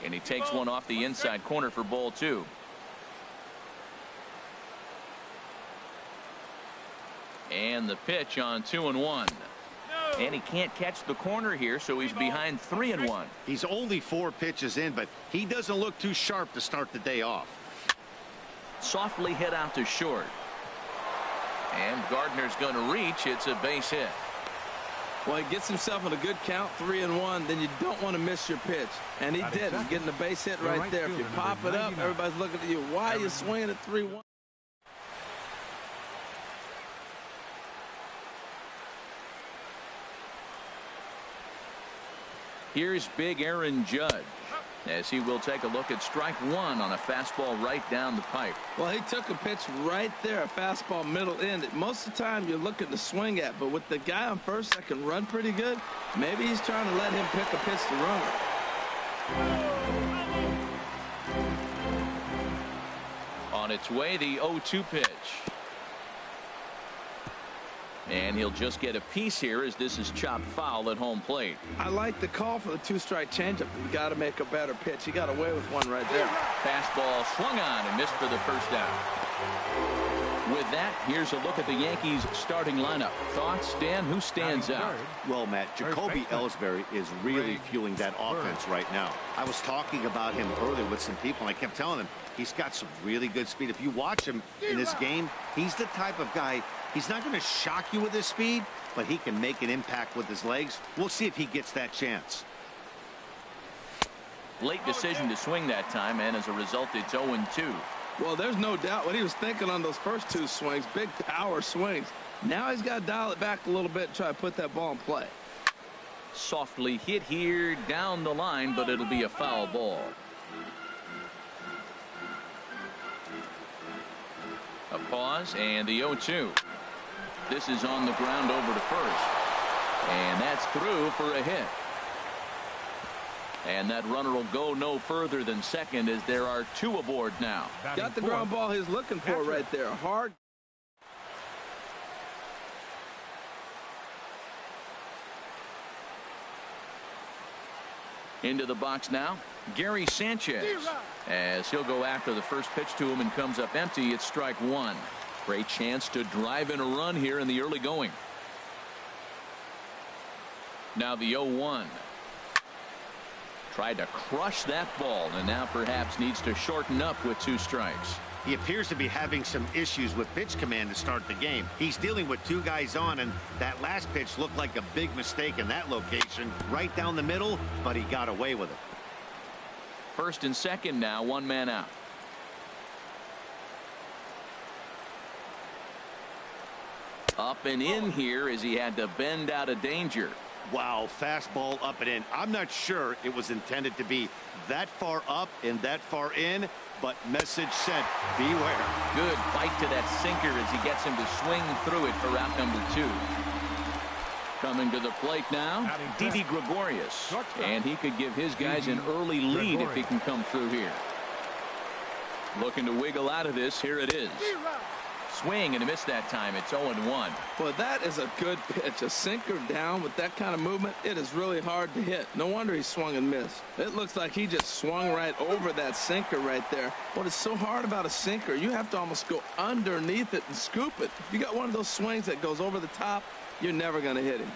And he takes one off the inside corner for ball 2. And the pitch on 2-1. And he can't catch the corner here, so he's behind 3-1. He's only 4 pitches in, but he doesn't look too sharp to start the day off. Softly hit out to short. And Gardner's going to reach. It's a base hit. Well, he gets himself in a good count, 3-1. Then you don't want to miss your pitch. And he did. He's getting the base hit right there. If you pop it up, everybody's looking at you. Why are you swinging at 3-1? Here's big Aaron Judge as he will take a look at strike 1 on a fastball right down the pipe. Well, he took a pitch right there, a fastball middle end. Most of the time you're looking to swing at, but with the guy on first that can run pretty good, maybe he's trying to let him pick a pitch to run it. On its way, the 0-2 pitch. And he'll just get a piece here as this is chopped foul at home plate. I like the call for the 2-strike changeup. You got to make a better pitch. He got away with one right there. Fastball swung on and missed for the first out. With that, here's a look at the Yankees starting lineup. Thoughts, Dan? Who stands out? Well, Matt, Jacoby Ellsbury is really fueling that offense right now. I was talking about him earlier with some people, and I kept telling them he's got some really good speed. If you watch him in this game, he's the type of guy, he's not going to shock you with his speed, but he can make an impact with his legs. We'll see if he gets that chance. Late decision to swing that time, and as a result, it's 0-2. Well, there's no doubt what he was thinking on those first 2 swings. Big power swings. Now he's got to dial it back a little bit and try to put that ball in play. Softly hit here down the line, but it'll be a foul ball. A pause and the 0-2. This is on the ground over to first. And that's through for a hit. And that runner will go no further than second as there are 2 aboard now. Got the ground ball he's looking for right there. Hard. Into the box now, Gary Sanchez. As he'll go after the first pitch to him and comes up empty. It's strike 1. Great chance to drive in a run here in the early going. Now the 0-1. Tried to crush that ball and now perhaps needs to shorten up with 2 strikes. He appears to be having some issues with pitch command to start the game. He's dealing with 2 guys on, and that last pitch looked like a big mistake in that location, right down the middle, but he got away with it. First and second now, 1 man out. Up and in here as he had to bend out of danger. Wow, fastball up and in. I'm not sure it was intended to be that far up and that far in, but message sent, beware. Good bite to that sinker as he gets him to swing through it for out number 2. Coming to the plate now, Didi Gregorius. And he could give his guys an early lead if he can come through here. Looking to wiggle out of this. Here it is. Swing and a miss that time. It's 0-1. Well, that is a good pitch. A sinker down with that kind of movement. It is really hard to hit. No wonder he swung and missed. It looks like he just swung right over that sinker right there. What is so hard about a sinker, you have to almost go underneath it and scoop it. If you got one of those swings that goes over the top, you're never going to hit him.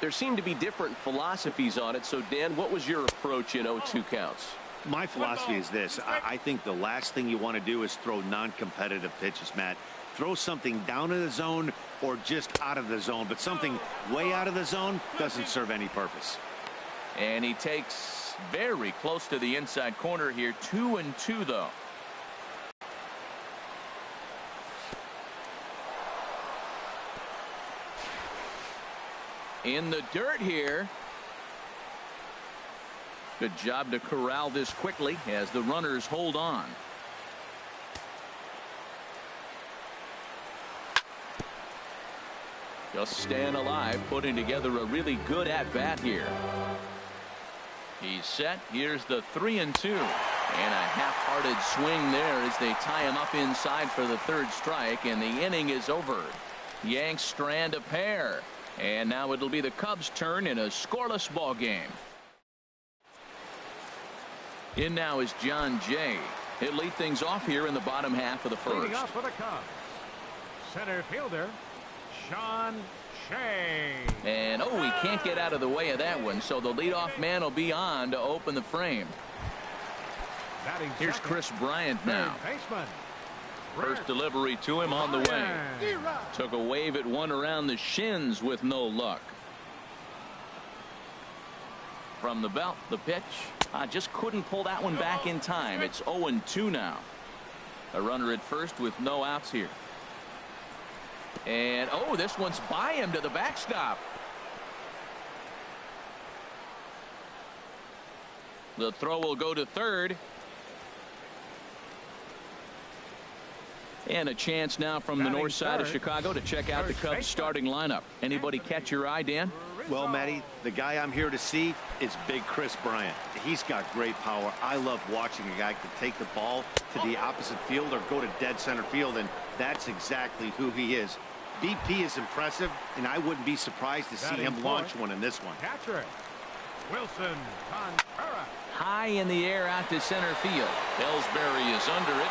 There seem to be different philosophies on it. So, Dan, what was your approach in 0-2 counts? My philosophy is this. I think the last thing you want to do is throw non-competitive pitches, Matt. Throw something down in the zone or just out of the zone, but something way out of the zone doesn't serve any purpose. And he takes very close to the inside corner here. 2-2 though. In the dirt here. Good job to corral this quickly as the runners hold on. Just staying alive, putting together a really good at-bat here. He's set. Here's the 3-2. And a half-hearted swing there as they tie him up inside for the 3rd strike, and the inning is over. Yanks strand a pair. And now it'll be the Cubs' turn in a scoreless ball game. In now is John Jay. He'll lead things off here in the bottom half of the first. Leading off for the Cubs, center fielder Sean Shea. And he can't get out of the way of that one, so the leadoff man will be on to open the frame. Here's Chris Bryant now. First delivery to him on the way. Took a wave at one around the shins with no luck. From the belt, the pitch. Just couldn't pull that one back in time. It's 0-2 now. A runner at first with no outs here. And this one's by him to the backstop. The throw will go to third. And a chance now from the north side of Chicago to check out the Cubs starting lineup. Anybody catch your eye, Dan? Well, Matty, the guy I'm here to see is big Chris Bryant. He's got great power. I love watching a guy can take the ball to the opposite field or go to dead center field, and that's exactly who he is. BP is impressive, and I wouldn't be surprised to see him launch one in this one. Catcher Wilson Contreras. High in the air out to center field. Ellsbury is under it.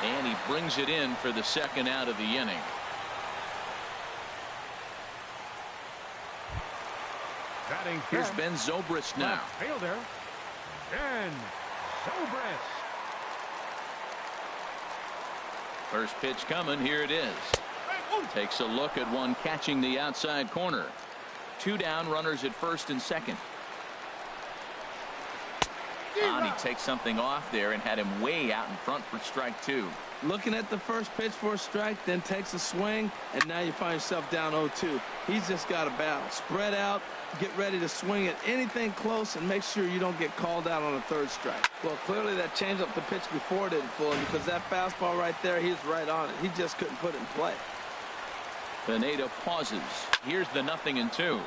And he brings it in for the second out of the inning. Here's Ben Zobrist now. Fielder Ben Zobrist. First pitch coming. Here it is. Takes a look at one catching the outside corner. Two down, runners at first and second. And he takes something off there and had him way out in front for strike two. Looking at the first pitch for a strike, then takes a swing, and now you find yourself down 0-2. He's just got a battle. Spread out, get ready to swing at anything close, and make sure you don't get called out on a third strike. Well, clearly that changeup the pitch before didn't fool him, because that fastball right there, he's right on it. He just couldn't put it in play. Pineda pauses. Here's the 0-2.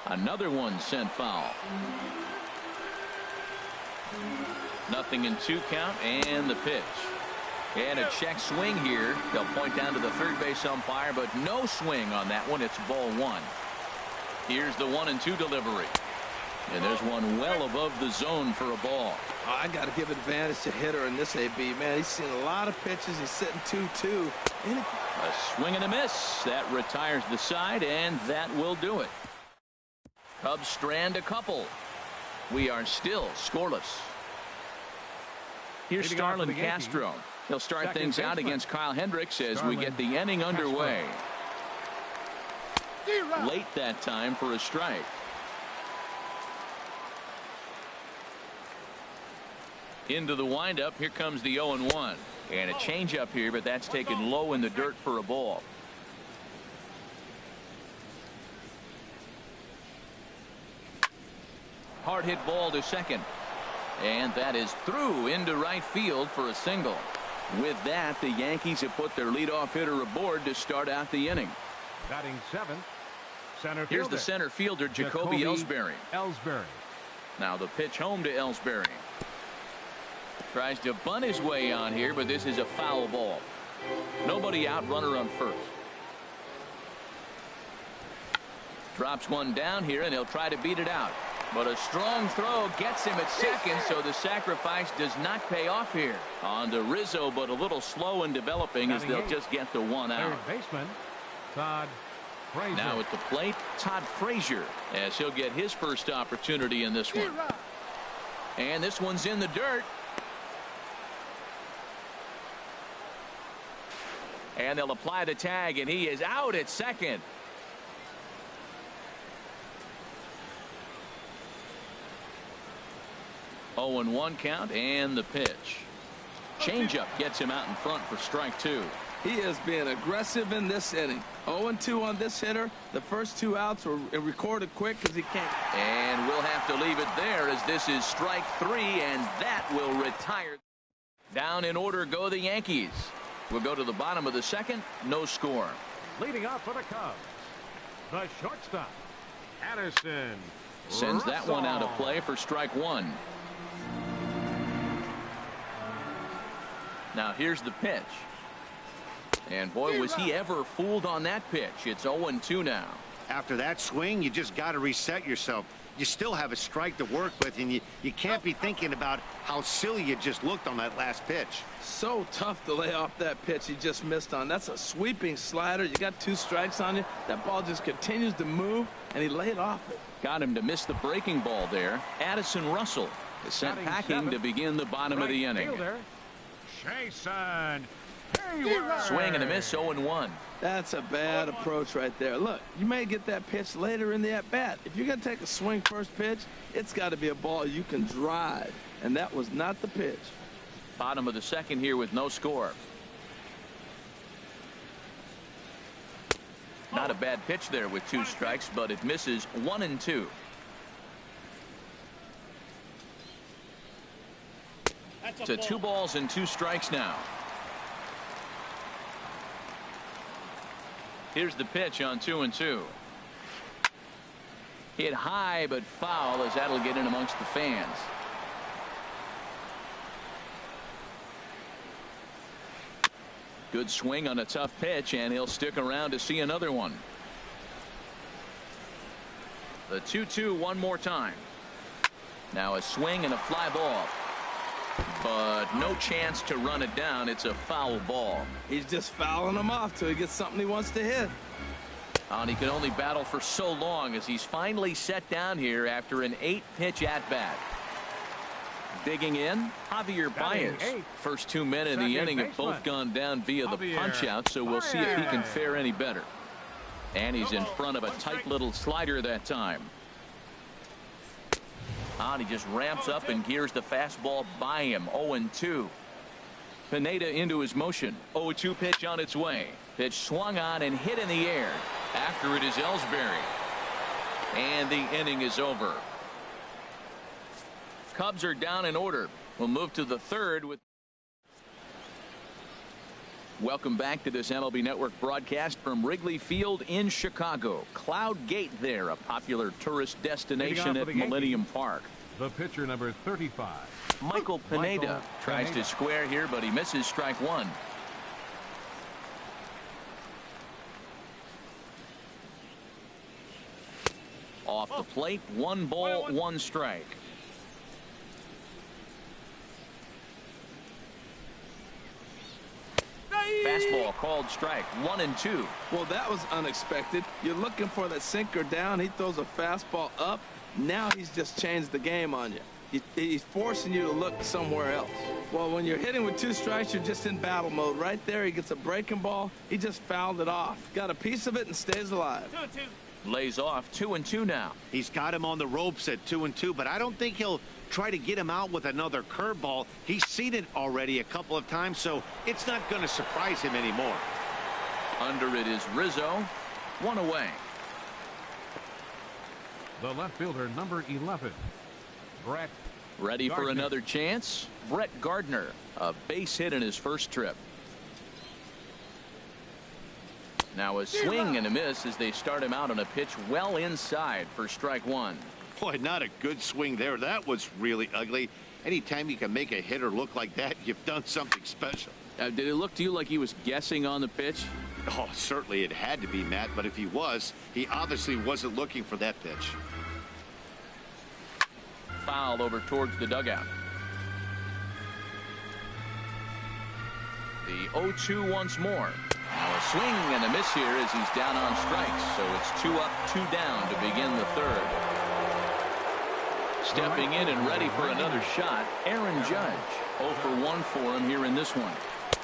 Another one sent foul. 0-2 count, and the pitch. And a check swing here. They'll point down to the third base umpire, but no swing on that one. It's ball one. Here's the 1-2 delivery. And there's one well above the zone for a ball. I got to give advantage to hitter in this AB. Man, he's seen a lot of pitches. He's sitting 2-2. A swing and a miss. That retires the side, and that will do it. Cubs strand a couple. We are still scoreless. Here's Starlin Castro. He'll start things out against Kyle Hendricks as we get the inning underway. Late that time for a strike. Into the windup. Here comes the 0-1. And a changeup here, but that's taken low in the dirt for a ball. Hard hit ball to second. And that is through into right field for a single. With that, the Yankees have put their leadoff hitter aboard to start out the inning. Batting seventh, center fielder. Here's the center fielder, Jacoby Ellsbury. Now the pitch home to Ellsbury. Tries to bunt his way on here, but this is a foul ball. Nobody out, runner on first. Drops one down here, and he'll try to beat it out. But a strong throw gets him at second, so the sacrifice does not pay off here. On to Rizzo, but a little slow in developing as they'll just get the one out. Third baseman, Todd Frazier. Now at the plate, Todd Frazier, as he'll get his first opportunity in this one. And this one's in the dirt. And they'll apply the tag, and he is out at second. Oh, and 1 count, and the pitch. Changeup gets him out in front for strike two. He is being aggressive in this inning. 0-2 on this hitter. The first 2 outs were recorded quick because he can't. And we'll have to leave it there as this is strike 3, and that will retire. Down in order go the Yankees. We'll go to the bottom of the second. No score. Leading off for the Cubs, the shortstop, Addison. Sends that one out of play for strike 1. Now here's the pitch. And boy, was he ever fooled on that pitch. It's 0-2 now. After that swing, you just got to reset yourself. You still have a strike to work with, and you can't be thinking about how silly you just looked on that last pitch. So tough to lay off that pitch he just missed on. That's a sweeping slider. You got 2 strikes on you. That ball just continues to move, and he laid off it. Got him to miss the breaking ball there. Addison Russell is sent packing to begin the bottom of the inning. Jason. Swing and a miss, 0-1. That's a bad approach right there. Look, you may get that pitch later in the at-bat. If you're going to take a swing first pitch, it's got to be a ball you can drive, and that was not the pitch. Bottom of the second here with no score. Not a bad pitch there with 2 strikes, but it misses 1-2. To 2 balls and 2 strikes now. Here's the pitch on 2-2. Hit high but foul, as that'll get in amongst the fans. Good swing on a tough pitch, and he'll stick around to see another one. The 2-2 one more time. Now a swing and a fly ball. But no chance to run it down. It's a foul ball. He's just fouling him off till he gets something he wants to hit. And he can only battle for so long as he's finally set down here after an 8-pitch at-bat. Digging in, Javier Baez. First 2 men in the inning have both gone down via the punch-out, so we'll see if he can fare any better. And he's in front of a tight little slider that time. And he just ramps up and gears the fastball by him. 0-2. Pineda into his motion. 0-2 pitch on its way. Pitch swung on and hit in the air. After it is Ellsbury. And the inning is over. Cubs are down in order. We'll move to the third with. Welcome back to this MLB Network broadcast from Wrigley Field in Chicago. Cloud Gate there, a popular tourist destination at Millennium Park. The pitcher, number 35. Michael Pineda tries to square here, but he misses strike 1. Off the plate, 1 ball, 1 strike. Fastball called strike. 1-2. Well, that was unexpected. You're looking for that sinker down. He throws a fastball up. Now he's just changed the game on you. He's forcing you to look somewhere else. Well, when you're hitting with 2 strikes, you're just in battle mode. Right there, he gets a breaking ball. He just fouled it off. Got a piece of it and stays alive. 2-2. Lays off. 2-2 now. He's got him on the ropes at 2-2, but I don't think he'll try to get him out with another curveball. He's seen it already a couple of times, so it's not going to surprise him anymore. Under it is Rizzo. 1 away. The left fielder, number 11. Brett. Ready Gardner. for another chance. Brett Gardner, a base hit in his first trip. Now a swing and a miss as they start him out on a pitch well inside for strike 1. Boy, not a good swing there. That was really ugly. Anytime you can make a hitter look like that, you've done something special. Did it look to you like he was guessing on the pitch? Oh, certainly it had to be, Matt, but if he was, he obviously wasn't looking for that pitch. Foul over towards the dugout. The 0-2 once more. Now a swing and a miss here as he's down on strikes. So it's 2 up, 2 down to begin the third. Stepping in and ready for another shot, Aaron Judge. 0 for 1 for him here in this one.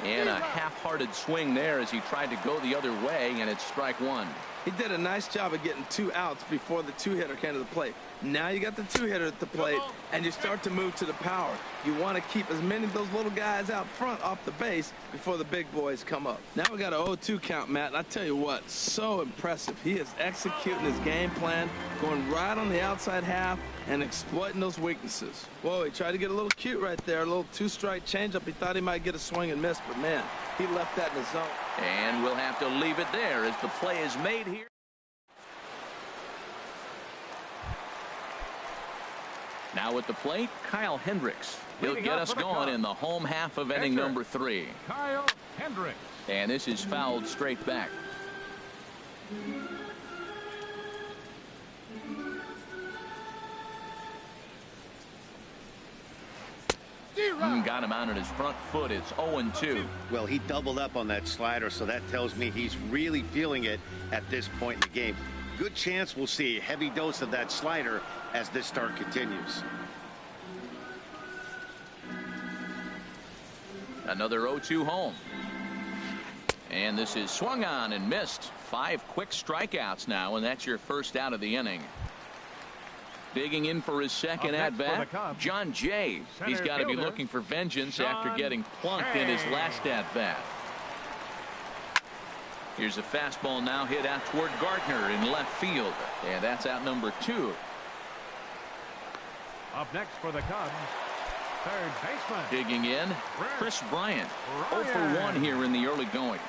And a half-hearted swing there as he tried to go the other way, and it's strike 1. He did a nice job of getting 2 outs before the 2-hitter came to the plate. Now you got the 2-hitter at the plate, and you start to move to the power. You want to keep as many of those little guys out front off the base before the big boys come up. Now we got an 0-2 count, Matt, and I tell you what, so impressive. He is executing his game plan, going right on the outside half and exploiting those weaknesses. Whoa, he tried to get a little cute right there, a little 2-strike changeup. He thought he might get a swing and miss, but man, he left that in the zone. And we'll have to leave it there as the play is made here. Now at the plate, Kyle Hendricks. He'll get us going in the home half of inning number 3. Kyle Hendricks. And this is fouled straight back. Got him out on his front foot. It's 0-2. Well, he doubled up on that slider, so that tells me he's really feeling it at this point in the game. Good chance we'll see a heavy dose of that slider as this start continues. Another 0-2 home. And this is swung on and missed. 5 quick strikeouts now, and that's your first out of the inning. Digging in for his second at-bat, John Jay. He's got to be looking for vengeance after getting plunked in his last at-bat. Here's a fastball now hit out toward Gardner in left field. And that's out number 2. Up next for the Cubs, third baseman. Digging in, Chris Bryant. 0 for 1 here in the early going.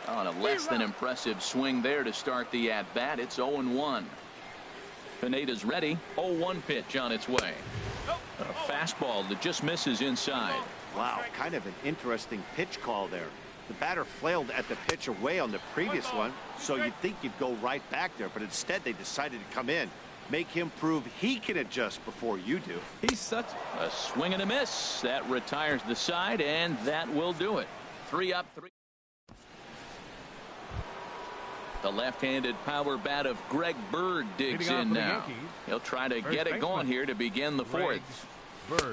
On a less than impressive swing there to start the at-bat. It's 0-1. Pineda's ready. 0-1 pitch on its way. A fastball that just misses inside. Wow, kind of an interesting pitch call there. The batter flailed at the pitch away on the previous one, so you'd think you'd go right back there, but instead they decided to come in. Make him prove he can adjust before you do. He's such a swing and a miss. That retires the side, and that will do it. 3 up, 3. The left-handed power bat of Greg Bird digs in now. He'll try to get it going here to begin the 4th.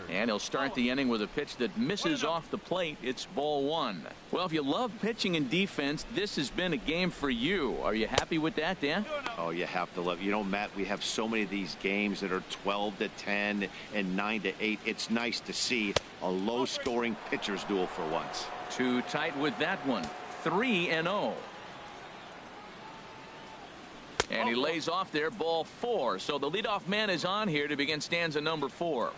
And he'll start the inning with a pitch that misses off the plate. It's ball 1. Well, if you love pitching and defense, this has been a game for you. Are you happy with that, Dan? Oh, you have to love it. You know, Matt, we have so many of these games that are 12-10 and 9-8. It's nice to see a low-scoring pitcher's duel for once. Too tight with that one. 3-0. And he lays off there, ball 4. So the leadoff man is on here to begin stanza number 4.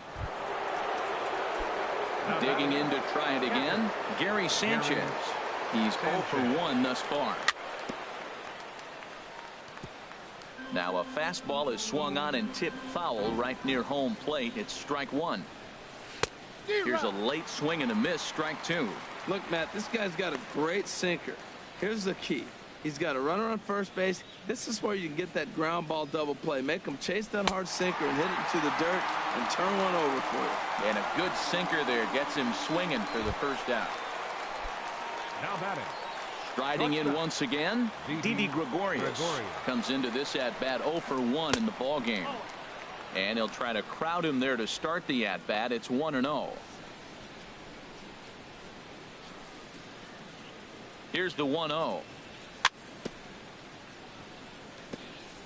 Digging in to try it again, Gary Sanchez. He's 0 for 1 thus far. Now a fastball is swung on and tipped foul right near home plate. It's strike 1. Here's a late swing and a miss, strike 2. Look, Matt, this guy's got a great sinker. Here's the key. He's got a runner on first base. This is where you can get that ground ball double play. Make him chase that hard sinker and hit it into the dirt and turn one over for you. And a good sinker there gets him swinging for the first out. Now batting. Striding in once again, Didi Gregorius comes into this at-bat 0 for 1 in the ball game. And he'll try to crowd him there to start the at-bat. It's 1-0. Here's the 1-0.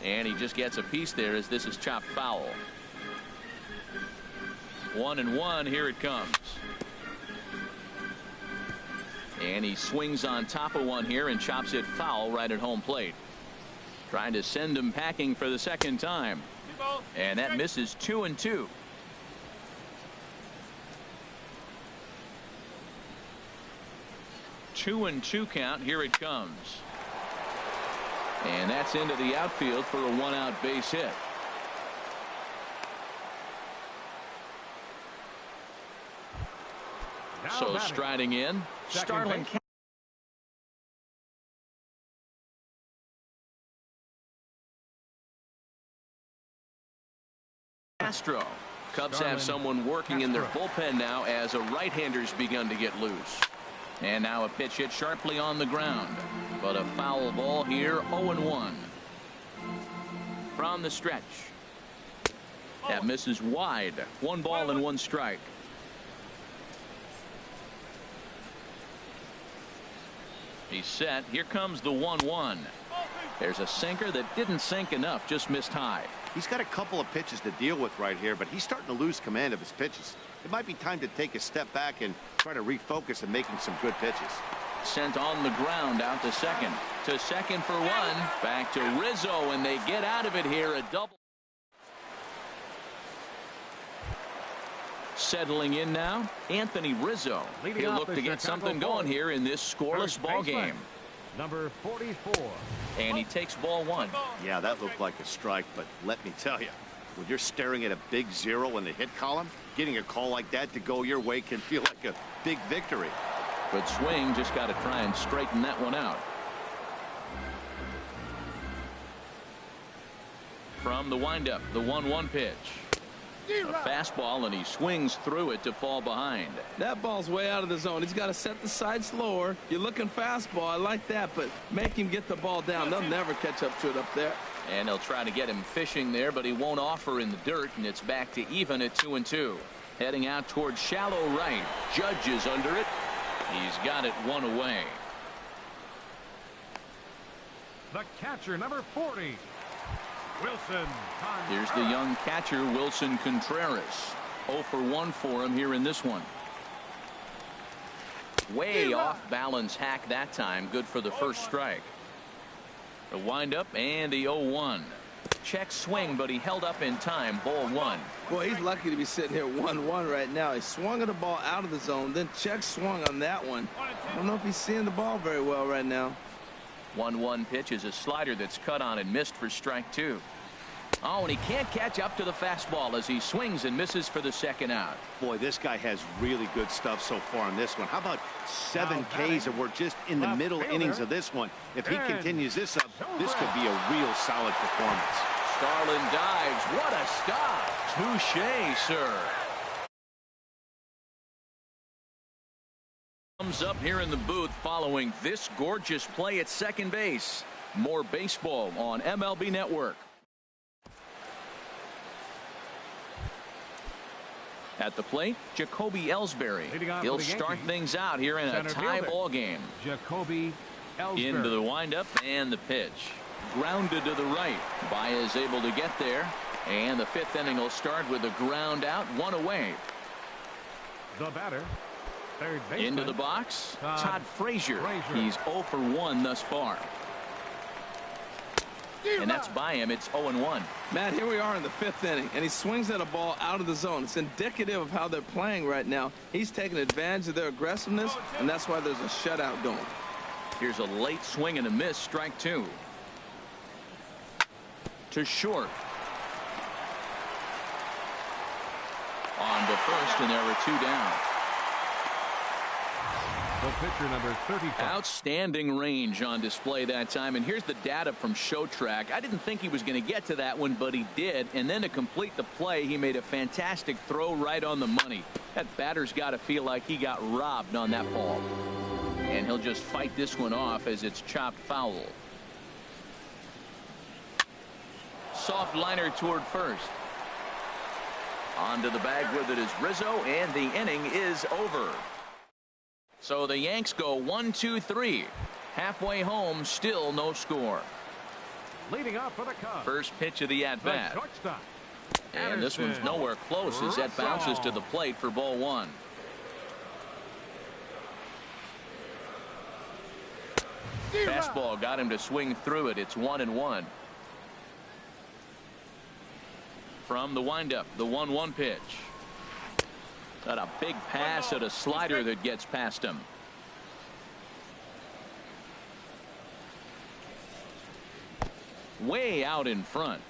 And he just gets a piece there as this is chopped foul. 1-1. Here it comes. And he swings on top of one here and chops it foul right at home plate. Trying to send him packing for the second time. And that misses 2-2. Two and 2 count. Here it comes. And that's into the outfield for a 1-out base hit. So striding in, Starlin Castro. Cubs have someone working in their bullpen now as a right-hander's begun to get loose. And now a pitch hit sharply on the ground. But a foul ball here, 0-1. From the stretch. That misses wide. 1 ball and 1 strike. He's set. Here comes the 1-1. There's a sinker that didn't sink enough, just missed high. He's got a couple of pitches to deal with right here, but he's starting to lose command of his pitches. It might be time to take a step back and try to refocus and making some good pitches. Sent on the ground out to second. To second for 1. Back to Rizzo, and they get out of it here. A double. Settling in now, Anthony Rizzo. He'll look to get something going here in this scoreless ball game. Number 44. And he takes ball 1. Yeah, that looked like a strike, but let me tell you, when you're staring at a big 0 in the hit column, getting a call like that to go your way can feel like a big victory. Good swing, just got to try and straighten that one out. From the windup, the 1-1 pitch. A fastball, and he swings through it to fall behind. That ball's way out of the zone. He's got to set the side slower. You're looking fastball. I like that, but make him get the ball down. They'll never catch up to it up there. And they'll try to get him fishing there, but he won't offer in the dirt, and it's back to even at 2-2. Heading out towards shallow right. Judge is under it. He's got it one away. The catcher, number 40. Wilson. Here's the young catcher, Wilson Contreras. 0 for 1 for him here in this one. Way off balance hack that time. Good for the first strike. The windup and the 0-1. Check swing, but he held up in time. Ball 1. Boy, he's lucky to be sitting here 1-1 right now. He swung at the ball out of the zone, then check swung on that one. I don't know if he's seeing the ball very well right now. 1-1 pitch is a slider that's cut on and missed for strike 2. Oh, and he can't catch up to the fastball as he swings and misses for the second out. Boy, this guy has really good stuff so far on this one. How about 7 Ks, and we're just in the middle innings of this one. If he continues this up, this could be a real solid performance. Starlin dives. What a stop. Touche, sir. Thumbs up here in the booth following this gorgeous play at second base. More baseball on MLB Network. At the plate, Jacoby Ellsbury. He'll start things out here in a tie ball game. Jacoby Ellsbury. Into the windup and the pitch. Grounded to the right. Baez able to get there. And the 5th inning will start with a ground out, 1 away. The batter, third baseman. Into the box, Todd Frazier. He's 0 for 1 thus far. And that's by him. It's 0-1. Matt, here we are in the 5th inning, and he swings at a ball out of the zone. It's indicative of how they're playing right now. He's taking advantage of their aggressiveness, and that's why there's a shutout going. Here's a late swing and a miss. Strike 2. To short. On to first, and there are 2 down. The pitcher, number 35. Outstanding range on display that time. And here's the data from ShowTrack. I didn't think he was going to get to that one, but he did. And then to complete the play, he made a fantastic throw right on the money. That batter's got to feel like he got robbed on that ball. And he'll just fight this one off as it's chopped foul. Soft liner toward first. Onto the bag with it is Rizzo, and the inning is over. So the Yanks go 1-2-3. Halfway home, still no score. Leading up for the Cubs. First pitch of the at-bat. And this one's nowhere close as that bounces to the plate for ball 1. Fastball got him to swing through it. It's 1-1. From the windup, the 1-1 pitch. Got a big pass at a slider that gets past him. Way out in front.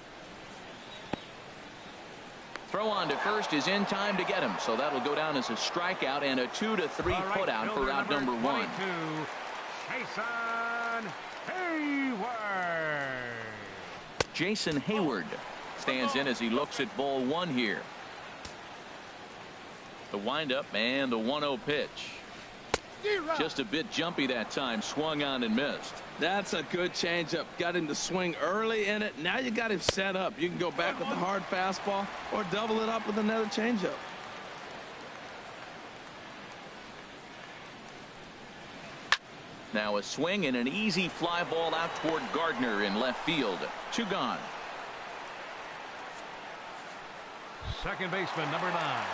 Throw on to first is in time to get him, so that'll go down as a strikeout and a 2-3 putout for out number 1. Jason Hayward. Jason Hayward stands in as he looks at ball 1 here. The windup and the 1-0 pitch. Just a bit jumpy that time. Swung on and missed. That's a good changeup. Got him to swing early in it. Now you got him set up. You can go back with the hard fastball or double it up with another changeup. Now a swing and an easy fly ball out toward Gardner in left field. 2 gone. Second baseman, number 9.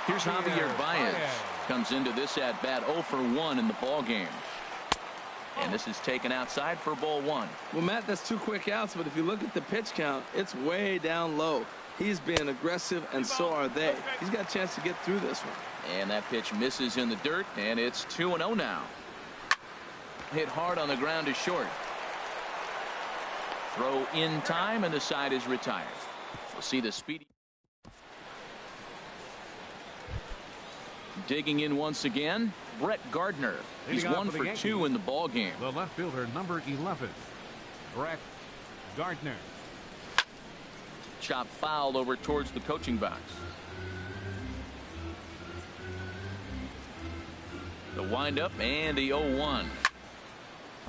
Here's Javier Baez. Comes into this at bat 0 for 1 in the ball game. And this is taken outside for ball 1. Well, Matt, that's 2 quick outs, but if you look at the pitch count, it's way down low. He's being aggressive, and so are they. He's got a chance to get through this one. And that pitch misses in the dirt, and it's 2-0 now. Hit hard on the ground to short. Throw in time, and the side is retired. We'll see the speedy. Digging in once again, Brett Gardner. He's 1 for 2 in the ball game. The left fielder, number 11, Brett Gardner. Chop foul over towards the coaching box. The windup and the 0-1.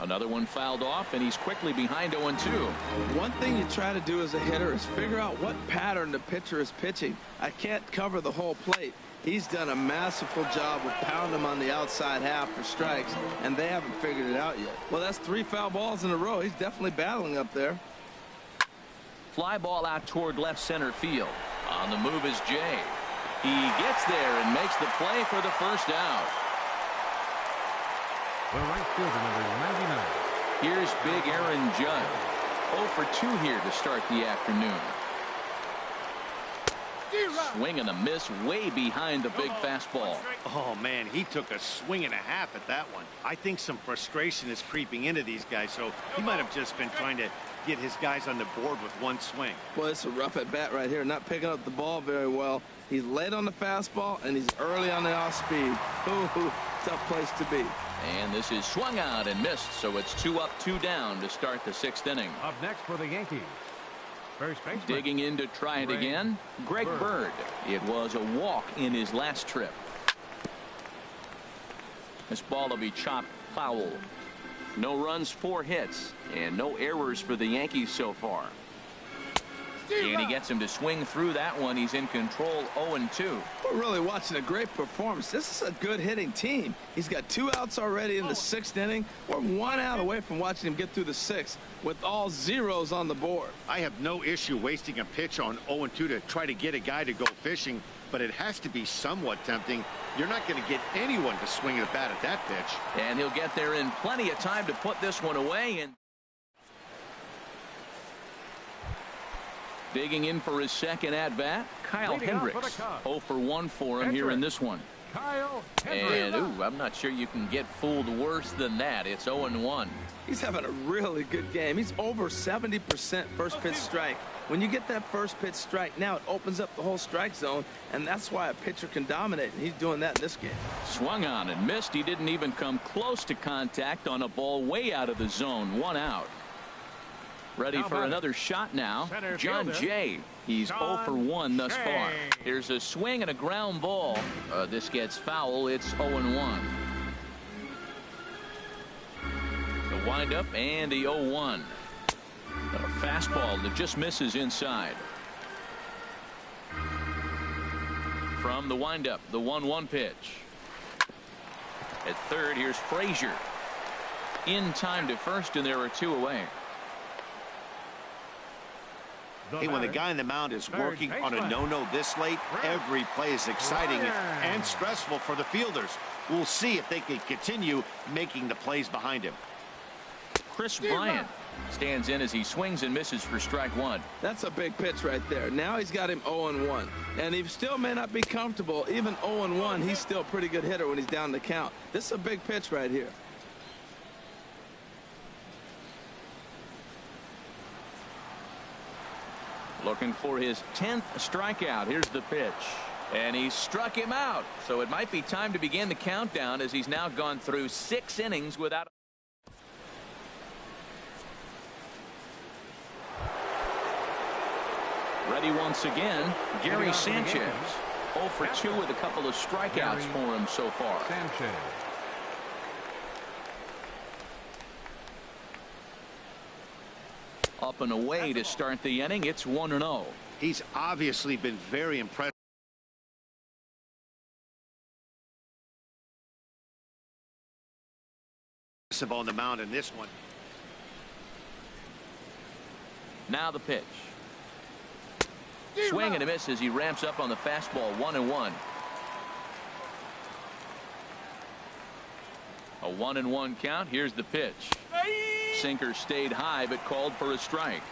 Another one fouled off, and he's quickly behind 0-2. One thing you try to do as a hitter is figure out what pattern the pitcher is pitching. I can't cover the whole plate. He's done a masterful job of pounding him on the outside half for strikes, and they haven't figured it out yet. Well, that's 3 foul balls in a row. He's definitely battling up there. Fly ball out toward left center field. On the move is Jay. He gets there and makes the play for the first out. The right fielder, number 99. Here's big Aaron Judge. 0 for 2 here to start the afternoon. Swing and a miss way behind the big fastball. Oh, man, he took a swing and a half at that one. I think some frustration is creeping into these guys, so he might have just been trying to get his guys on the board with one swing. Boy, it's a rough at bat right here. Not picking up the ball very well. He's late on the fastball, and he's early on the off speed. Ooh, tough place to be. And this is swung out and missed, so it's 2 up, 2 down to start the 6th inning. Up next for the Yankees, first baseman. Digging in to try it again, Greg Bird. It was a walk in his last trip. This ball will be chopped foul. No runs, 4 hits, and no errors for the Yankees so far. And he gets him to swing through that one. He's in control, 0-2. We're really watching a great performance. This is a good hitting team. He's got 2 outs already in the 6th inning. We're 1 out away from watching him get through the 6th with all zeros on the board. I have no issue wasting a pitch on 0-2 to try to get a guy to go fishing, but it has to be somewhat tempting. You're not going to get anyone to swing at a bat at that pitch. And he'll get there in plenty of time to put this one away. And digging in for his second at-bat, Kyle Hendricks. 0 for 1 for him here in this one. Kyle Hendricks. And, I'm not sure you can get fooled worse than that. It's 0-1. He's having a really good game. He's over 70% first pitch strike. When you get that first pitch strike, now it opens up the whole strike zone, and that's why a pitcher can dominate, and he's doing that in this game. Swung on and missed. He didn't even come close to contact on a ball way out of the zone. 1 out. Ready for another shot now, John Jay. He's 0 for 1 thus far. Here's a swing and a ground ball. This gets foul. It's 0-1. The windup and the 0-1. A fastball that just misses inside. From the windup, the 1-1 pitch. At third, here's Frazier. In time to first, and there are 2 away. Hey, when the guy on the mound is working on a no-no this late, every play is exciting and stressful for the fielders. We'll see if they can continue making the plays behind him. Chris Bryant stands in as he swings and misses for strike 1. That's a big pitch right there. Now he's got him 0-1. And he still may not be comfortable. Even 0-1, he's still a pretty good hitter when he's down the count. This is a big pitch right here. Looking for his 10th strikeout. Here's the pitch. And he struck him out. So it might be time to begin the countdown as he's now gone through 6 innings without. Ready once again, Gary Sanchez. 0 for 2 with a couple of strikeouts for him so far. Sanchez. Up and away to start the inning. It's 1-0. He's obviously been very impressive on the mound in this one. Now the pitch. Swing and a miss as he ramps up on the fastball. 1-1. A 1-1 count. Here's the pitch. Sinker stayed high but called for a strike.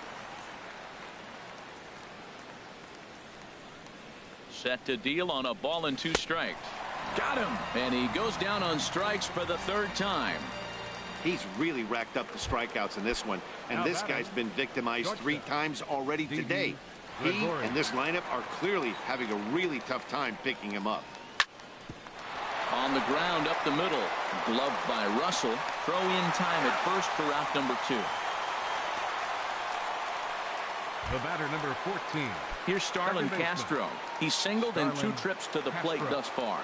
Set to deal on a ball and 2 strikes. Got him. And he goes down on strikes for the 3rd time. He's really racked up the strikeouts in this one, and this guy's been victimized 3 times already today. He and this lineup are clearly having a really tough time picking him up. On the ground up the middle. Gloved by Russell. Throw in time at first for out number 2. The batter, number 14. Here's Starlin Castro. He's singled in 2 trips to the plate thus far.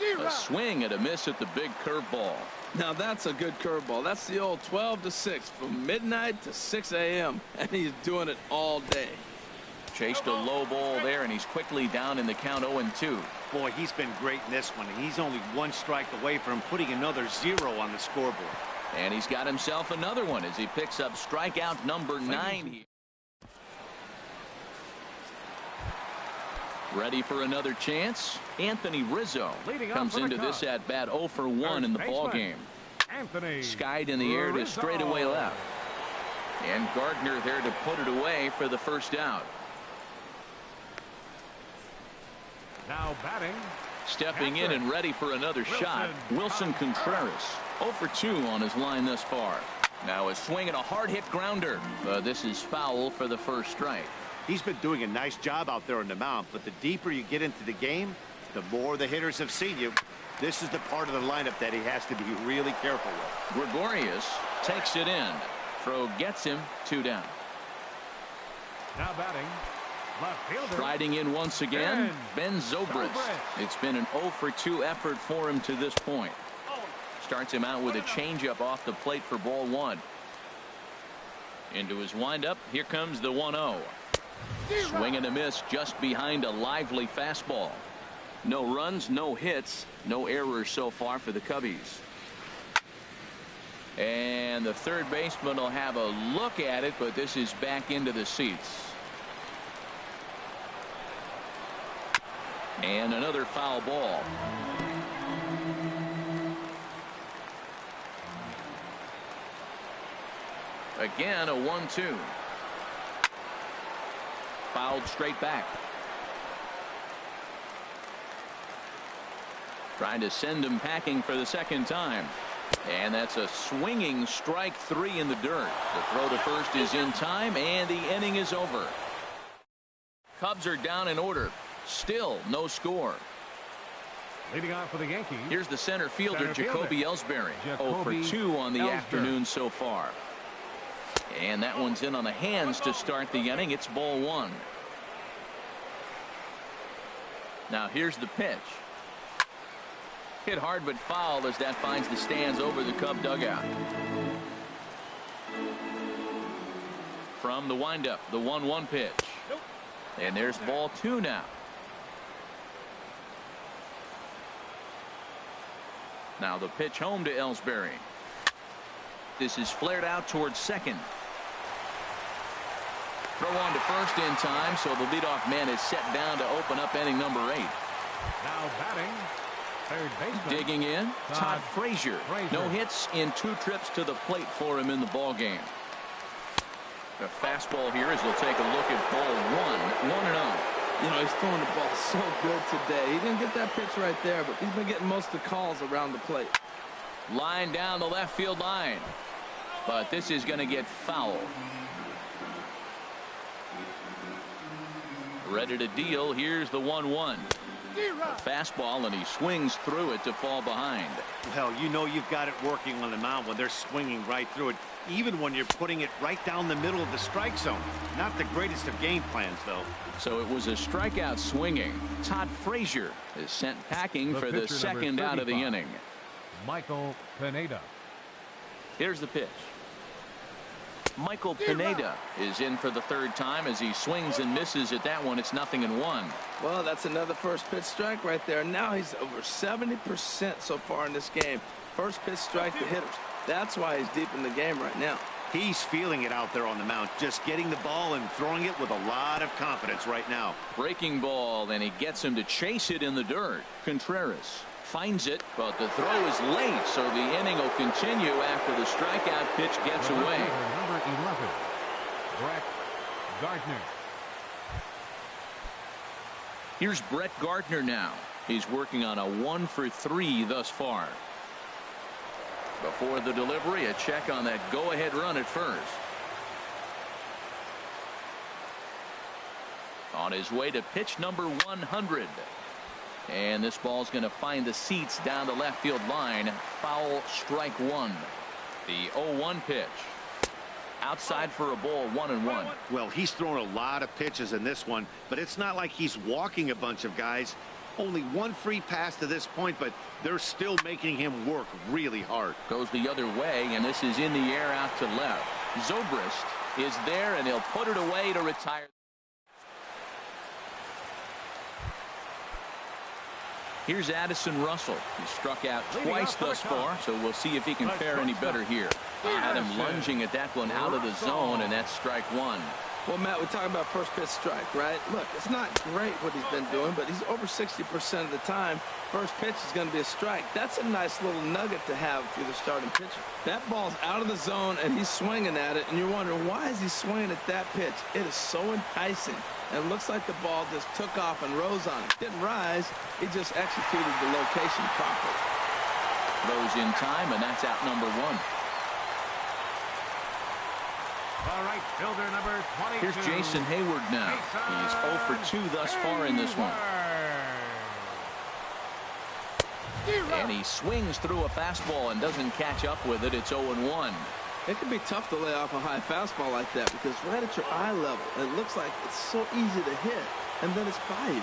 A swing and a miss at the big curveball. Now that's a good curveball. That's the old 12 to 6 from midnight to 6 a.m. and he's doing it all day. Chased a low ball there, and he's quickly down in the count 0-2. Boy, he's been great in this one. He's only 1 strike away from putting another 0 on the scoreboard. And he's got himself another one as he picks up strikeout number 9 here. Ready for another chance? Anthony Rizzo comes into this at bat 0 for 1 in the ball game. Skied in the air to straightaway left. And Gardner there to put it away for the first out. Now batting. Stepping in and ready for another shot, Wilson Contreras. 0 for 2 on his line thus far. Now a swing and a hard hit grounder. This is foul for the first strike. He's been doing a nice job out there on the mound, but the deeper you get into the game, the more the hitters have seen you. This is the part of the lineup that he has to be really careful with. Gregorius takes it in. Throw gets him 2 down. Now batting. Left fielder. Striding in once again, Ben Zobrist. It's been an 0 for 2 effort for him to this point. Starts him out with a changeup off the plate for ball 1. Into his windup, here comes the 1-0. Swing and a miss just behind a lively fastball. No runs, no hits, no errors so far for the Cubbies. And the third baseman will have a look at it, but this is back into the seats. And another foul ball. Again, a 1-2. Fouled straight back. Trying to send him packing for the second time. And that's a swinging strike 3 in the dirt. The throw to first is in time, and the inning is over. Cubs are down in order. Still no score. Leading off for the Yankees. Here's the center fielder, Jacoby Ellsbury. 0 for 2 on the afternoon so far. And that one's in on the hands to start the inning. It's ball 1. Now here's the pitch. Hit hard but foul as that finds the stands over the Cub dugout. From the windup, the 1-1 pitch. And there's ball 2 now. Now the pitch home to Ellsbury. This is flared out towards second. Throw on to first in time, so the leadoff man is set down to open up inning number 8. Now batting, third baseman. Digging in, Todd Frazier. No hits in 2 trips to the plate for him in the ball game. The fastball here as he'll take a look at ball 1. 1-0. You know, he's throwing the ball so good today. He didn't get that pitch right there, but he's been getting most of the calls around the plate. Line down the left field line. But this is going to get foul. Ready to deal. Here's the 1-1. A fastball, and he swings through it to fall behind. Well, you know you've got it working on the mound when they're swinging right through it, even when you're putting it right down the middle of the strike zone. Not the greatest of game plans, though. So it was a strikeout swinging. Todd Frazier is sent packing for the second out of the inning. Michael Pineda. Here's the pitch. Michael Pineda is in for the 3rd time as he swings and misses at that one. It's 0-1. Well, that's another first pitch strike right there. Now he's over 70% so far in this game. First pitch strike to hitters. That's why he's deep in the game right now. He's feeling it out there on the mound, just getting the ball and throwing it with a lot of confidence right now. Breaking ball, and he gets him to chase it in the dirt. Contreras finds it, but the throw is late, so the inning will continue after the strikeout pitch gets away. Number 11, Brett Gardner. Here's Brett Gardner now. He's working on a 1 for 3 thus far. Before the delivery, a check on that go-ahead run at first. On his way to pitch number 100. And this ball's going to find the seats down the left field line. Foul, strike 1. The 0-1 pitch. Outside for a ball, 1-1. Well, he's thrown a lot of pitches in this one, but it's not like he's walking a bunch of guys. Only one free pass to this point, but they're still making him work really hard. Goes the other way, and this is in the air out to left. Zobrist is there, and he'll put it away to retire. Here's Addison Russell. He struck out twice thus far, so we'll see if he can fare any better here. Had him lunging at that one out of the zone, and that's strike one. Well, Matt, we're talking about first pitch strike, right? Look, it's not great what he's been doing, but he's over 60% of the time. First pitch is going to be a strike. That's a nice little nugget to have for the starting pitcher. That ball's out of the zone, and he's swinging at it, and you're wondering, why is he swinging at that pitch? It is so enticing. And it looks like the ball just took off and rose on it. Didn't rise. He just executed the location properly. Throws in time, and that's out number one. All right, fielder number 22. Here's Jason Hayward now. He's 0 for 2 thus far in this one. And he swings through a fastball and doesn't catch up with it. It's 0-1. It can be tough to lay off a high fastball like that because right at your eye level, it looks like it's so easy to hit, and then it's by you.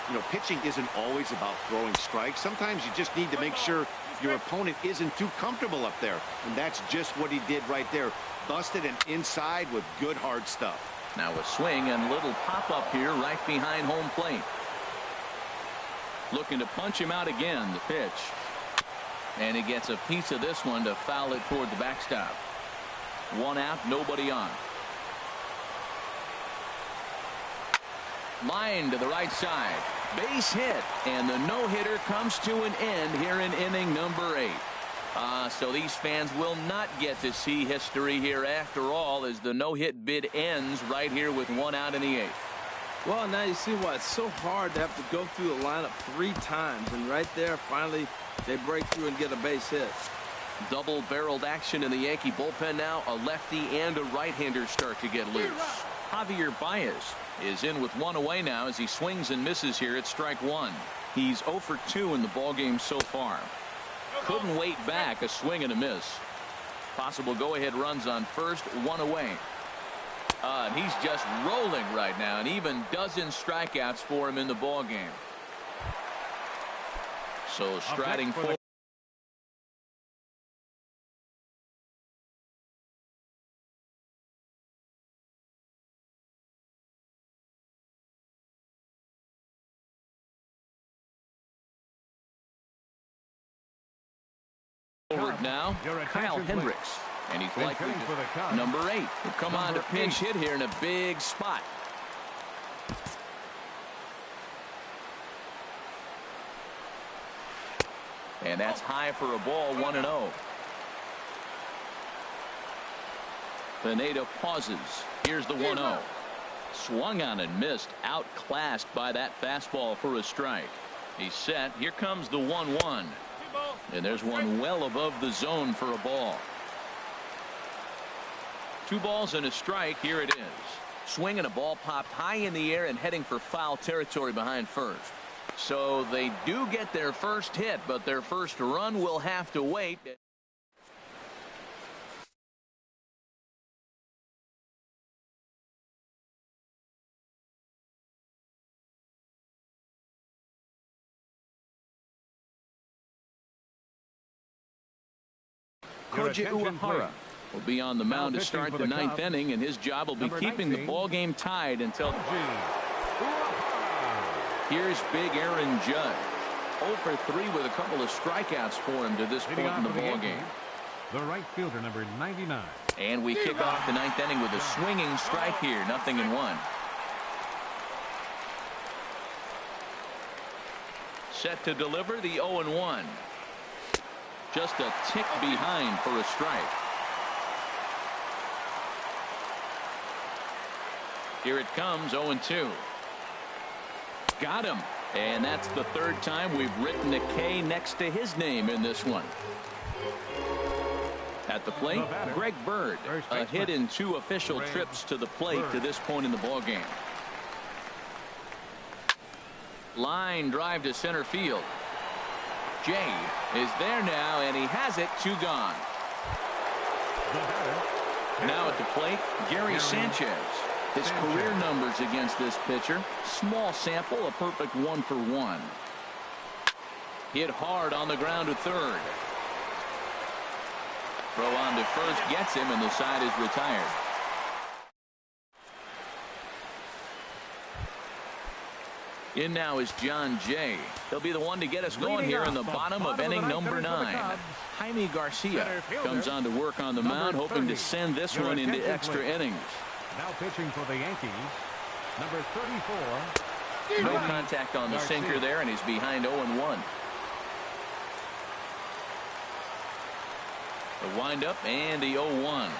You know, pitching isn't always about throwing strikes. Sometimes you just need to make sure your opponent isn't too comfortable up there, and that's just what he did right there. Busted and inside with good hard stuff. Now a swing and little pop-up here right behind home plate. Looking to punch him out again, the pitch. And he gets a piece of this one to foul it toward the backstop. One out, nobody on. Line to the right side. Base hit, and the no-hitter comes to an end here in inning number 8. So these fans will not get to see history here after all, as the no-hit bid ends right here with 1 out in the 8th. Well, now you see why it's so hard to have to go through the lineup 3 times, and right there, finally, they break through and get a base hit. Double-barreled action in the Yankee bullpen now. A lefty and a right-hander start to get loose. Javier Baez is in with 1 away now as he swings and misses here at strike 1. He's 0 for 2 in the ballgame so far. Couldn't wait back. A swing and a miss. Possible go-ahead runs on first, 1 away. And he's just rolling right now, and even dozen strikeouts for him in the ballgame. So striding forward. Forward now, Kyle Hendricks, and he's likely to, number 8, will come on to pinch hit here in a big spot. And that's high for a ball, 1-0. Pineda pauses. Here's the 1-0. Swung on and missed, outclassed by that fastball for a strike. He's set. Here comes the 1-1. And there's one well above the zone for a ball. 2 balls and a strike. Here it is. Swing and a ball popped high in the air and heading for foul territory behind first. So they do get their first hit, but their first run will have to wait. Koji Uehara will be on the mound to start the 9th inning, and his job will be keeping the ball game tied until. Here's big Aaron Judge. 0 for 3 with a couple of strikeouts for him to this point in the ball game. The right fielder, number 99. And we kick off the 9th inning with a swinging strike here, 0-1. Set to deliver the 0-1. Just a tick behind for a strike. Here it comes, 0-2. Got him. And that's the 3rd time we've written a K next to his name in this one. At the plate, Greg Bird, a hit in 2 official trips to the plate to this point in the ballgame. Line drive to center field. Jay is there now, and he has it. 2 gone. Now at the plate, Gary Sanchez. His career numbers against this pitcher. Small sample, a perfect 1-for-1. Hit hard on the ground to third. Throw on to first gets him, and the side is retired. In now is John Jay. He'll be the one to get us going here in the bottom of inning number 9. Jaime Garcia comes on to work on the mound, hoping to send this one into extra innings. Now pitching for the Yankees, number 34. No contact on the sinker there, and he's behind 0-1. The windup and the 0-1.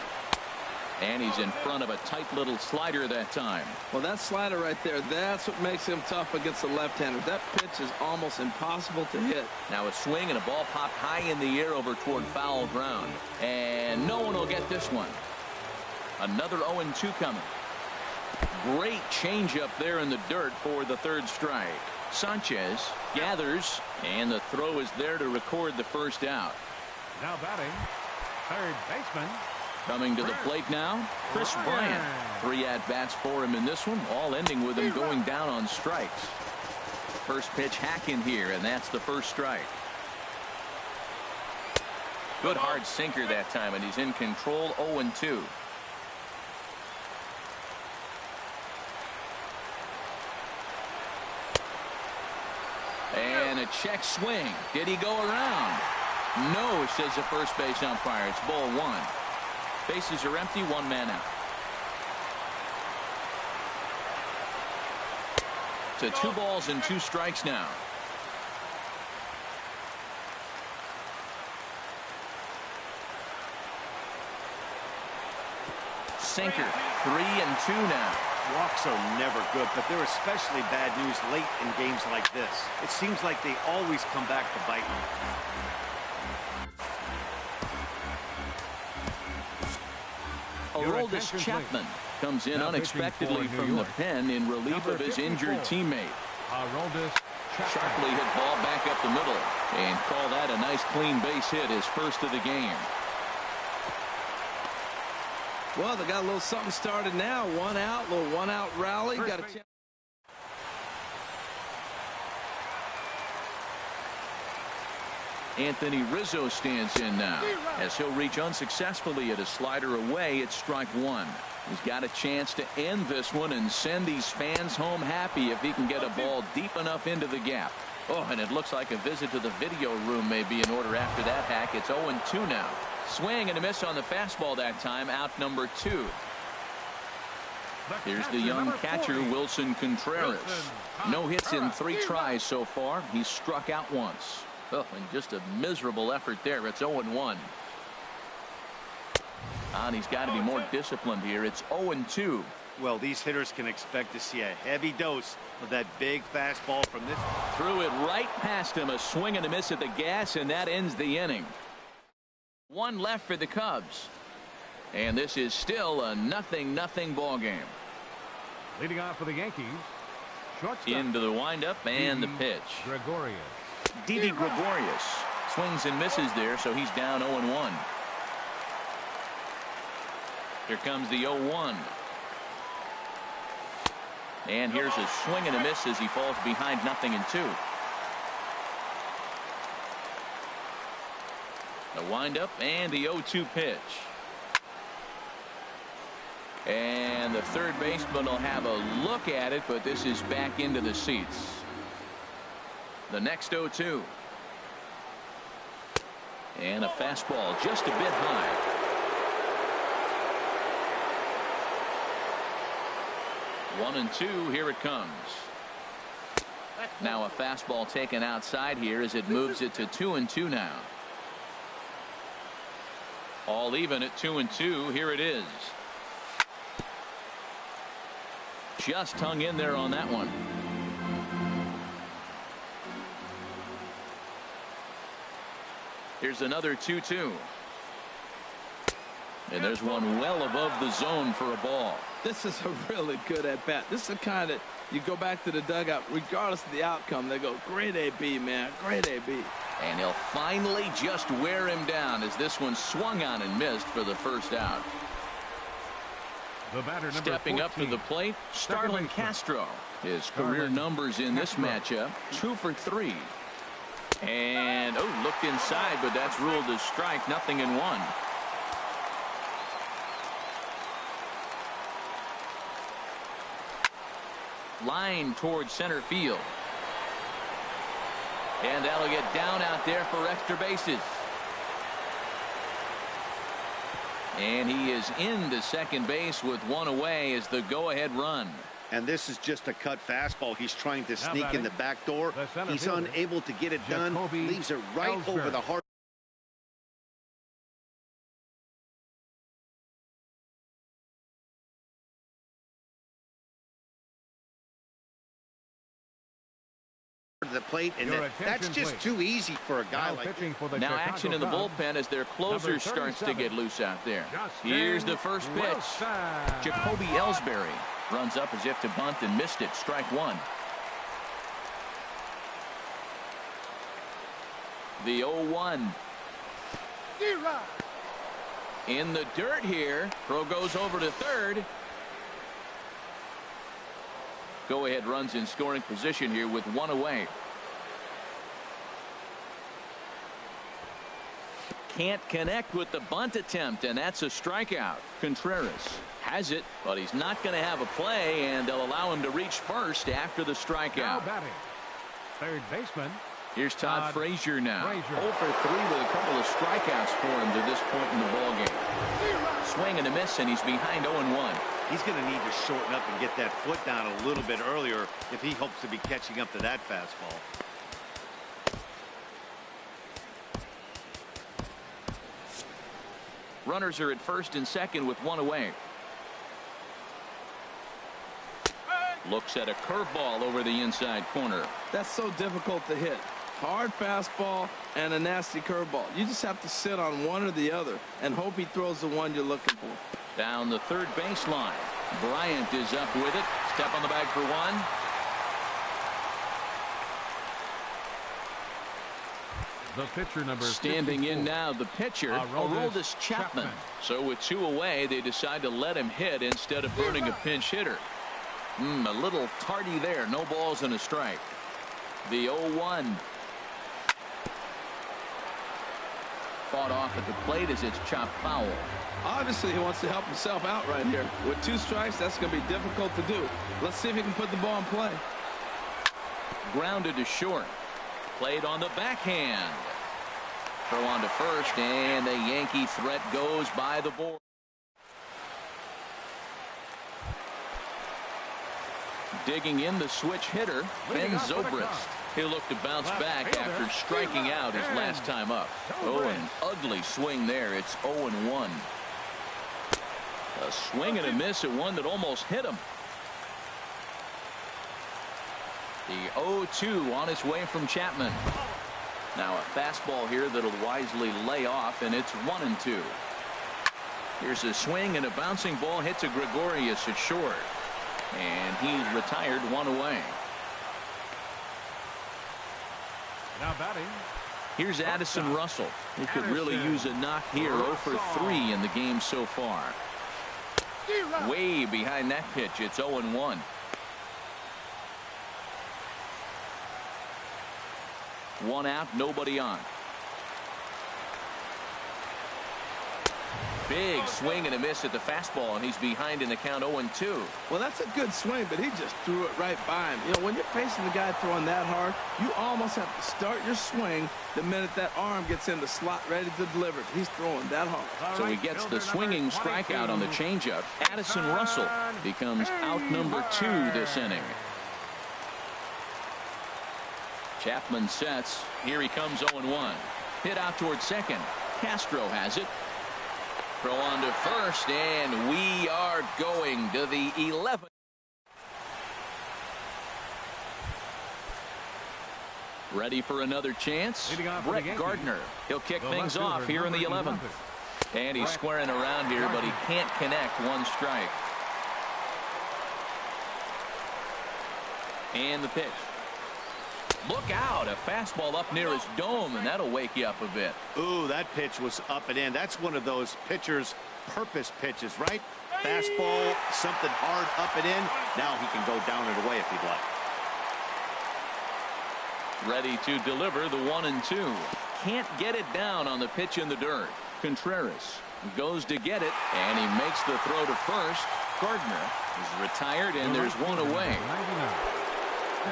And he's in front of a tight little slider that time. Well, that slider right there, that's what makes him tough against the left-hander. That pitch is almost impossible to hit. Now a swing and a ball popped high in the air over toward foul ground. And no one will get this one. Another 0-2 coming. Great changeup there in the dirt for the third strike. Sanchez gathers, and the throw is there to record the first out. Now batting, third baseman. Coming to the plate now, Chris Bryant. 3 at-bats for him in this one, all ending with him going down on strikes. First pitch hack in here, and that's the first strike. Good hard sinker that time, and he's in control. 0-2. And a check swing. Did he go around? No, says the first base umpire. It's ball 1. Bases are empty, 1 man out. So 2 balls and 2 strikes now. Sinker, 3-2 now. Walks are never good, but they're especially bad news late in games like this. It seems like they always come back to bite them. Aroldis Chapman comes in unexpectedly from the pen in relief of his injured teammate. Sharply hit ball back up the middle, and call that a nice clean base hit, his first of the game. Well, they got a little something started now. 1 out, little 1-out rally. Got a chance. Anthony Rizzo stands in now as he'll reach unsuccessfully at a slider away at strike 1. He's got a chance to end this one and send these fans home happy if he can get a ball deep enough into the gap. Oh, and it looks like a visit to the video room may be in order after that hack. It's 0-2 now. Swing and a miss on the fastball that time. Out number 2. Here's the young catcher, Wilson Contreras. No hits in 3 tries so far. He's struck out once. Oh, and just a miserable effort there. It's 0-1. And he's got to be more disciplined here. It's 0-2. Well, these hitters can expect to see a heavy dose of that big fastball from this. Threw it right past him. A swing and a miss at the gas, and that ends the inning. 1 left for the Cubs. And this is still a 0-0 ball game. Leading off for the Yankees, shortstop. Into the windup and the pitch. Gregorius. Didi Gregorius swings and misses there, so he's down 0-1. Here comes the 0-1. And here's a swing and a miss as he falls behind 0-2. The windup and the 0-2 pitch. And the third baseman will have a look at it, but this is back into the seats. The next 0-2. And a fastball just a bit high. One and 2. Here it comes. Now a fastball taken outside here as it moves it to 2-2 now. All even at 2-2. Here it is. Just hung in there on that one. Here's another 2-2. And there's one well above the zone for a ball. This is a really good at-bat. This is the kind that you go back to the dugout, regardless of the outcome, they go, great AB, man, great AB. And he'll finally just wear him down as this one swung on and missed for the first out. The batter, number Stepping 14. up to the plate, Starlin Castro. His career numbers in this matchup, 2 for 3. And, looked inside, but that's ruled as strike, 0-1. Line towards center field. And that'll get down out there for extra bases. And he is into second base with one away as the go-ahead run. And this is just a cut fastball. He's trying to sneak in the back door. He's unable to get it done. Leaves it right over the heart of the plate, and that's just too easy for a guy like that. Now action in the bullpen as their closer starts to get loose out there. Here's the first pitch. Jacoby Ellsbury runs up as if to bunt and missed it. Strike one. The 0-1. In the dirt here. Throw goes over to third. Go-ahead runs in scoring position here with one away. Can't connect with the bunt attempt, and that's a strikeout. Contreras has it, but he's not going to have a play, and they'll allow him to reach first after the strikeout. Now batting, third baseman. Here's Todd Frazier now. 0 for 3 with a couple of strikeouts for him to this point in the ballgame. Swing and a miss, and he's behind 0-1. He's going to need to shorten up and get that foot down a little bit earlier if he hopes to be catching up to that fastball. Runners are at first and second with one away. Looks at a curveball over the inside corner. That's so difficult to hit. Hard fastball and a nasty curveball. You just have to sit on one or the other and hope he throws the one you're looking for. Down the third baseline. Bryant is up with it. Step on the bag for one. The pitcher, number standing 54. In now, the pitcher, Aroldis Chapman. So with 2 away, they decide to let him hit instead of burning a pinch hitter. A little tardy there. No balls and a strike. The 0-1. Fought off at the plate as it's chopped foul. Obviously, he wants to help himself out right here. With 2 strikes, that's going to be difficult to do. Let's see if he can put the ball in play. Grounded to short. Played on the backhand. Throw on to first, and the Yankee threat goes by the board. Digging in the switch hitter, Ben Zobrist. He'll look to bounce back after striking out his last time up. An ugly swing there. It's 0-1. A swing and a miss at one that almost hit him. The 0-2 on its way from Chapman. Now a fastball here that'll wisely lay off, and it's 1-2. Here's a swing, and a bouncing ball hits a Gregorius at short. And he's retired 1 away. Now batting. Here's Addison Russell. He could really use a knock here. 0 for 3 in the game so far. Way behind that pitch. It's 0-1. One out, nobody on. Big swing and a miss at the fastball, and he's behind in the count 0-2. Well, that's a good swing, but he just threw it right by him. You know, when you're facing the guy throwing that hard, you almost have to start your swing the minute that arm gets in the slot ready to deliver. He's throwing that hard. So he gets the swinging strikeout on the changeup. Addison Russell becomes out number 2 this inning. Chapman sets. Here he comes 0-1. Hit out towards second. Castro has it. Throw on to first, and we are going to the 11th. Ready for another chance? Brett Gardner. He'll kick things off here in the 11th. And he's squaring around here, but he can't connect. 1 strike. And the pitch. Look out, a fastball up near his dome, and that'll wake you up a bit. Ooh, that pitch was up and in. That's one of those pitchers all-purpose pitches, right? Fastball, something hard up and in. Now he can go down and away if he'd like. Ready to deliver the 1-2. Can't get it down on the pitch in the dirt. Contreras goes to get it, and he makes the throw to first. Gardner is retired, and there's one away.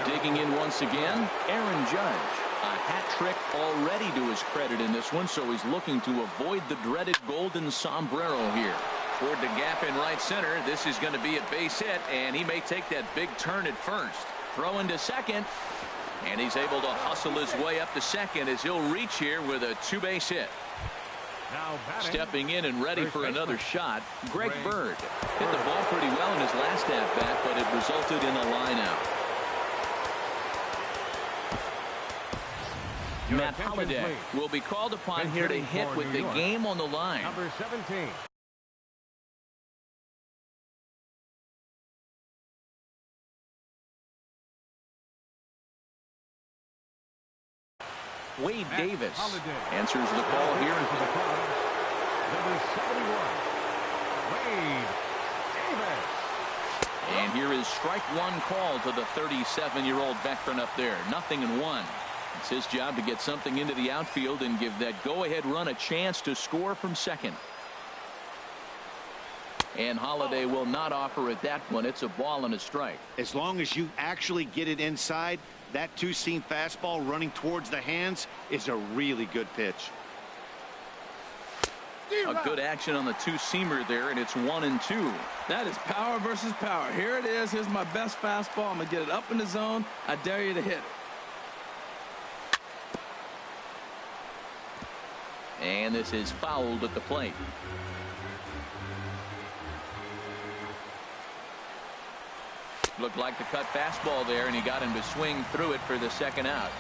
Digging in once again, Aaron Judge. A hat trick already to his credit in this one, so he's looking to avoid the dreaded golden sombrero here. Toward the gap in right center. This is going to be a base hit, and he may take that big turn at first. Throw into second, and he's able to hustle his way up to second as he'll reach here with a two-base hit. Now stepping in and ready for another shot, Greg Bird. Hit the ball pretty well in his last at-bat, but it resulted in a line-out. Matt Holliday will be called upon here to hit with the game on the line. Number 17. Wade Davis answers the call here. Number 71. Wade Davis. And here is strike one call to the 37-year-old veteran up there. 0-1. It's his job to get something into the outfield and give that go-ahead run a chance to score from second. And Holliday will not offer at that one. It's a ball and a strike. As long as you actually get it inside, that two-seam fastball running towards the hands is a really good pitch. A good action on the two-seamer there, and it's 1-2. That is power versus power. Here it is. Here's my best fastball. I'm going to get it up in the zone. I dare you to hit it. And this is fouled at the plate. Looked like the cut fastball there, and he got him to swing through it for the second out.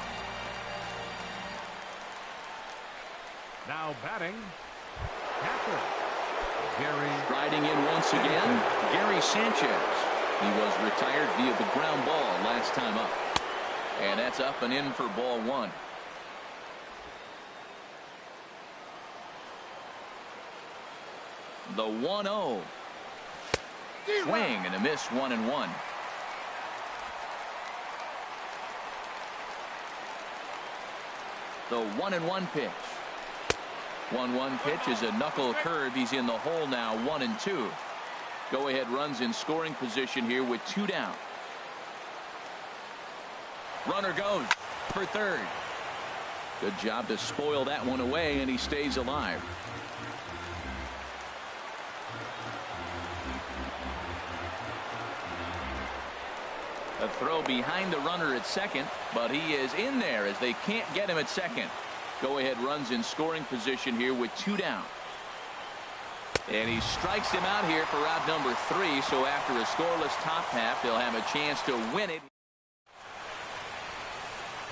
Now batting, catcher Gary. Riding in once again, Gary Sanchez. He was retired via the ground ball last time up. And that's up and in for ball one. The 1-0. Swing and a miss, 1-1. The 1-1 pitch. 1-1 pitch is a knuckle curve. He's in the hole now, 1-2. Go ahead runs in scoring position here with two down. Runner goes for third. Good job to spoil that one away, and he stays alive. A throw behind the runner at second, but he is in there as they can't get him at second. Go ahead runs in scoring position here with two down. And he strikes him out here for out number 3. So after a scoreless top half, they'll have a chance to win it.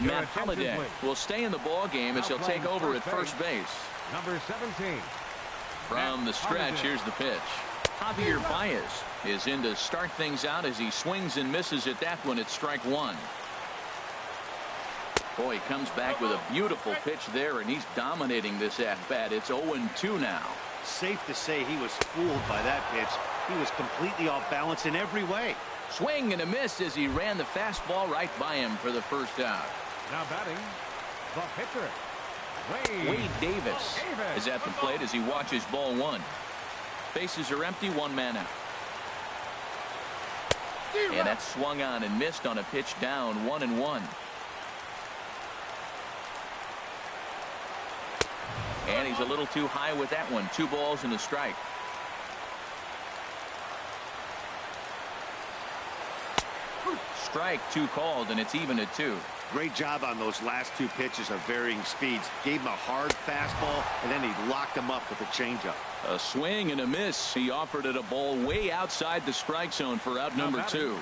Matt Holliday will stay in the ball game as he'll take over at first base. Number 17. From the stretch, here's the pitch. Javier Baez is in to start things out as he swings and misses at that one at strike one. Boy, he comes back with a beautiful pitch there, and he's dominating this at-bat. It's 0-2 now. Safe to say he was fooled by that pitch. He was completely off balance in every way. Swing and a miss as he ran the fastball right by him for the first out. Now batting, the pitcher, Wade Davis is at the plate as he watches ball one. Bases are empty, one man out. And that's swung on and missed on a pitch down, 1-1. And he's a little too high with that one. 2 balls and a strike. Strike 2 called, and it's even at 2. Great job on those last 2 pitches of varying speeds. Gave him a hard fastball, and then he locked him up with a changeup. A swing and a miss. He offered it a ball way outside the strike zone for out number 2.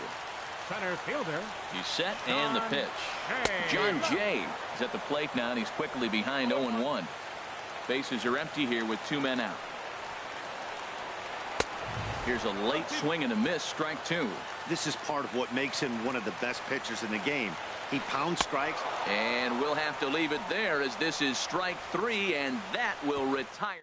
Center fielder. He's set and the pitch. John Jay is at the plate now, and he's quickly behind 0-1. Bases are empty here with 2 men out. Here's a late swing and a miss, strike 2. This is part of what makes him one of the best pitchers in the game. He pounds strikes. And we'll have to leave it there as this is strike 3, and that will retire.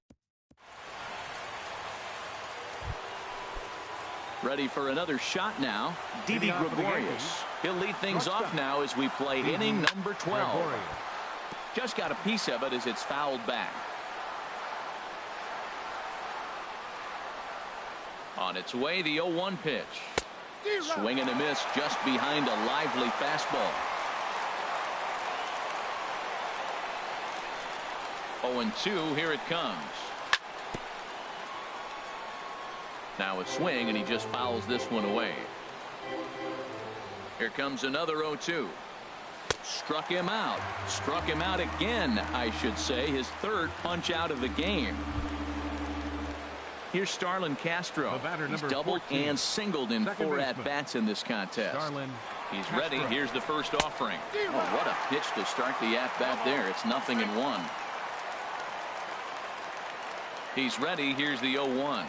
Ready for another shot now. Didi Gregorius. He'll lead things off now as we play inning number 12. Just got a piece of it as it's fouled back. On its way, the 0-1 pitch. Swing and a miss just behind a lively fastball. 0-2, here it comes. Now a swing, and he just fouls this one away. Here comes another 0-2. Struck him out. Struck him out again, I should say. His third punch out of the game. Here's Starlin Castro. He's doubled and singled in 4 at-bats in this contest. He's ready. Here's the first offering. Oh, what a pitch to start the at-bat there. It's 0-1. He's ready. Here's the 0-1.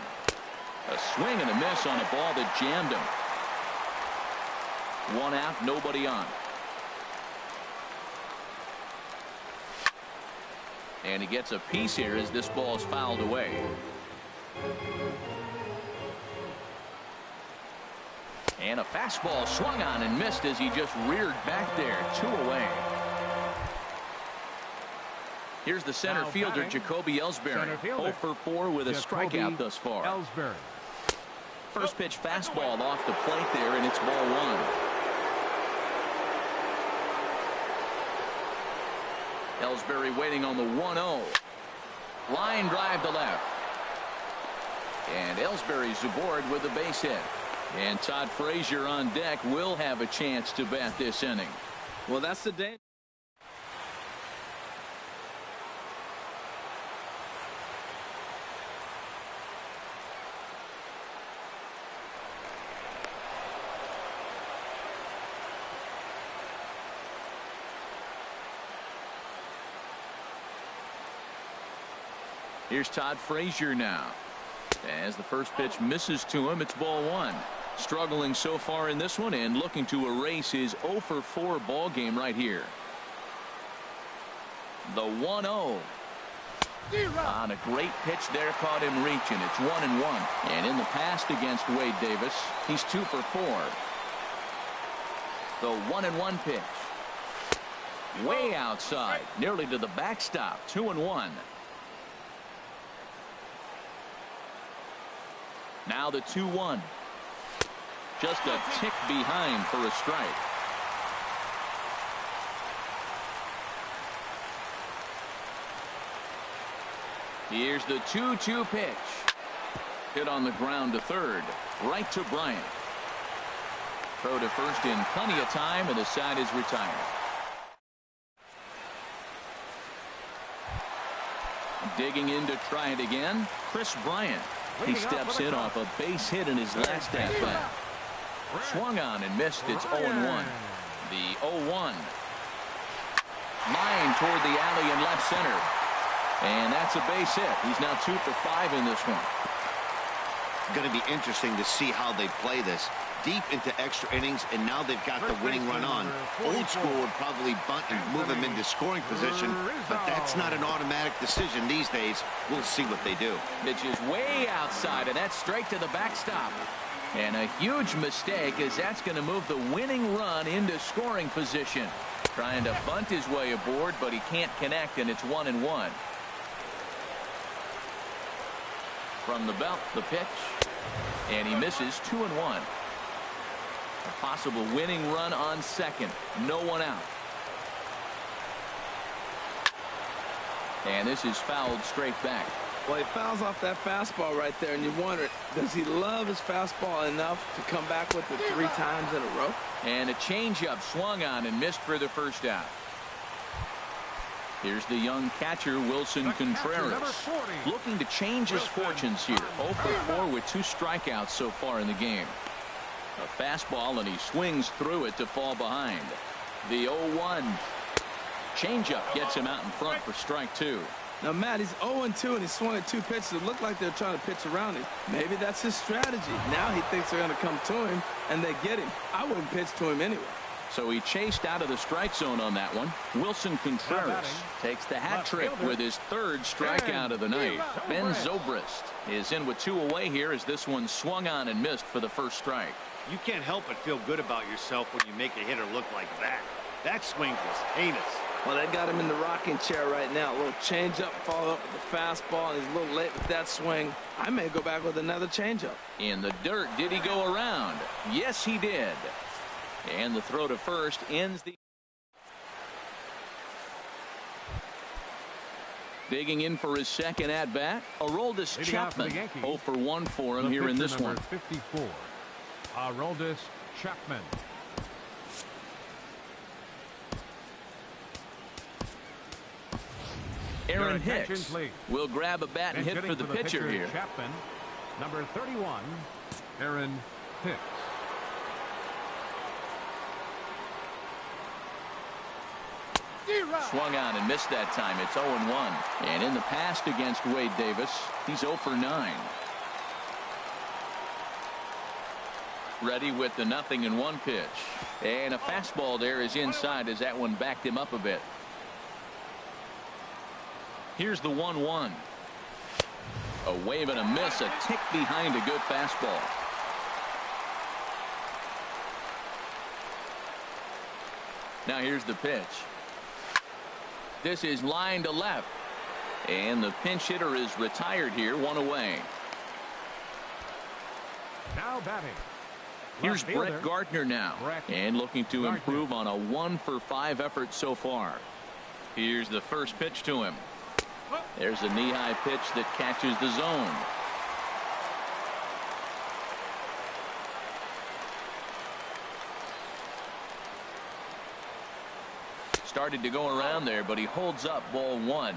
A swing and a miss on a ball that jammed him. 1 out, nobody on. And he gets a piece here as this ball is fouled away. And a fastball swung on and missed as he just reared back there. 2 away. Here's the center fielder, Jacoby Ellsbury. 0 for 4 with a strikeout thus far. First pitch fastball off the plate there, and it's ball 1. Ellsbury waiting on the 1-0. Line drive to left. And Ellsbury's aboard with a base hit. And Todd Frazier on deck will have a chance to bat this inning. Well, that's the day. Here's Todd Frazier now. As the first pitch misses to him, it's ball 1. Struggling so far in this one and looking to erase his 0 for 4 ball game right here. The 1-0. On a great pitch there, caught him reaching. It's 1-1. And in the past against Wade Davis, he's 2 for 4. The 1-1 pitch. Way outside, nearly to the backstop. 2-1. Now the 2-1. Just a tick behind for a strike. Here's the 2-2 pitch. Hit on the ground to third. Right to Bryant. Throw to first in plenty of time, and the side is retired. Digging in to try it again, Chris Bryant. He steps in off a base hit in his last at-bat. Swung on and missed. It's 0-1. The 0-1. Line toward the alley in left center. And that's a base hit. He's now 2 for 5 in this one. Going to be interesting to see how they play this. Deep into extra innings, and now they've got the winning run on. Old school would probably bunt and move him into scoring position, but that's not an automatic decision these days. We'll see what they do. Pitch is way outside, and that's straight to the backstop. And a huge mistake, as that's going to move the winning run into scoring position. Trying to bunt his way aboard, but he can't connect, and it's 1-1. From the belt, the pitch, and he misses. 2-1. A possible winning run on second. No one out. And this is fouled straight back. Well, he fouls off that fastball right there, and you wonder, does he love his fastball enough to come back with it 3 times in a row? And a changeup swung on and missed for the first out. Here's the young catcher, Wilson Contreras, looking to change his fortunes here. 0 for 4 with 2 strikeouts so far in the game. A fastball, and he swings through it to fall behind. The 0-1. Changeup gets him out in front for strike 2. Now, Matt, he's 0-2, and he swung at 2 pitches. It looked like they're trying to pitch around him. Maybe that's his strategy. Now he thinks they're going to come to him, and they get him. I wouldn't pitch to him anyway. So he chased out of the strike zone on that one. Wilson Contreras takes the hat trick with his third strikeout of the night. Ben Zobrist is in with 2 away here as this one swung on and missed for the first strike. You can't help but feel good about yourself when you make a hitter look like that. That swing was heinous. Well, that got him in the rocking chair right now. A little changeup, follow up with the fastball, and he's a little late with that swing. I may go back with another changeup. In the dirt, did he go around? Yes, he did. And the throw to first ends the... Digging in for his second at-bat, Aroldis Chapman. 0 for 1 for him here in this one. 54, Aroldis Chapman. Aaron Hicks will grab a bat and hit for the pitcher here. Chapman, number 31, Aaron Hicks. Swung on and missed that time. It's 0-1. And in the past against Wade Davis, he's 0 for 9. Ready with the 0-1 pitch. And a fastball there is inside as that one backed him up a bit. Here's the 1-1. A wave and a miss, a tick behind a good fastball. Now here's the pitch. This is line to left. And the pinch hitter is retired here, 1 away. Now batting. Here's Brett Gardner now. And looking to improve on a 1 for 5 effort so far. Here's the first pitch to him. There's a knee-high pitch that catches the zone. Started to go around there, but he holds up ball 1.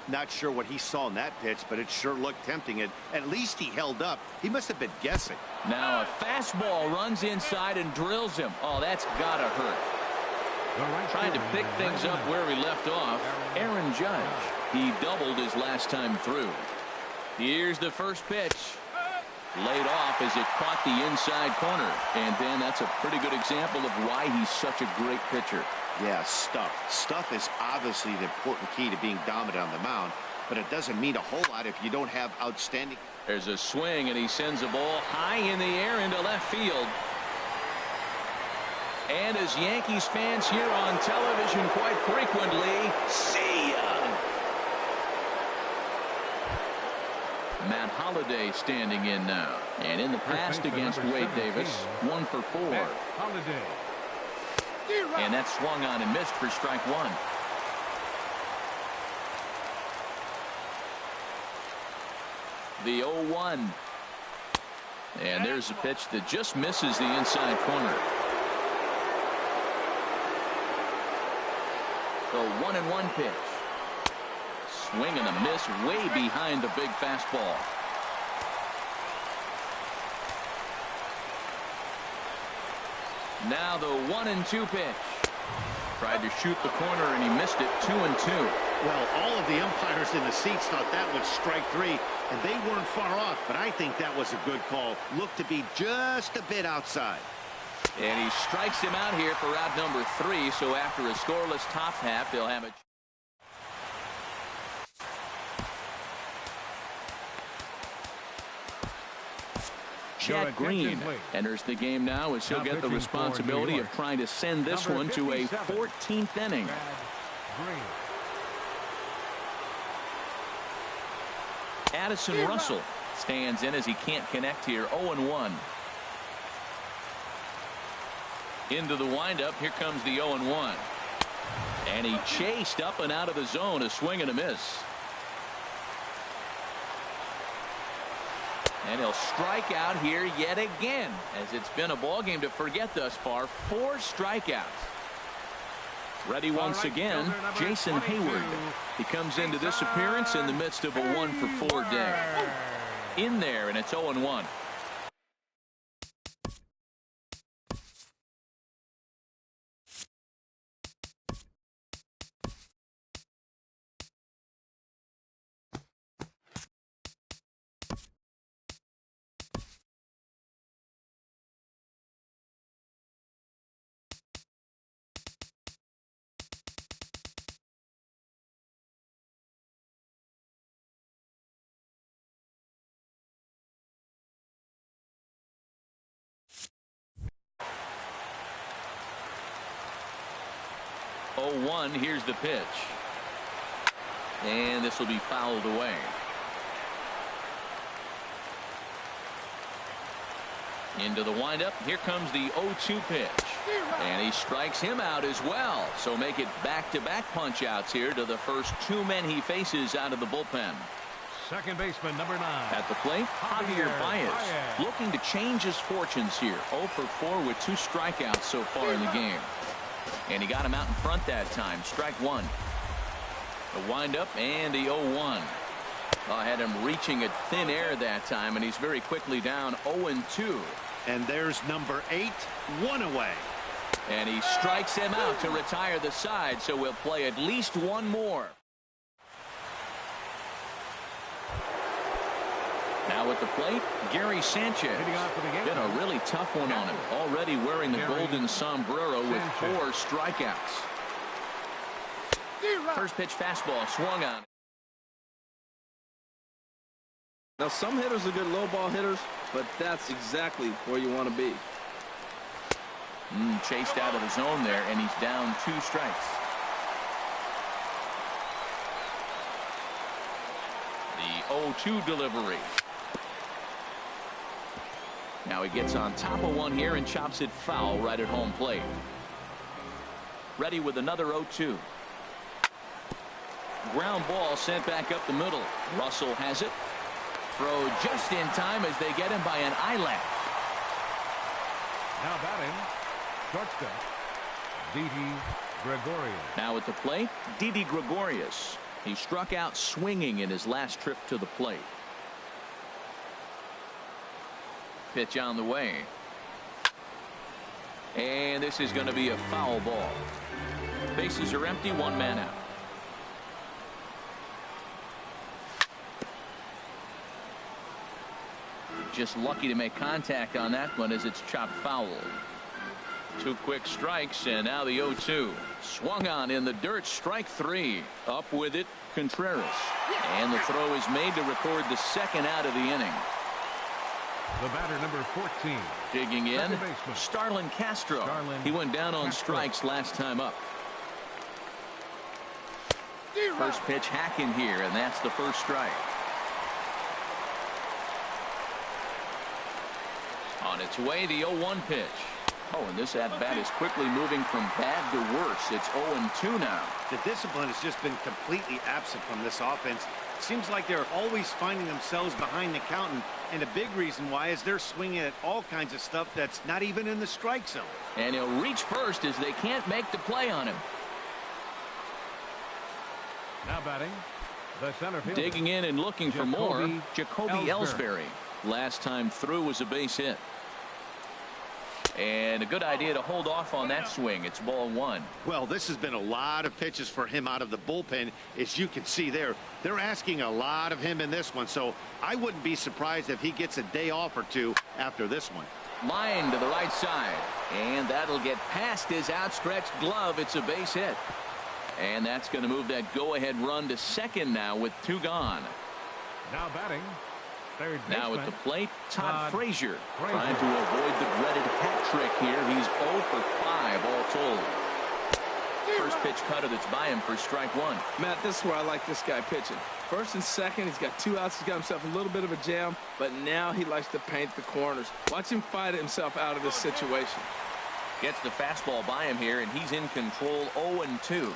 Not sure what he saw in that pitch, but it sure looked tempting. And at least he held up. He must have been guessing. Now a fastball runs inside and drills him. Oh, that's gotta hurt. Trying to pick things up where he left off. Aaron Judge. He doubled his last time through. Here's the first pitch. Laid off as it caught the inside corner. And Ben, that's a pretty good example of why he's such a great pitcher. Yeah, stuff. Stuff is obviously the important key to being dominant on the mound, but it doesn't mean a whole lot if you don't have outstanding. There's a swing, and he sends a ball high in the air into left field. And as Yankees fans hear on television quite frequently, see ya! Matt Holliday standing in now. And in the past against Wade Davis, 1 for 4. Holliday. And that swung on and missed for strike 1. The 0-1. And there's a pitch that just misses the inside corner. The 1-1 pitch. Swing and a miss way behind the big fastball. Now the 1-2 pitch. Tried to shoot the corner and he missed it. 2-2. Well, all of the umpires in the seats thought that was strike 3, and they weren't far off, but I think that was a good call. Looked to be just a bit outside. And he strikes him out here for out number 3. So after a scoreless top half, they'll have a Chad Green enters the game now as he'll get the responsibility of trying to send this one to a 14th inning. Addison Russell stands in as he can't connect here. 0-1. Into the windup. Here comes the 0-1. And he chased up and out of the zone. A swing and a miss. And he'll strike out here yet again, as it's been a ball game to forget thus far. 4 strikeouts. Ready once again, Jason Hayward. He comes into this appearance in the midst of a 1 for 4 day. In there, and it's 0-1. 0-1. Here's the pitch. And this will be fouled away. Into the windup. Here comes the 0-2 pitch. And he strikes him out as well. So make it back-to-back punch-outs here to the first two men he faces out of the bullpen. Second baseman, number 9. At the plate, Javier Baez looking to change his fortunes here. 0 for 4 with 2 strikeouts so far in the game. And he got him out in front that time. Strike one. The windup and the 0-1. I had him reaching at thin air that time, and he's very quickly down 0-2. And there's number 8, 1 away. And he strikes him out to retire the side, so we'll play at least one more. Now at the plate, Gary Sanchez. Been a really tough one on him. Already wearing the golden sombrero with 4 strikeouts. First pitch fastball swung on. Now some hitters are good low ball hitters, but that's exactly where you want to be. Chased out of the zone there, and he's down 2 strikes. The 0-2 delivery. Now he gets on top of one here and chops it foul right at home plate. Ready with another 0-2. Ground ball sent back up the middle. Russell has it. Throw just in time as they get him by an eyelash. Now batting, shortstop, Didi Gregorius. Now at the plate, Didi Gregorius. He struck out swinging in his last trip to the plate. Pitch on the way. And this is going to be a foul ball. Bases are empty, 1 man out. Just lucky to make contact on that one as it's chopped foul. 2 quick strikes, and now the 0-2. Swung on in the dirt, strike 3. Up with it, Contreras. And the throw is made to record the second out of the inning. The batter, number 14. Digging in, Starlin Castro. He went down on strikes last time up. First pitch hacking here, and that's the first strike. On its way, the 0-1 pitch. Oh, and this at-bat is quickly moving from bad to worse. It's 0-2 now. The discipline has just been completely absent from this offense. It seems like they're always finding themselves behind the count, and a big reason why is they're swinging at all kinds of stuff that's not even in the strike zone. And he'll reach first as they can't make the play on him. Now batting, the center fielder. Digging in and looking for more, Jacoby Ellsbury. Last time through was a base hit. And a good idea to hold off on that swing. It's ball 1. Well, this has been a lot of pitches for him out of the bullpen. As you can see there, they're asking a lot of him in this one. So I wouldn't be surprised if he gets a day off or 2 after this one. Line to the right side. And that'll get past his outstretched glove. It's a base hit. And that's going to move that go-ahead run to second now with 2 gone. Now batting. Now at the plate, Todd Frazier trying to avoid the dreaded hat trick here. He's 0 for 5 all told. First pitch cutter that's by him for strike 1. Matt, this is where I like this guy pitching. First and second, he's got 2 outs. He's got himself a little bit of a jam, but now he likes to paint the corners. Watch him fight himself out of this situation. Gets the fastball by him here, and he's in control 0-2.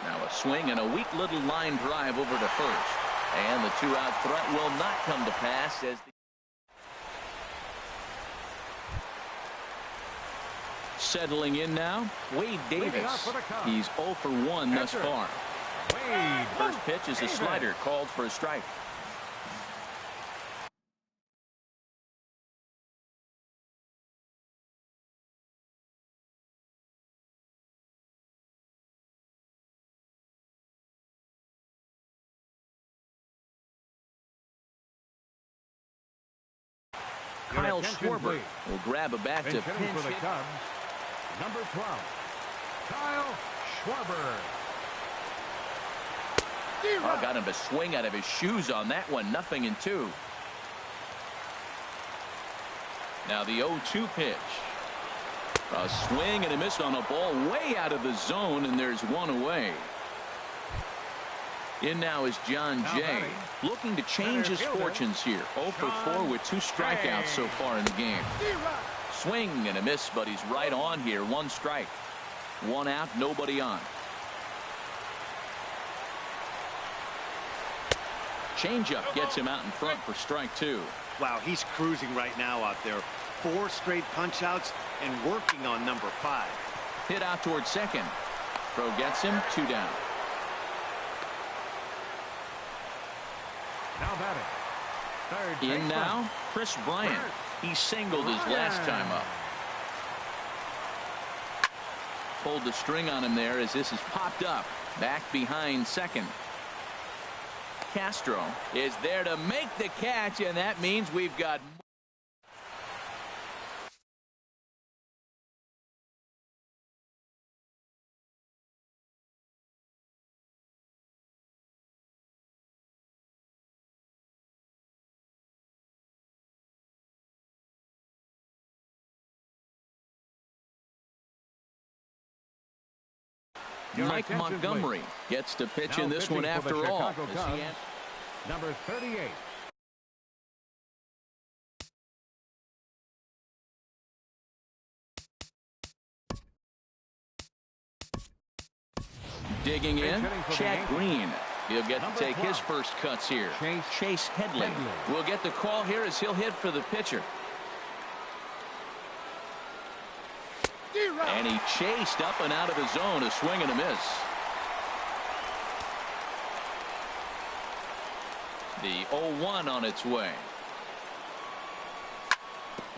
Now a swing and a weak little line drive over to first. And the 2-out threat will not come to pass as the settling in now, Wade Davis. He's 0 for 1 thus far. First pitch is a slider called for a strike. Kyle Schwarber will grab a bat to pinch for the hit. Cubs, number 12, Kyle Schwarber. Oh, got him to swing out of his shoes on that one. 0-2. Now the 0-2 pitch. A swing and a miss on a ball way out of the zone, and there's one away. In now is John Jay, looking to change his fortunes here. 0 for 4 with 2 strikeouts so far in the game. Swing and a miss, but he's right on here. 1 strike. 1 out, nobody on. Changeup gets him out in front for strike 2. Wow, he's cruising right now out there. 4 straight punch outs and working on number 5. Hit out towards second. Throw gets him, 2 down. Now batting. Third In now, Chris Bryant. He singled his last time up. Pulled the string on him there as this is popped up. Back behind second. Castro is there to make the catch, and that means we've got Mike Montgomery gets to pitch in this one after all. Number 38. Digging in, Chad Green. He'll get to take his first cuts here. Chase Headley will get the call here as he'll hit for the pitcher. And he chased up and out of the zone, a swing and a miss. The 0-1 on its way.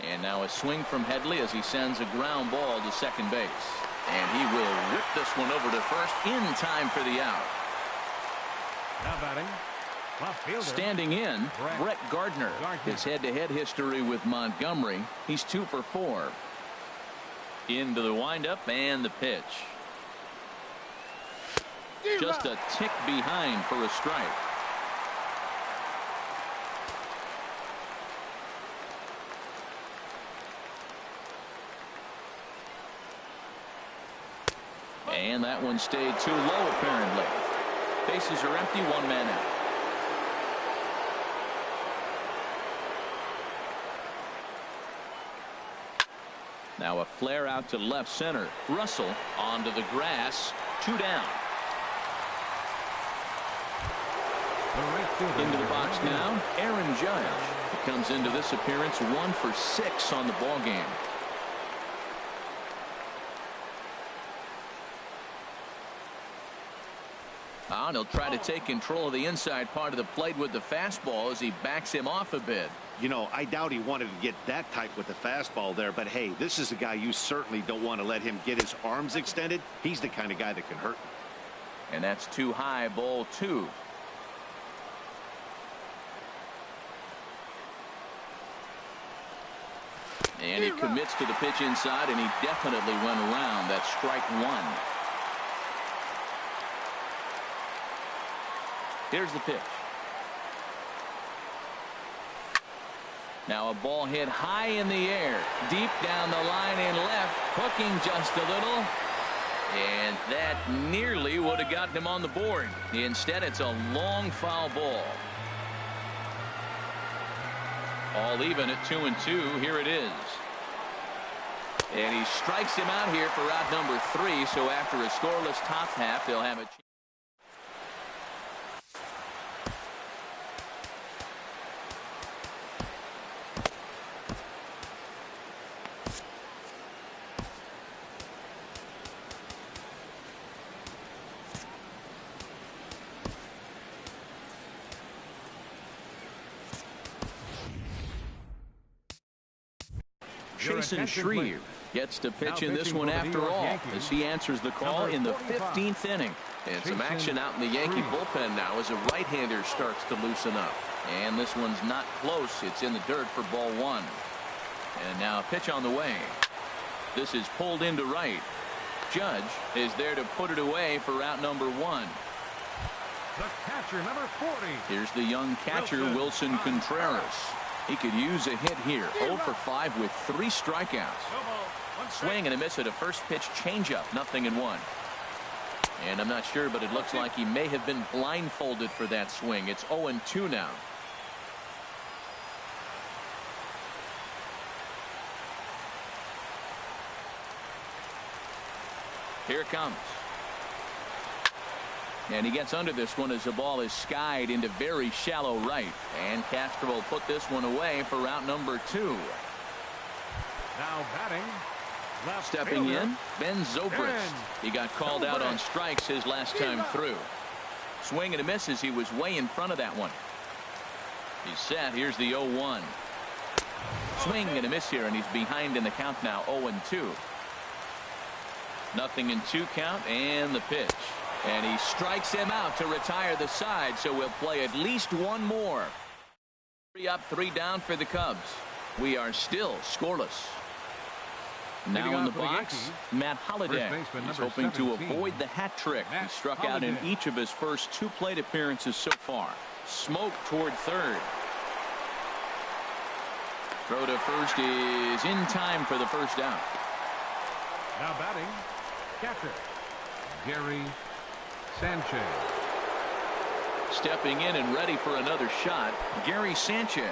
And now a swing from Headley as he sends a ground ball to second base. And he will whip this one over to first in time for the out. Now batting. Standing in, Brett Gardner. His head-to-head history with Montgomery. He's 2 for 4. Into the windup and the pitch. Just a tick behind for a strike. And that one stayed too low apparently. Bases are empty, 1 man out. Now a flare out to left center. Russell onto the grass. 2 down. Into the box now, Aaron Judge. He comes into this appearance 1 for 6 on the ball game. And he'll try to take control of the inside part of the plate with the fastball as he backs him off a bit. You know, I doubt he wanted to get that tight with the fastball there, but hey, this is a guy you certainly don't want to let him get his arms extended. He's the kind of guy that can hurt him. And that's too high, ball 2. And he commits to the pitch inside, and he definitely went around. That's strike 1. Here's the pitch. Now a ball hit high in the air, deep down the line and left, hooking just a little. And that nearly would have gotten him on the board. Instead, it's a long foul ball. All even at 2-2. Here it is. And he strikes him out here for out number 3. So after a scoreless top half, they'll have a chance. Jason Shreve gets to pitch in this one after all as he answers the call in the 15th inning. And some action out in the Yankee bullpen now as a right-hander starts to loosen up. And this one's not close. It's in the dirt for ball 1. And now a pitch on the way. This is pulled into right. Judge is there to put it away for out number 1. The catcher, number 40. Here's the young catcher, Wilson Contreras. He could use a hit here. 0 for 5 with 3 strikeouts. Swing and a miss at a first pitch changeup. 0-1. And I'm not sure, but it looks like he may have been blindfolded for that swing. It's 0-2 now. Here it comes. And he gets under this one as the ball is skied into very shallow right. And Castro will put this one away for out number 2. Now batting. Left Stepping fielder, in, Ben Zobrist. He got called out on Zobrist. strikes his last time through. Swing and a miss as he was way in front of that one. He's set. Here's the 0-1. Swing and a miss here, and he's behind in the count now. 0-2. 0-2 count, and the pitch. And he strikes him out to retire the side, so we'll play at least one more. 3 up, 3 down for the Cubs. We are still scoreless. Now in the box, Matt Holliday. He's hoping to avoid the hat trick. He struck out in each of his first 2 plate appearances so far. Smoke toward third. Throw to first is in time for the first out. Now batting. Catcher Gary Sanchez. Stepping in and ready for another shot, Gary Sanchez.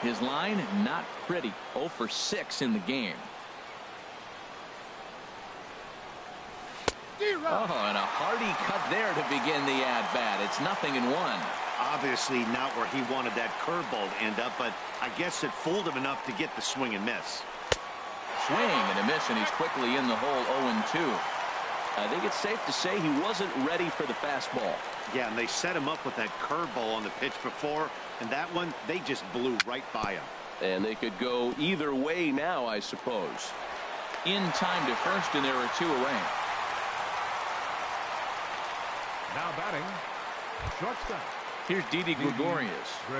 His line not pretty. 0 for 6 in the game. Oh, and a hearty cut there to begin the at-bat. It's 0-1. Obviously not where he wanted that curveball to end up, but I guess it fooled him enough to get the swing and miss. Swing and a miss, and he's quickly in the hole. 0-2. I think it's safe to say he wasn't ready for the fastball. Yeah, and they set him up with that curveball on the pitch before, and that one, they just blew right by him. And they could go either way now, I suppose. In time to first, and there are 2 away. Now batting. Shortstop. Here's Didi Gregorius.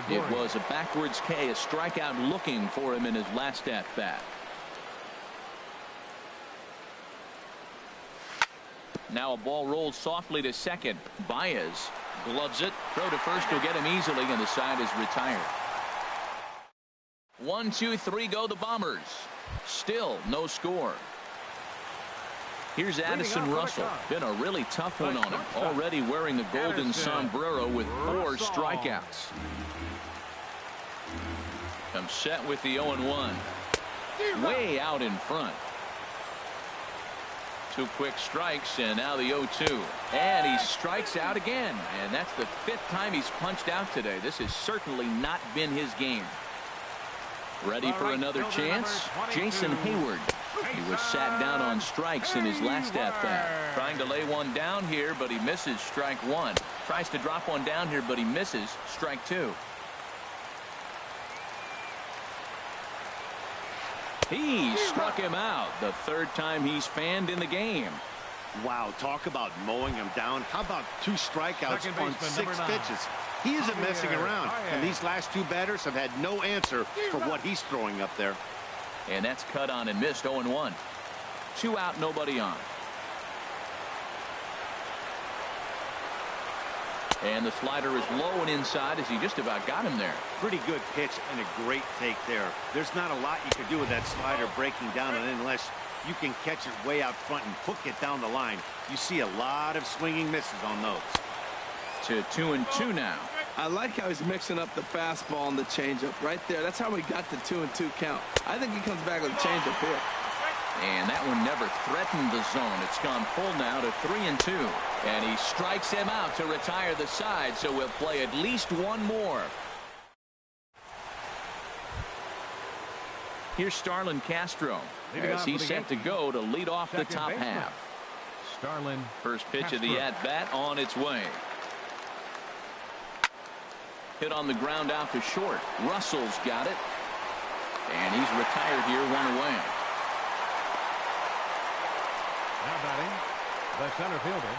It was a backwards K, a strikeout looking for him in his last at-bat. Now a ball rolled softly to second. Baez gloves it. Throw to first will get him easily, and the side is retired. 1, 2, 3 go the Bombers. Still no score. Here's Addison Russell. Been a really tough one on him. Already wearing the golden sombrero with 4 strikeouts. Comes set with the 0-1. Way out in front. 2 quick strikes, and now the 0-2. And he strikes out again. And that's the 5th time he's punched out today. This has certainly not been his game. Ready for another chance? Jason Hayward. He was sat down on strikes in his last at-bat. Trying to lay one down here, but he misses strike 1. Tries to drop one down here, but he misses strike 2. He struck him out. The 3rd time he's fanned in the game. Wow, talk about mowing him down. How about 2 strikeouts on 6 pitches? He isn't messing around, and these last 2 batters have had no answer for what he's throwing up there. And that's cut on and missed. 0-1. 2 out, nobody on. And the slider is low and inside as he just about got him there. Pretty good pitch and a great take there. There's not a lot you can do with that slider breaking down, and unless you can catch it way out front and hook it down the line, you see a lot of swinging misses on those. To 2-2 now. I like how he's mixing up the fastball and the changeup right there. That's how we got the 2-2 count. I think he comes back with a changeup here. And that one never threatened the zone. It's gone full now to 3-2. And he strikes him out to retire the side, so we'll play at least one more. Here's Starlin Castro as he's set to go to lead off the top half. Starlin. First pitch of the at-bat on its way. Hit on the ground out to short. Russell's got it. And he's retired here, 1 away. Now batting, the center fielder,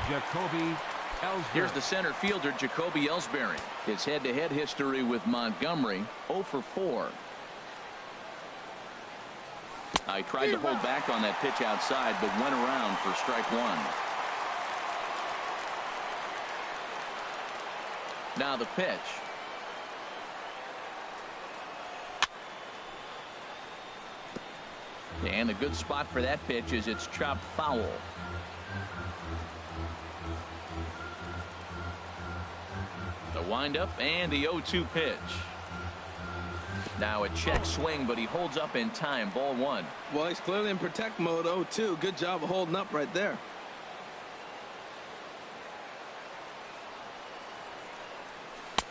Jacoby Ellsbury. Here's the center fielder, Jacoby Ellsbury. His head-to-head history with Montgomery, 0 for 4. I tried to hold back on that pitch outside, but went around for strike 1. Now the pitch. And a good spot for that pitch is it's chopped foul. The windup and the 0-2 pitch. Now a check swing, but he holds up in time. Ball one. Well, he's clearly in protect mode. 0-2. Good job of holding up right there.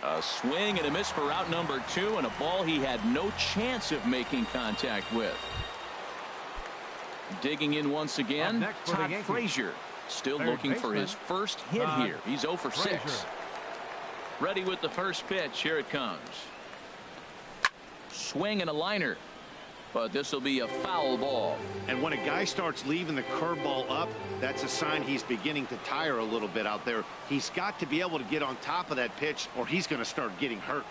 A swing and a miss for out number 2, and a ball he had no chance of making contact with. Digging in once again, Todd Frazier. Still looking for his first hit here. He's 0 for 6. Ready with the first pitch. Here it comes. Swing and a liner. But this will be a foul ball. And when a guy starts leaving the curveball up, that's a sign he's beginning to tire a little bit out there. He's got to be able to get on top of that pitch, or he's going to start getting hurt.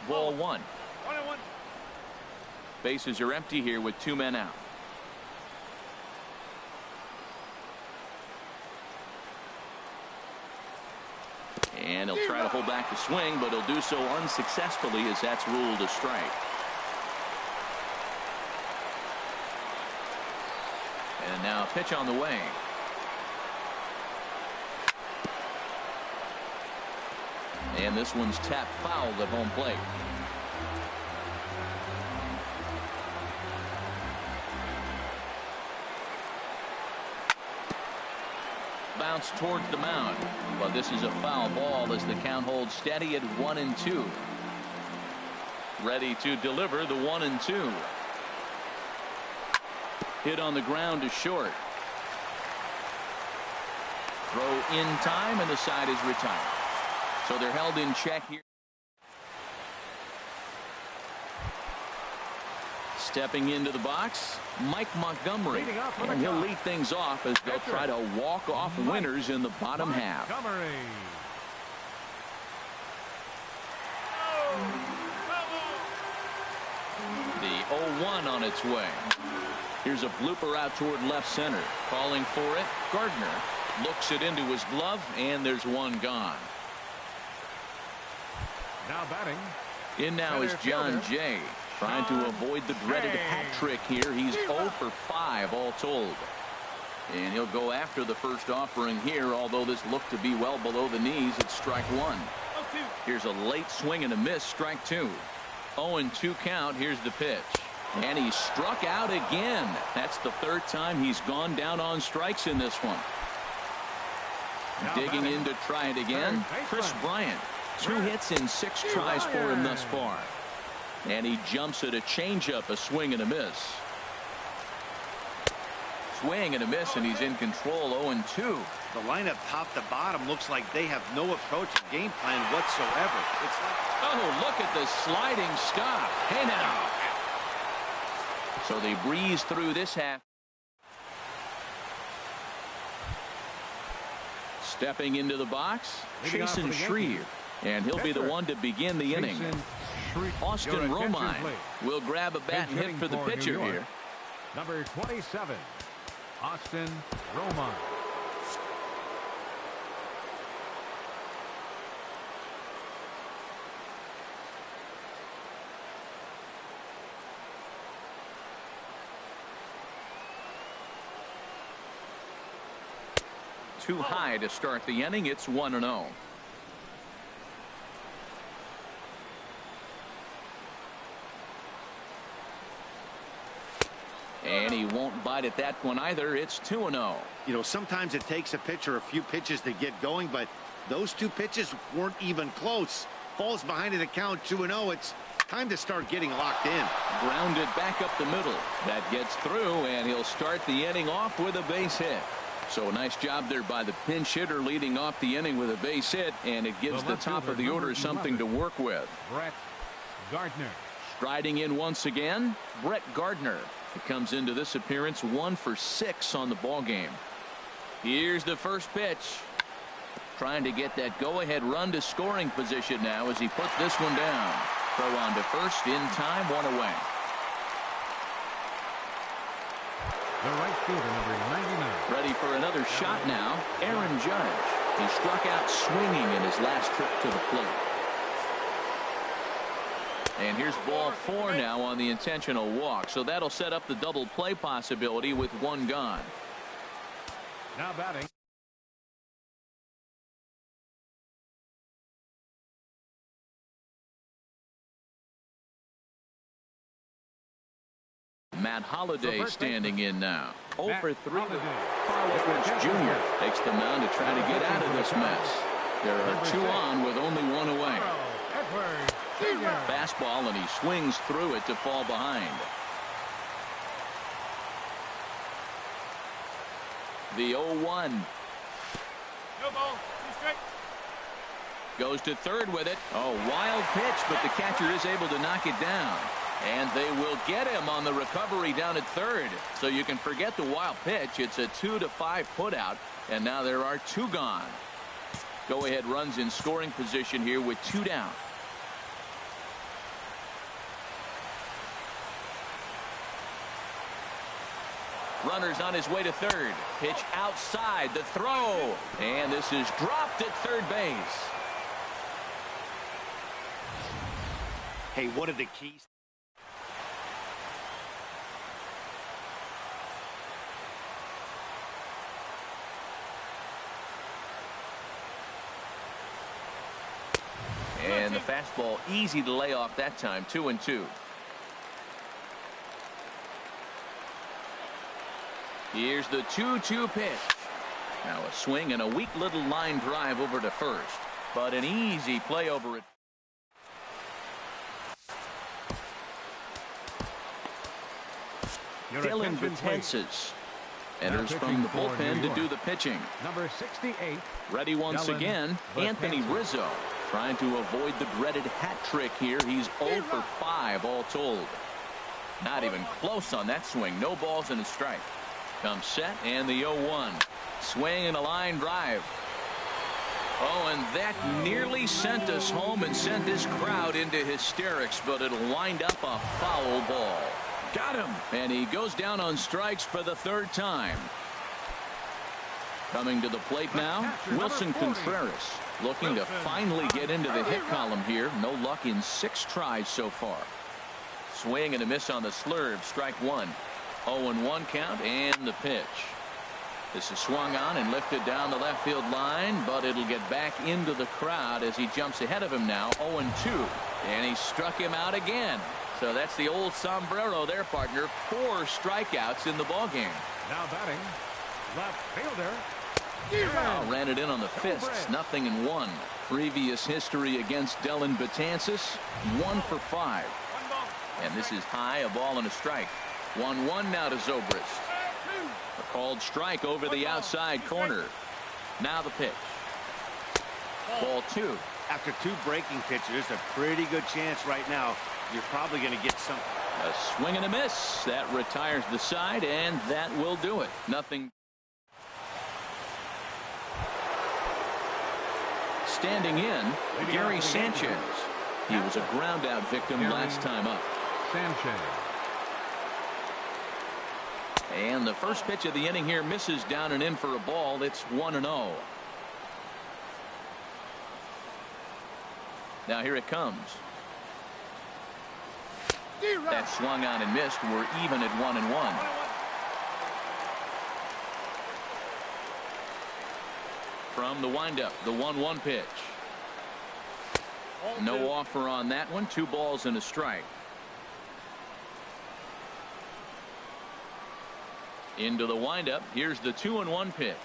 Ball one. Bases are empty here with 2 men out. And he'll try to hold back the swing, but he'll do so unsuccessfully as that's ruled a strike. And now a pitch on the way. And this one's tapped foul at home plate. Bounce towards the mound, but this is a foul ball as the count holds steady at 1-2. Ready to deliver the 1-2. Hit on the ground to short. Throw in time, and the side is retired. So they're held in check here. Stepping into the box, Mike Montgomery, and he'll lead things off as they'll try to walk off winners in the bottom half. The 0-1 on its way. Here's a blooper out toward left center. Calling for it, Gardner looks it into his glove, and there's one gone. Now batting. In now is John Jay, trying to avoid the dreaded hat trick here. He's 0 for 5 all told. And he'll go after the first offering here, although this looked to be well below the knees. It's strike 1. Here's a late swing and a miss, strike 2. 0-2 count. Here's the pitch. And he struck out again. That's the 3rd time he's gone down on strikes in this one. Digging in to try it again, Chris Bryant. 2 hits in 6 tries for him thus far. And he jumps at a changeup, a swing and a miss. Swing and a miss, and he's in control. 0-2. The lineup top to bottom looks like they have no approach or game plan whatsoever. It's like, oh, look at the sliding stop. Hey now. So they breeze through this half. Stepping into the box, Jason Schreier. And he'll be the one to begin the inning. Austin Romine will grab a bat and hit for the pitcher here. Number 27, Austin Romine. Too high to start the inning. It's 1-0. And he won't bite at that one either. It's 2-0. You know, sometimes it takes a pitcher a few pitches to get going, but those 2 pitches weren't even close. Falls behind in the count, 2-0. It's time to start getting locked in. Grounded back up the middle. That gets through, and he'll start the inning off with a base hit. So a nice job there by the pinch hitter leading off the inning with a base hit, and it gives the top of the order something to work with. Brett Gardner. Striding in once again, Brett Gardner. He comes into this appearance 1 for 6 on the ball game. Here's the first pitch. Trying to get that go-ahead run to scoring position now as he puts this one down. Throw on to first in time, 1 away. The right fielder, number 99. Ready for another shot now, Aaron Judge. He struck out swinging in his last trip to the plate. And here's ball 4 now on the intentional walk. So that'll set up the double play possibility with 1 gone. Now batting. Matt Holliday standing in now. 0 for 3. Holliday. Edwards Jr. takes the mound to try to get out of this mess. There are 2 on with only 1 away. Edwards Jr. Fastball, and he swings through it to fall behind. The 0-1. No ball. 2 strikes. Goes to third with it. Oh, wild pitch, but the catcher is able to knock it down. And they will get him on the recovery down at third. So you can forget the wild pitch. It's a 2-5 putout, and now there are 2 gone. Go-ahead runs in scoring position here with 2 down. Runners on his way to third. Pitch outside, the throw. And this is dropped at third base. Hey, one of the keys. And the fastball easy to lay off that time. 2-2. Here's the 2-2 pitch. Now a swing and a weak little line drive over to first, but an easy play over it. Dylan Betances enters from the bullpen to do the pitching. Number 68. Ready once again, Anthony Rizzo, trying to avoid the dreaded hat trick here. He's 0 for 5 all told. Not even close on that swing. No balls and a strike. Comes set, and the 0-1. Swing and a line drive. Oh, and that nearly sent us home and sent this crowd into hysterics, but it'll wind up a foul ball. Got him, and he goes down on strikes for the 3rd time. Coming to the plate now, Wilson Contreras, looking to finally get into the hit column here. No luck in 6 tries so far. Swing and a miss on the slurve. Strike 1. 0-1 count, and the pitch. This is swung on and lifted down the left field line, but it'll get back into the crowd as he jumps ahead of him now. 0-2, and he struck him out again. So that's the old sombrero there, partner. 4 strikeouts in the ballgame. Now batting, left fielder. Ran it in on the fists. 0-1. Previous history against Dylan Betances, 1 for 5. And this is high, a ball and a strike. 1-1 now to Zobrist. A called strike over the outside corner. Now the pitch. Ball 2. After 2 breaking pitches, there's a pretty good chance right now you're probably going to get something. A swing and a miss. That retires the side, and that will do it. Nothing. Standing in, Gary Sanchez. He was a ground out victim last time up. Sanchez. And the first pitch of the inning here misses down and in for a ball. It's 1-0. Now here it comes. That swung on and missed. We're even at 1-1. From the windup, the 1-1 pitch. No offer on that one. 2 balls and a strike. Into the windup. Here's the 2-1 pitch.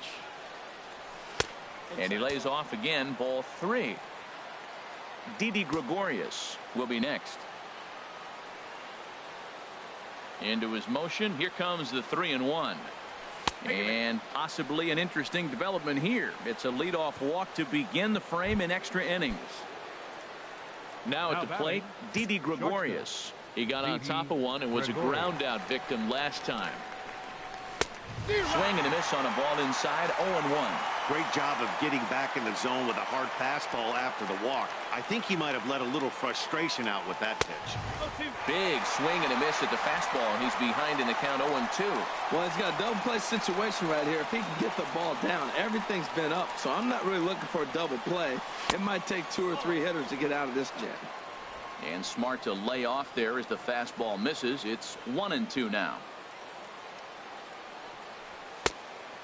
And he lays off again. Ball 3. Didi Gregorius will be next. Into his motion. Here comes the 3-1. And possibly an interesting development here. It's a leadoff walk to begin the frame in extra innings. Now at the plate, Didi Gregorius. He got on top of one and was a ground out victim last time. Swing and a miss on a ball inside. 0-1. Great job of getting back in the zone with a hard fastball after the walk. I think he might have let a little frustration out with that pitch. Big swing and a miss at the fastball, and he's behind in the count. 0-2. Well, he's got a double play situation right here. If he can get the ball down, everything's been up, so I'm not really looking for a double play. It might take 2 or 3 hitters to get out of this jam. And smart to lay off there as the fastball misses. It's 1-2 now.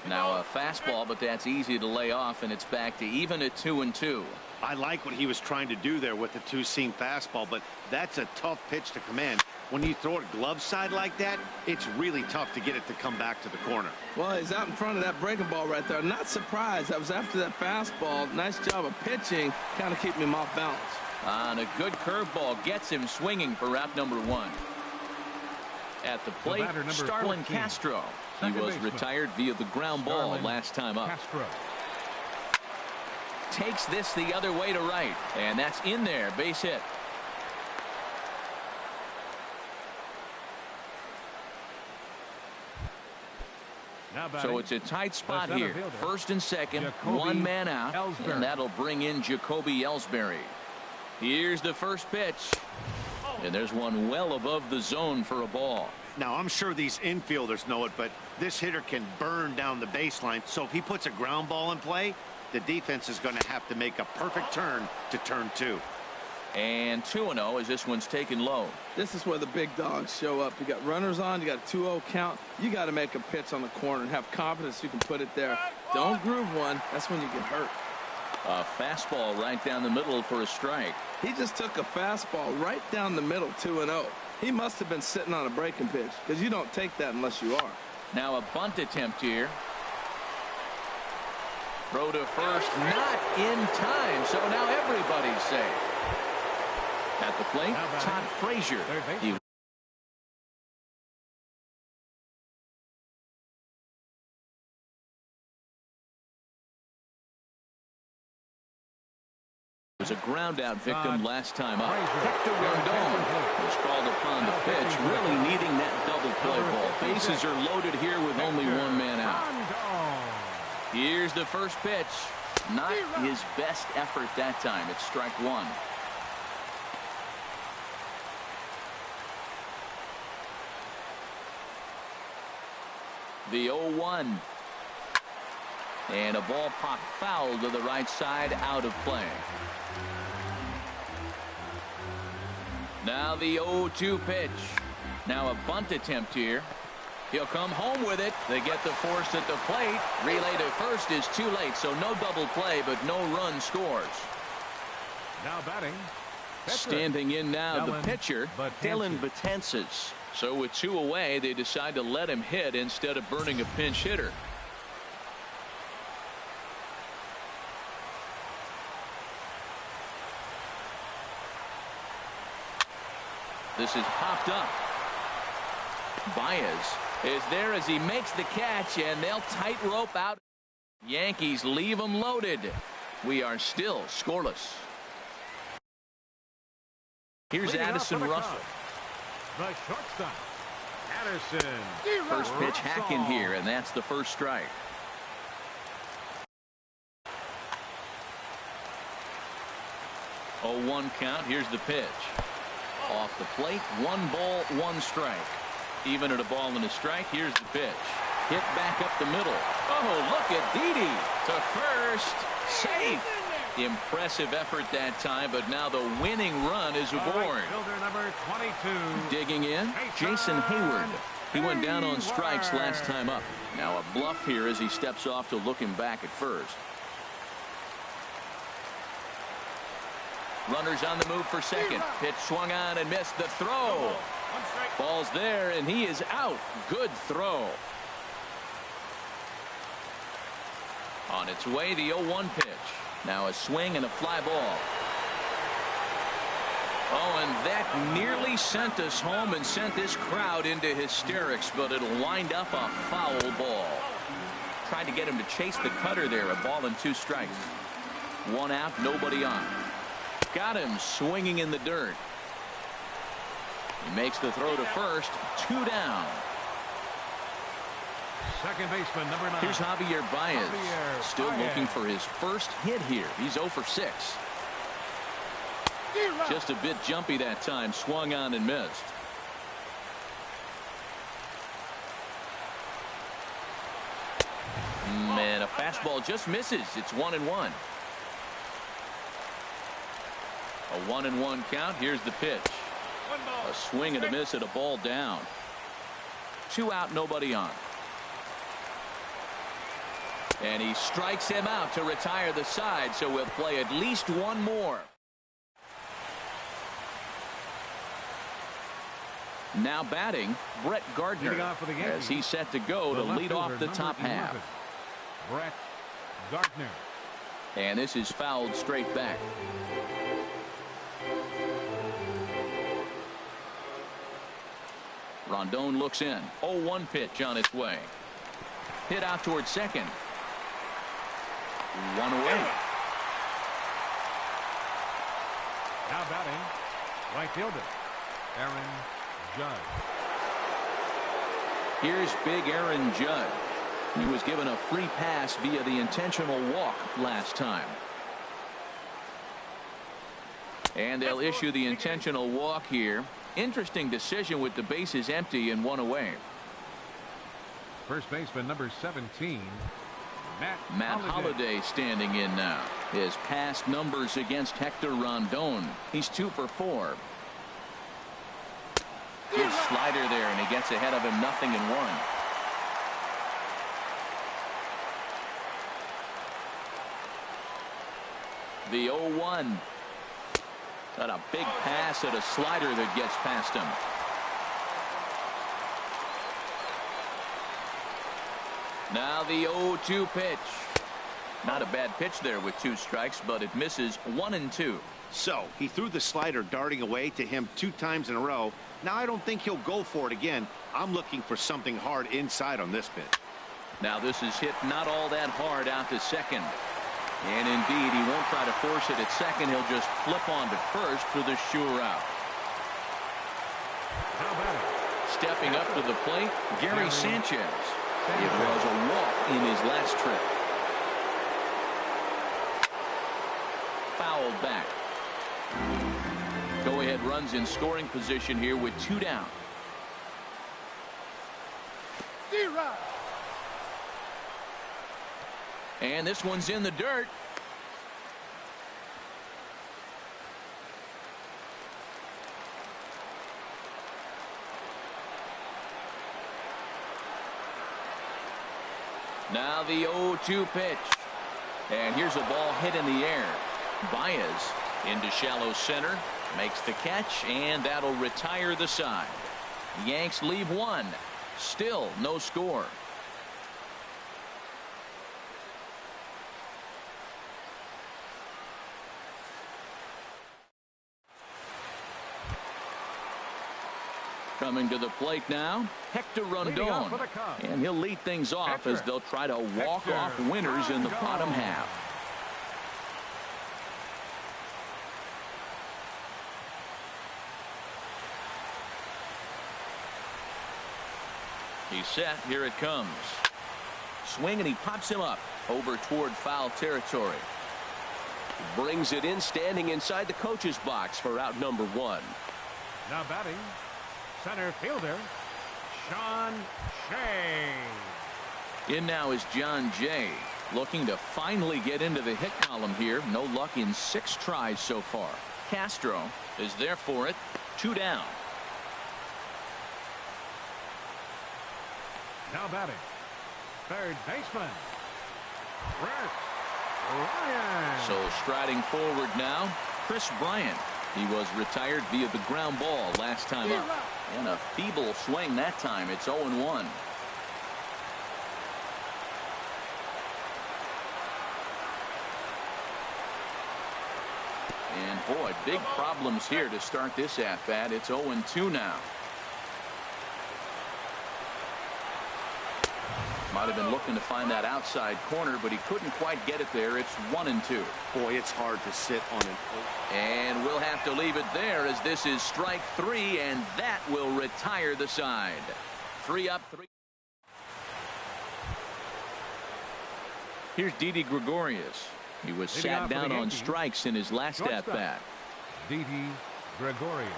Now a fastball, but that's easy to lay off, and it's back to even at 2-2. I like what he was trying to do there with the two-seam fastball, but that's a tough pitch to command. When you throw it glove side like that, it's really tough to get it to come back to the corner. Well, he's out in front of that breaking ball right there. Not surprised. That was after that fastball. Nice job of pitching, kind of keeping him off balance. And a good curveball gets him swinging for out number 1. At the plate, Starlin Castro. He was retired via the ground ball last time up. Takes this the other way to right, and that's in there. Base hit. So it's a tight spot here. First and second, one man out, and that'll bring in Jacoby Ellsbury. Here's the first pitch, and there's one well above the zone for a ball. Now, I'm sure these infielders know it, but this hitter can burn down the baseline. So if he puts a ground ball in play, the defense is going to have to make a perfect turn to turn 2. And 2-0 as this one's taken low. This is where the big dogs show up. You got runners on, you got a 2-0 count. You got to make a pitch on the corner and have confidence you can put it there. Don't groove one. That's when you get hurt. A fastball right down the middle for a strike. He just took a fastball right down the middle, 2-0. He must have been sitting on a breaking pitch, because you don't take that unless you are. Now a bunt attempt here. Throw to first, not in time, so now everybody's safe. At the plate, Todd Frazier. He was a ground out victim last time up. Hector Rondon was called upon the pitch, really needing that double play ball. Bases are loaded here with only one man out. Here's the first pitch. Not his best effort that time. It's strike 1. The 0-1. And a ball popped foul to the right side, out of play. Now the 0-2 pitch. Now a bunt attempt here. He'll come home with it. They get the force at the plate. Relay to first is too late, so no double play, but no run scores. Now batting. Standing in now, the pitcher, Dylan Betances. So with 2 away, they decide to let him hit instead of burning a pinch hitter. This is popped up. Baez is there as he makes the catch, and they'll tightrope out. Yankees leave them loaded. We are still scoreless. Here's Addison Russell. The shortstop, Addison. First pitch hacking here, and that's the first strike. Oh, 1 count. Here's the pitch. Off the plate, 1 ball, 1 strike. Even at a ball and a strike. Here's the pitch. Hit back up the middle. Oh, look at Didi to first. Safe. Impressive effort that time, but now the winning run is aboard. Fielder number 22. Digging in, Jason Hayward. He went down on strikes last time up. Now a bluff here as he steps off to look him back at first. Runners on the move for second. Pitch swung on and missed. The throw. Ball's there, and he is out. Good throw. On its way, the 0-1 pitch. Now a swing and a fly ball. Oh, and that nearly sent us home and sent this crowd into hysterics, but it'll wind up a foul ball. Tried to get him to chase the cutter there. A ball and 2 strikes. 1 out, nobody on. Got him swinging in the dirt. He makes the throw to first. 2 down. Second baseman number 9. Here's Javier Baez. Still looking for his first hit here. He's 0 for 6. Just a bit jumpy that time. Swung on and missed. Man, a fastball just misses. It's 1-1. A 1-1 count. Here's the pitch. A swing and a miss at a ball down. 2 out, nobody on. And he strikes him out to retire the side, so we'll play at least one more. Now batting, Brett Gardner, as he's set to go to lead off the top half. Brett Gardner. And this is fouled straight back. Rondon looks in. 0-1 pitch on its way. Hit out towards second. 1 away. Now batting, right fielder Aaron Judge. Here's big Aaron Judge. He was given a free pass via the intentional walk last time. And they'll issue the intentional walk here. Interesting decision with the bases empty and 1 away. First baseman number 17, Matt Holliday standing in now. His past numbers against Hector Rondon. He's 2 for 4. Good slider there, and he gets ahead of him, 0-1. The 0-1. Got a big pass at a slider that gets past him. Now the 0-2 pitch. Not a bad pitch there with 2 strikes, but it misses 1-2. So he threw the slider darting away to him 2 times in a row. Now I don't think he'll go for it again. I'm looking for something hard inside on this pitch. Now this is hit not all that hard out to second. And indeed, he won't try to force it at second. He'll just flip on to first for the sure out. Stepping up to the plate, Gary Sanchez. It was a walk in his last trip. Fouled back. Go-ahead runs in scoring position here with 2 down. And this one's in the dirt. Now the 0-2 pitch. And here's a ball hit in the air. Baez into shallow center. Makes the catch, and that'll retire the side. Yanks leave 1. Still no score. Coming to the plate now, Hector Rondon. And he'll lead things off as they'll try to walk off winners in the bottom half. He's set. Here it comes. Swing, and he pops him up over toward foul territory. Brings it in, standing inside the coach's box for out number 1. Now batting, center fielder Sean Shea. In now is John Jay, looking to finally get into the hit column here. No luck in 6 tries so far. Castro is there for it. 2 down. Now batting, third baseman Chris Bryant. So striding forward now, Chris Bryant. He was retired via the ground ball last time up. And a feeble swing that time. It's 0-1. And boy, big problems here to start this at bat. It's 0-2 now. Might have been looking to find that outside corner, but he couldn't quite get it there. It's 1-2. Boy, it's hard to sit on it. And we'll have to leave it there as this is strike 3, and that will retire the side. 3 up, 3. Here's Didi Gregorius. He was sat down on strikes in his last at bat. Didi Gregorius.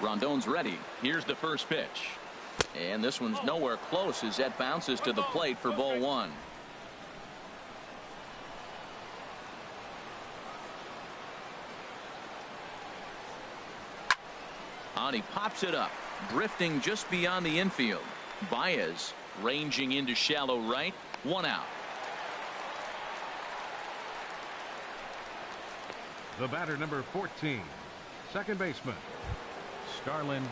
Rondon's ready. Here's the first pitch. And this one's nowhere close as that bounces to the plate for ball 1. And he pops it up, drifting just beyond the infield. Baez ranging into shallow right. 1 out. The batter, number 14, second baseman, Starlin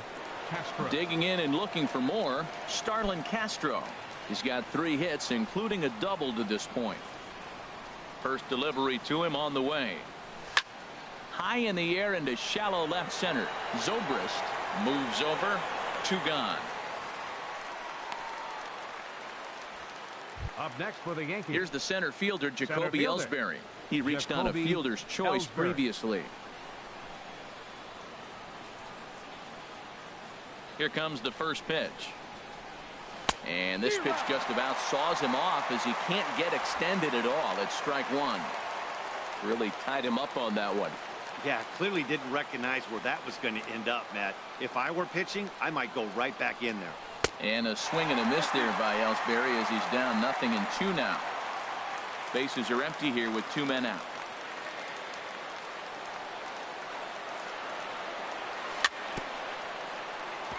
Castro. Digging in and looking for more, Starlin Castro. He's got 3 hits, including a double to this point. First delivery to him on the way. High in the air into shallow left center. Zobrist moves over. 2 gone. Up next for the Yankees. Here's the center fielder, Jacoby Ellsbury. He reached on a fielder's choice previously. Here comes the first pitch. And this pitch just about saws him off as he can't get extended at all. It's strike 1. Really tied him up on that one. Yeah, clearly didn't recognize where that was going to end up, Matt. If I were pitching, I might go right back in there. And a swing and a miss there by Ellsbury as he's down 0-2 now. Bases are empty here with 2 men out.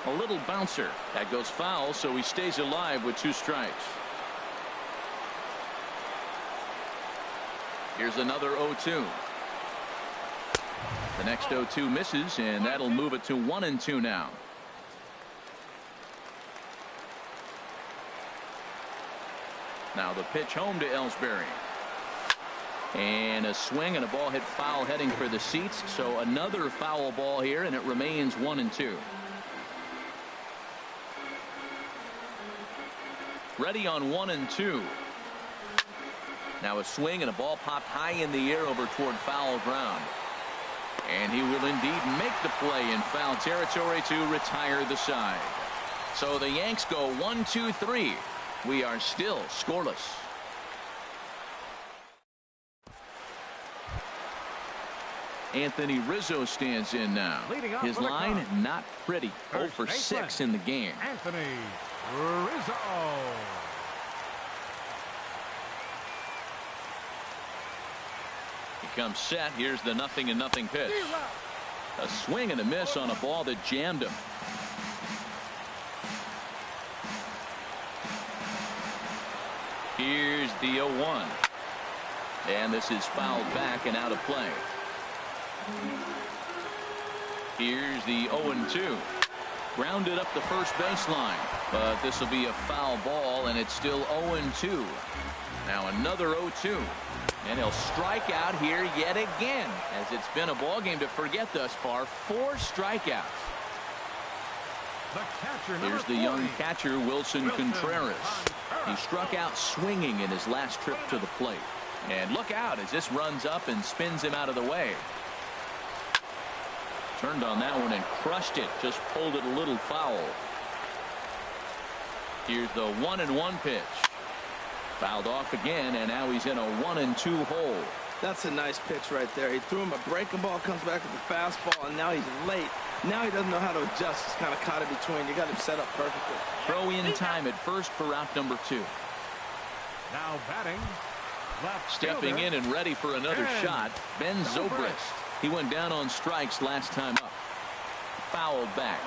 A little bouncer. That goes foul, so he stays alive with 2 strikes. Here's another 0-2. The next 0-2 misses, and that'll move it to 1-2 now. Now the pitch home to Ellsbury. And a swing and a ball hit foul heading for the seats. So another foul ball here, and it remains 1-2. Ready on 1-2. Now a swing and a ball popped high in the air over toward foul ground. And he will indeed make the play in foul territory to retire the side. So the Yanks go 1-2-3. We are still scoreless. Anthony Rizzo stands in now. His line not pretty. 0 for 6 in the game. Anthony Rizzo. He comes set. Here's the 0-0 pitch. A swing and a miss on a ball that jammed him. Here's the 0-1. And this is fouled back and out of play. Here's the 0-2. Grounded up the first baseline. But this will be a foul ball, and it's still 0-2. Now another 0-2. And he'll strike out here yet again, as it's been a ball game to forget thus far. 4 strikeouts. Here's the young catcher, Wilson Contreras. He struck out swinging in his last trip to the plate. And look out as this runs up and spins him out of the way. Turned on that one and crushed it. Just pulled it a little foul. Here's the 1-1 pitch. Fouled off again, and now he's in a 1-2 hole. That's a nice pitch right there. He threw him a breaking ball, comes back with the fastball, and now he's late. Now he doesn't know how to adjust. He's kind of caught in between. You got him set up perfectly. Throw in time at first for out number 2. Now batting, left stepping fielder, in and ready for another shot, Ben Zobrist. He went down on strikes last time up. Fouled back.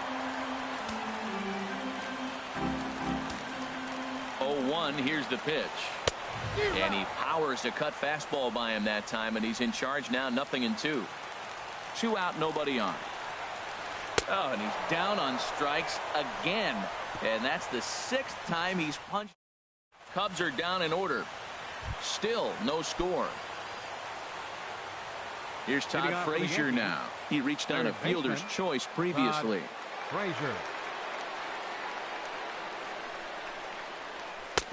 0-1. Here's the pitch. And he powers a cut fastball by him that time, and he's in charge now. 0-2. 2 out, nobody on. Oh, and he's down on strikes again. And that's the 6th time he's punched. Cubs are down in order. Still no score. Here's Todd Frazier now. He reached on a fielder's choice previously. Frazier.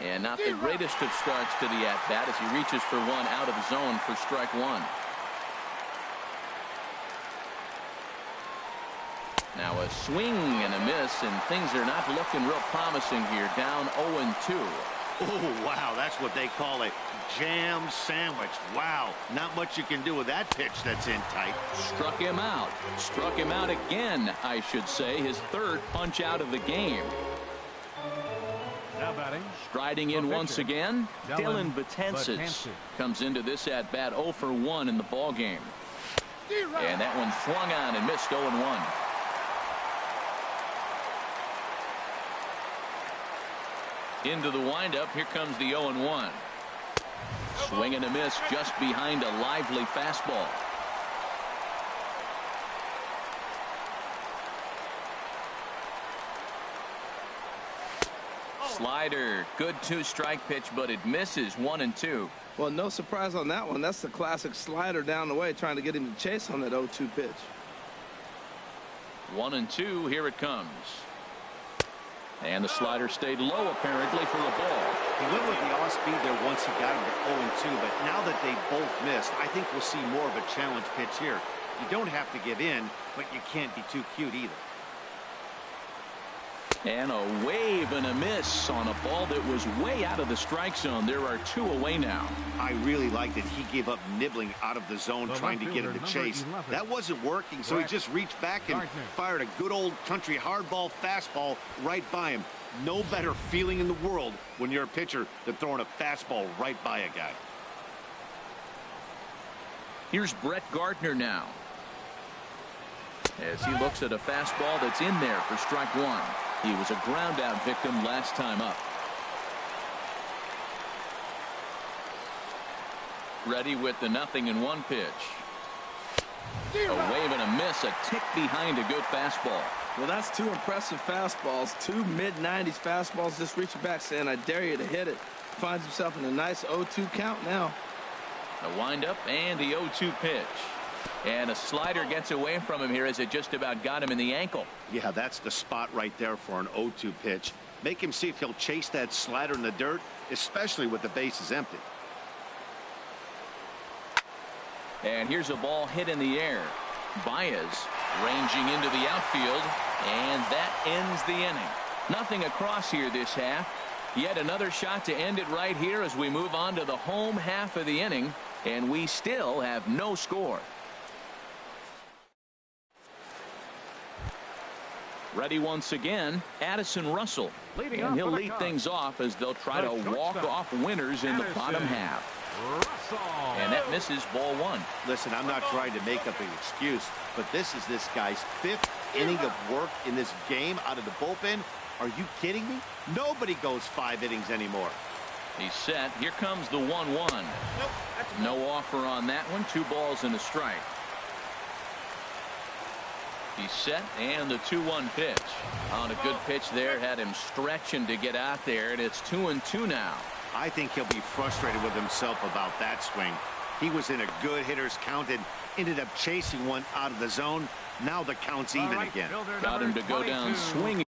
And not the greatest of starts to the at-bat as he reaches for one out of the zone for strike 1. Now a swing and a miss, and things are not looking real promising here. Down 0-2. Oh, wow, that's what they call a jam sandwich. Wow, not much you can do with that pitch that's in tight. Struck him out. Struck him out again, I should say. His 3rd punch out of the game. Now batting. Striding in once again, Dylan Betances comes into this at bat 0 for 1 in the ball game. And that one swung on and missed 0-1. Into the windup. Here comes the 0-1. Swing and a miss just behind a lively fastball. Slider. Good 2-strike pitch, but it misses. 1-2. Well, no surprise on that one. That's the classic slider down the way, trying to get him to chase on that 0-2 pitch. 1-2. Here it comes. And the slider stayed low, apparently, for a ball. He went with the off-speed there once he got him to 0-2, but now that they both missed, I think we'll see more of a challenge pitch here. You don't have to give in, but you can't be too cute either. And a wave and a miss on a ball that was way out of the strike zone. There are 2 away now. I really liked it. He gave up nibbling out of the zone, trying to get him to chase. That wasn't working, so he just reached back and fired a good old country hardball fastball right by him. No better feeling in the world when you're a pitcher than throwing a fastball right by a guy. Here's Brett Gardner now, as he looks at a fastball that's in there for strike 1. He was a ground out victim last time up. Ready with the 0-1 pitch. A wave and a miss, a tick behind a good fastball. Well, that's 2 impressive fastballs, 2 mid-90s fastballs, just reaching back saying, I dare you to hit it. Finds himself in a nice 0-2 count now. The windup and the 0-2 pitch. And a slider gets away from him here as it just about got him in the ankle. Yeah, that's the spot right there for an 0-2 pitch. Make him see if he'll chase that slider in the dirt, especially with the bases empty. And here's a ball hit in the air. Baez ranging into the outfield, and that ends the inning. Nothing across here this half. Yet another shot to end it right here as we move on to the home half of the inning, and we still have no score. Ready once again, Addison Russell. And he'll lead things off as they'll try to walk off winners in the bottom half. And that misses, ball 1. Listen, I'm not trying to make up an excuse, but this is this guy's 5th inning of work in this game out of the bullpen. Are you kidding me? Nobody goes 5 innings anymore. He's set. Here comes the 1-1. No offer on that one. 2 balls and a strike. He's set, and the 2-1 pitch. On a good pitch there, had him stretching to get out there, and it's 2-2 now. I think he'll be frustrated with himself about that swing. He was in a good hitter's count and ended up chasing one out of the zone. Now the count's even again. Got him to go down swinging.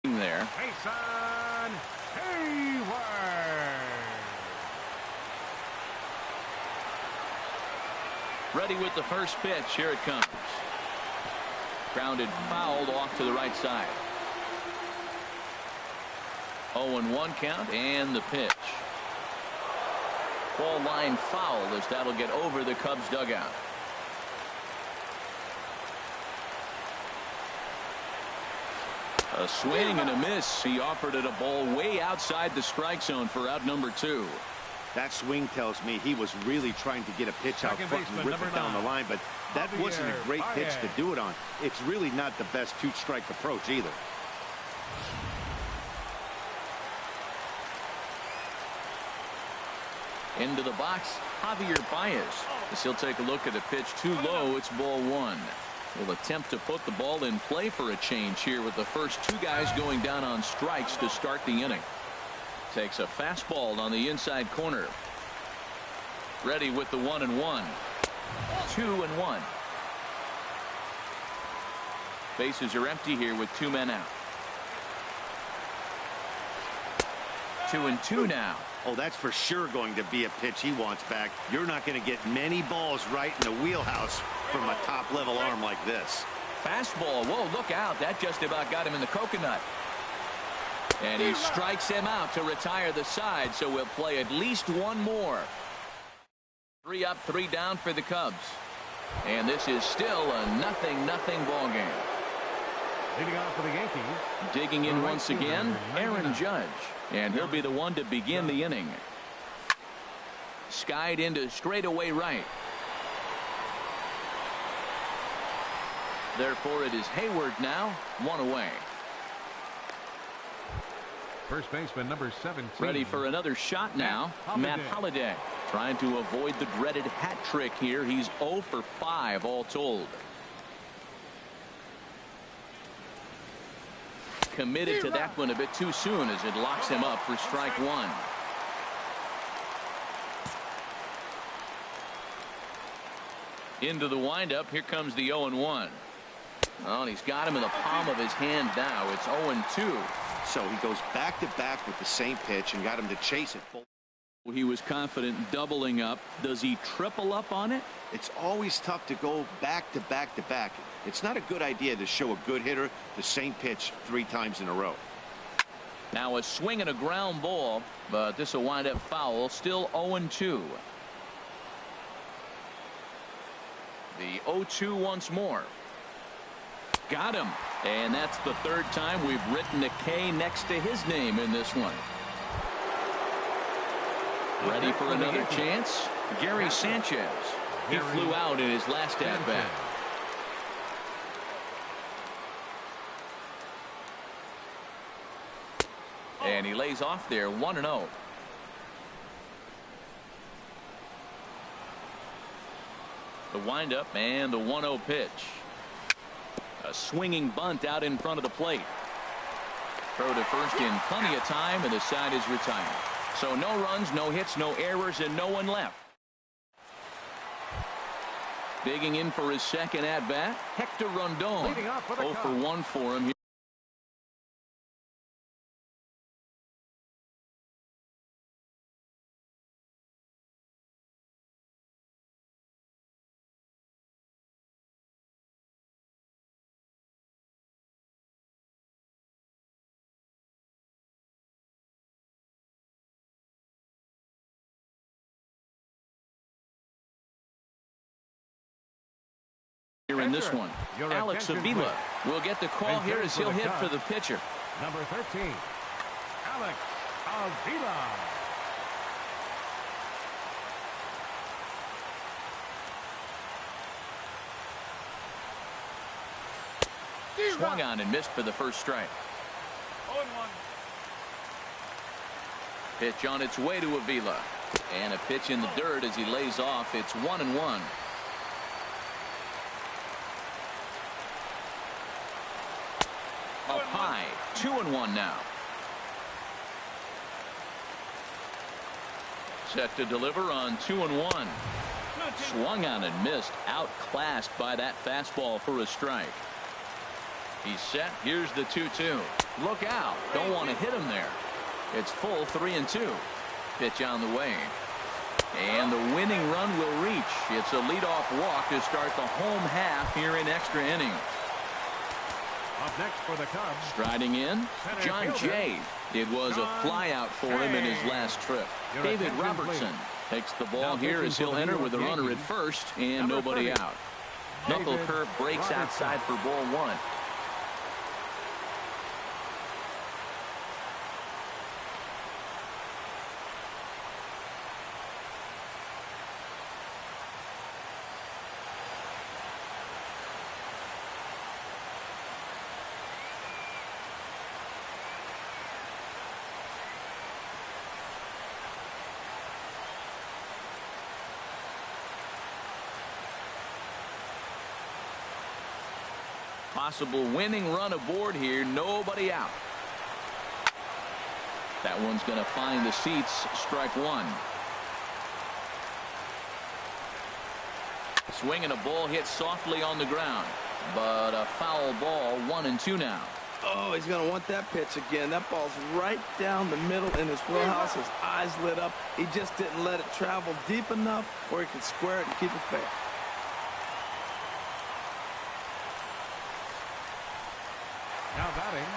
There. Mason Hayward. Ready with the first pitch. Here it comes. Grounded, fouled off to the right side. 0-1 count, and the pitch. Ball line foul as that'll get over the Cubs dugout. A swing and a miss. He offered it a ball way outside the strike zone for out number 2. That swing tells me he was really trying to get a pitch out front and rip it down the line, but that wasn't a great pitch to do it on. It's really not the best 2-strike approach either. Into the box, Javier Baez. As he'll take a look at a pitch too low. It's ball 1. Will attempt to put the ball in play for a change here with the first 2 guys going down on strikes to start the inning. Takes a fastball on the inside corner. Ready with the 1-1. 2-1. Bases are empty here with 2 men out. 2-2 now. Oh, that's for sure going to be a pitch he wants back. You're not going to get many balls right in the wheelhouse from a top-level arm like this. Fastball. Whoa, look out. That just about got him in the coconut. And he strikes him out to retire the side, so we'll play at least 1 more. 3 up, 3 down for the Cubs. And this is still a 0-0 ball game. Leading off for the Yankees. Digging in once again, Aaron Judge. And he'll be the one to begin the inning. Skied into straightaway right. Therefore, it is Hayward now, one away. First baseman number 17. Ready for another shot now. Matt Holliday trying to avoid the dreaded hat trick here. He's 0 for 5 all told. Committed to that one a bit too soon as it locks him up for strike one. Into the windup. Here comes the 0-1. Oh, and he's got him in the palm of his hand now. It's 0-2. So he goes back to back with the same pitch and got him to chase it. He was confident doubling up. Does he triple up on it? It's always tough to go back to back to back. It's not a good idea to show a good hitter the same pitch 3 times in a row. Now a swing and a ground ball, but this will wind up foul. Still 0-2. The 0-2 once more. Got him. And that's the 3rd time we've written a K next to his name in this one. Ready for another chance? Gary Sanchez. He flew out in his last at-bat. And he lays off there 1-0. The windup and the 1-0 pitch. A swinging bunt out in front of the plate. Throw to first in plenty of time, and the side is retired. So no runs, no hits, no errors, and no one left. Digging in for his second at-bat, Hector Rondon. 0 for 1 for him here. In this one, Alex Avila will get the call here as he'll hit for the pitcher. Number 13, Alex Avila. Swung on and missed for the first strike. 0-1. Pitch on its way to Avila, and a pitch in the dirt as he lays off. It's 1-1. Up high, 2-1 now. Set to deliver on 2-1. Swung on and missed, outclassed by that fastball for a strike. He's set. Here's the 2-2. Look out. Don't want to hit him there. It's full 3-2. Pitch on the way. And the winning run will reach. It's a leadoff walk to start the home half here in extra innings. Up next for the Cubs. Striding in, John Jay. It was a flyout for him in his last trip. David Robertson takes the ball here as he'll enter with a runner at first and nobody out. Knuckle curve breaks outside for ball 1. Possible winning run aboard here. Nobody out. That one's going to find the seats. Strike 1. Swing and a ball hit softly on the ground, but a foul ball. 1-2 now. Oh, he's going to want that pitch again. That ball's right down the middle in his wheelhouse. His eyes lit up. He just didn't let it travel deep enough where he could square it and keep it fair. Now batting,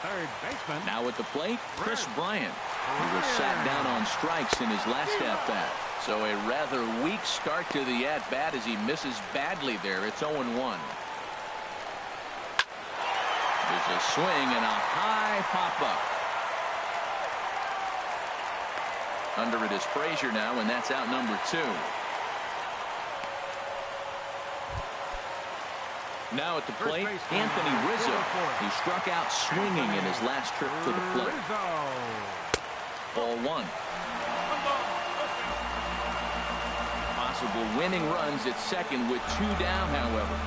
third baseman. Now at the plate, Chris Bryant. He was sat down on strikes in his last at-bat. So a rather weak start to the at-bat as he misses badly there. It's 0-1. Here's a swing and a high pop-up. Under it is Frazier now, and that's out number 2. Now at the plate, Anthony Rizzo. He struck out swinging in his last trip to the plate. Ball 1. Possible winning runs at second with 2 down, however.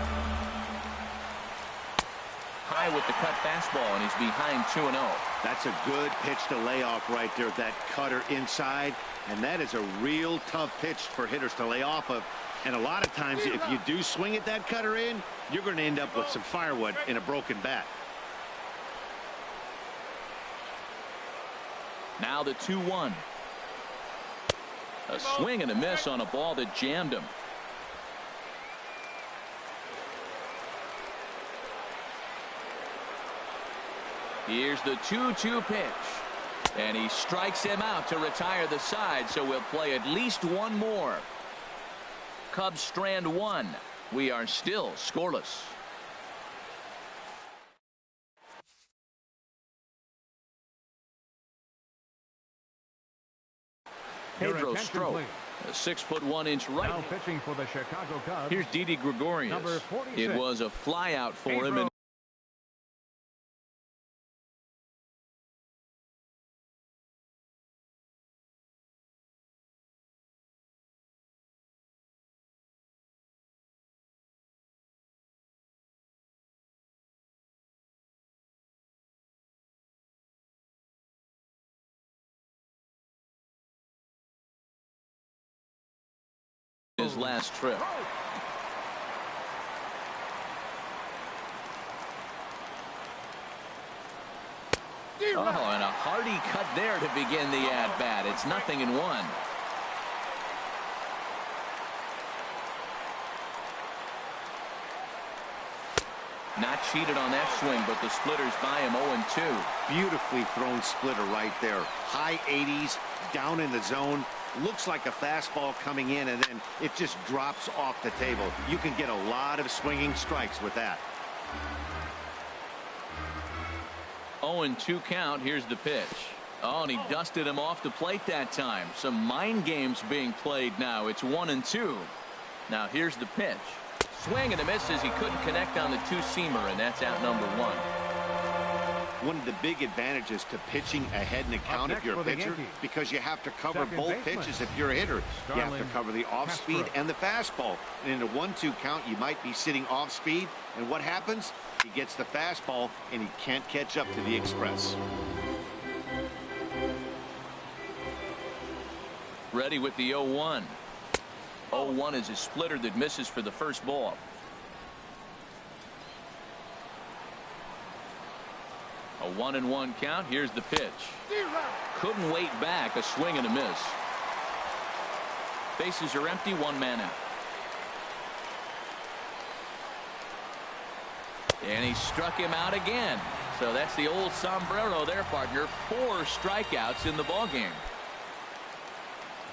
High with the cut fastball, and he's behind 2-0. That's a good pitch to lay off right there, that cutter inside. And that is a real tough pitch for hitters to lay off of. And a lot of times, if you do swing at that cutter in, you're going to end up with some firewood in a broken bat. Now the 2-1. A swing and a miss on a ball that jammed him. Here's the 2-2 pitch. And he strikes him out to retire the side, so we'll play at least one more. Cubs strand 1. We are still scoreless. Pedro Strop, a 6'1" right. Now pitching for the Chicago Cubs. Here's Didi Gregorius. Number 46. It was a flyout for Pedro. him. And his last trip. Oh, and a hearty cut there to begin the at-bat. It's 0-1. Not cheated on that swing, but the splitter's by him 0-2. Beautifully thrown splitter right there. High 80s, down in the zone. Looks like a fastball coming in, and then it just drops off the table. You can get a lot of swinging strikes with that. 0-2 count. Here's the pitch. Oh, and he dusted him off the plate that time. Some mind games being played now. It's 1-2. Now here's the pitch. Swing and a miss as he couldn't connect on the two-seamer, and that's out number 1. One of the big advantages to pitching ahead in the count if you're a pitcher, because you have to cover both pitches if you're a hitter. You have to cover the off-speed and the fastball. And in a 1-2 count, you might be sitting off-speed, and what happens? He gets the fastball, and he can't catch up to the express. Ready with the 0-1. 0-1 is a splitter that misses for the first ball. A 1-1 count. Here's the pitch. Couldn't wait back. A swing and a miss. Bases are empty. 1 man out. And he struck him out again. So that's the old sombrero there, partner. 4 strikeouts in the ballgame.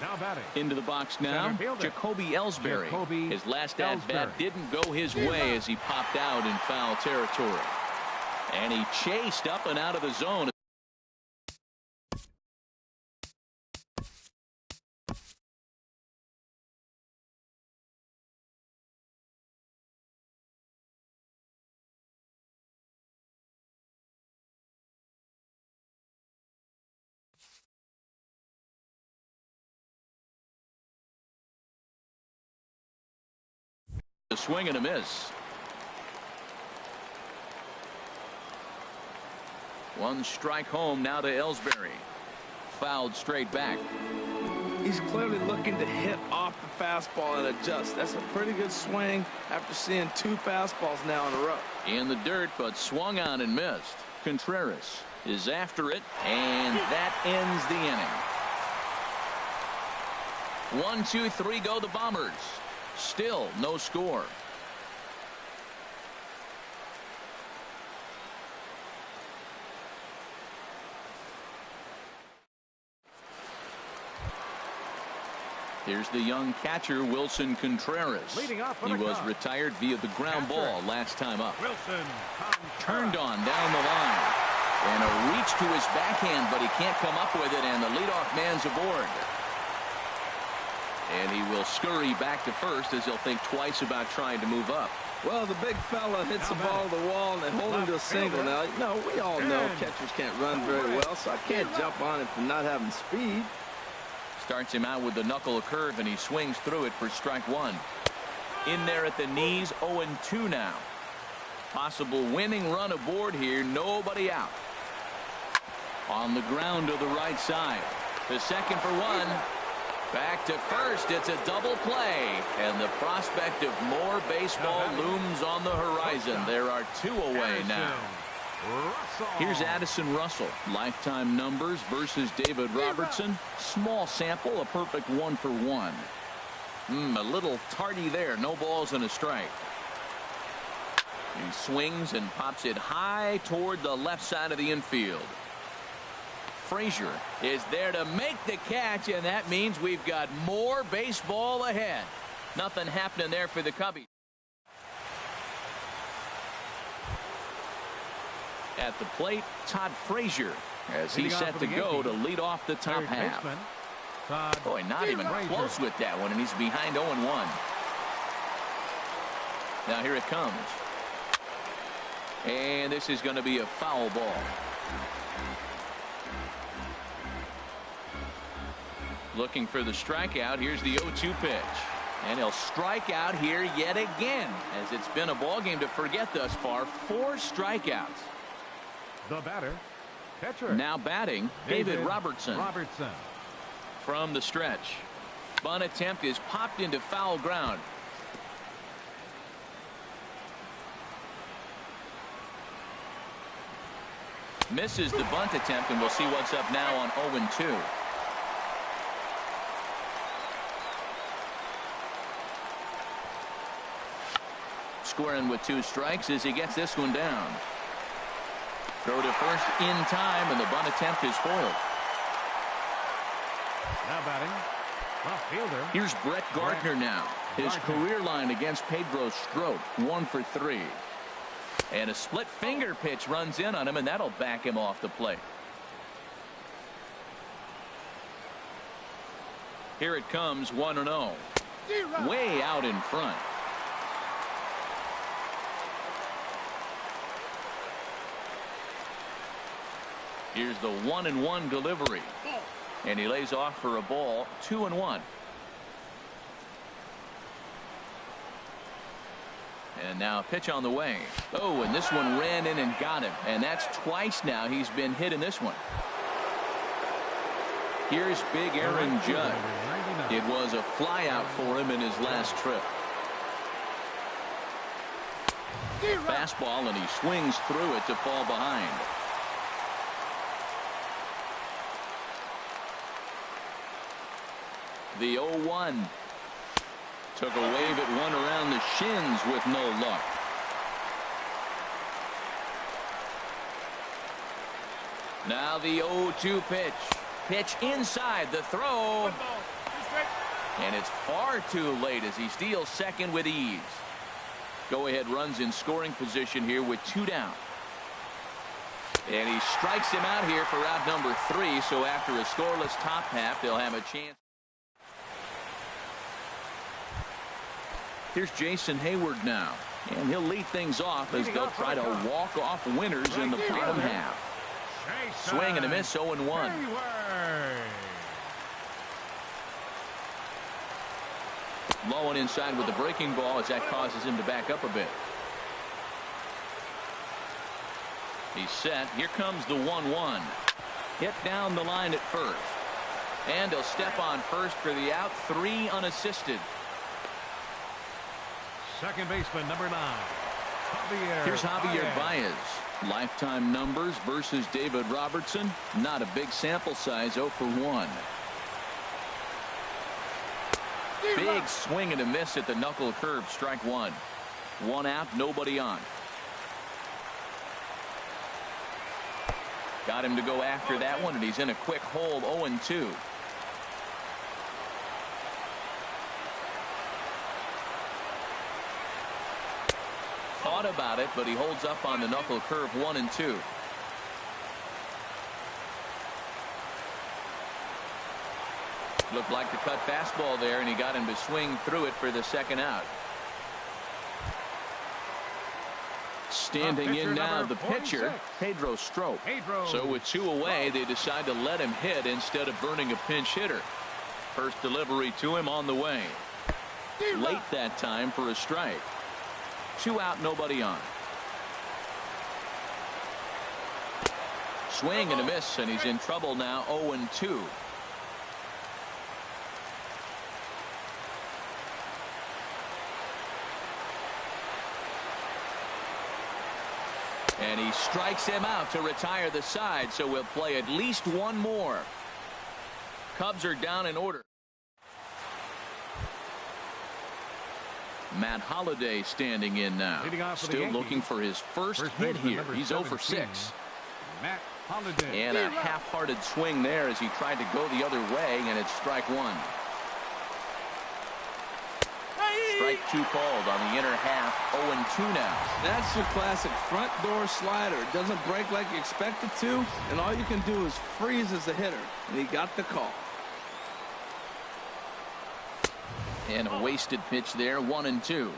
Now batting. Into the box now, Jacoby Ellsbury. His last at-bat didn't go his way as he popped out in foul territory. And he chased up and out of the zone. A swing and a miss. 1 strike home now to Ellsbury. Fouled straight back. He's clearly looking to hit off the fastball and adjust. That's a pretty good swing after seeing 2 fastballs now in a row. In the dirt, but swung on and missed. Contreras is after it, and that ends the inning. 1, 2, 3 go the Bombers. Still no score. Here's the young catcher, Wilson Contreras. Leading off He with a was cut. retired via the ground ball last time up. Wilson Turned on down the line. And a reach to his backhand, but he can't come up with it, and the leadoff man's aboard. And he will scurry back to first as he'll think twice about trying to move up. Well, the big fella hits the ball to the wall, and they hold him to a single. Now, we all know catchers can't run very well, so I can't jump on him for not having speed. Starts him out with the knuckle curve, and he swings through it for strike one. In there at the knees, 0-2 now. Possible winning run aboard here, nobody out. On the ground to the right side. The second for one. Back to first. It's a double play. And the prospect of more baseball looms on the horizon. There are two away now. Here's Addison Russell. Lifetime numbers versus David Robertson. Small sample, a perfect 1 for 1. A little tardy there. No balls and a strike. He swings and pops it high toward the left side of the infield. Frazier is there to make the catch, and that means we've got more baseball ahead. Nothing happening there for the Cubbies. At the plate, Todd Frazier, as he's set to go to lead off the top half. Boy, not even close with that one, and he's behind 0-1. Now here it comes. And this is going to be a foul ball. Looking for the strikeout. Here's the 0-2 pitch. And he'll strike out here yet again, as it's been a ball game to forget thus far. 4 strikeouts. The batter, catcher. Now batting, David Robertson. Robertson. From the stretch. Bunt attempt is popped into foul ground. Misses the bunt attempt, and we'll see what's up now on 0-2. Squaring with 2 strikes as he gets this one down. Throw to first in time, and the bunt attempt is foiled. Now batting, left fielder. Here's Brett Gardner now. His career line against Pedro Strop, 1 for 3. And a split finger pitch runs in on him, and that'll back him off the plate. Here it comes, 1-0. Way out in front. Here's the 1-1 delivery. And he lays off for a ball, 2-1. And now a pitch on the way. Oh, and this one ran in and got him. And that's twice now he's been hit in this one. Here's big Aaron Judge. It was a fly out for him in his last trip. Fastball, and he swings through it to fall behind. The 0-1. Took a wave at one around the shins with no luck. Now the 0-2 pitch. Pitch inside the throw. And it's far too late as he steals second with ease. Go-ahead runs in scoring position here with 2 down. And he strikes him out here for out number 3. So after a scoreless top half, they'll have a chance. Here's Jason Hayward now, and he'll lead things off as they'll try to walk off winners in the bottom half. Swing and a miss, 0-1. Low and inside with the breaking ball as that causes him to back up a bit. He's set. Here comes the 1-1. Hit down the line at first. And he'll step on first for the out, 3 unassisted. Second baseman, number 9. Here's Javier Baez. Lifetime numbers versus David Robertson. Not a big sample size, 0 for 1. Big swing and a miss at the knuckle curve, strike 1. 1 out, nobody on. Got him to go after that one, and he's in a quick hold, 0-2. thought about it, but he holds up on the knuckle curve 1-2. Looked like the cut fastball there, and he got him to swing through it for the second out. Standing in now, the pitcher, Pedro Strop. So with 2 away, they decide to let him hit instead of burning a pinch hitter. First delivery to him on the way. Late that time for a strike. 2 out, nobody on. Swing and a miss, and he's in trouble now, 0-2. And he strikes him out to retire the side, so we'll play at least one more. Cubs are down in order. Matt Holliday standing in now. Still looking for his first hit here. He's 0 for 6. Matt Holliday. And a half-hearted swing there as he tried to go the other way, and it's strike 1. Strike 2 called on the inner half. 0-2 now. That's your classic front door slider. It doesn't break like you expect it to, and all you can do is freeze as a hitter. And he got the call. And a wasted pitch there. 1-2.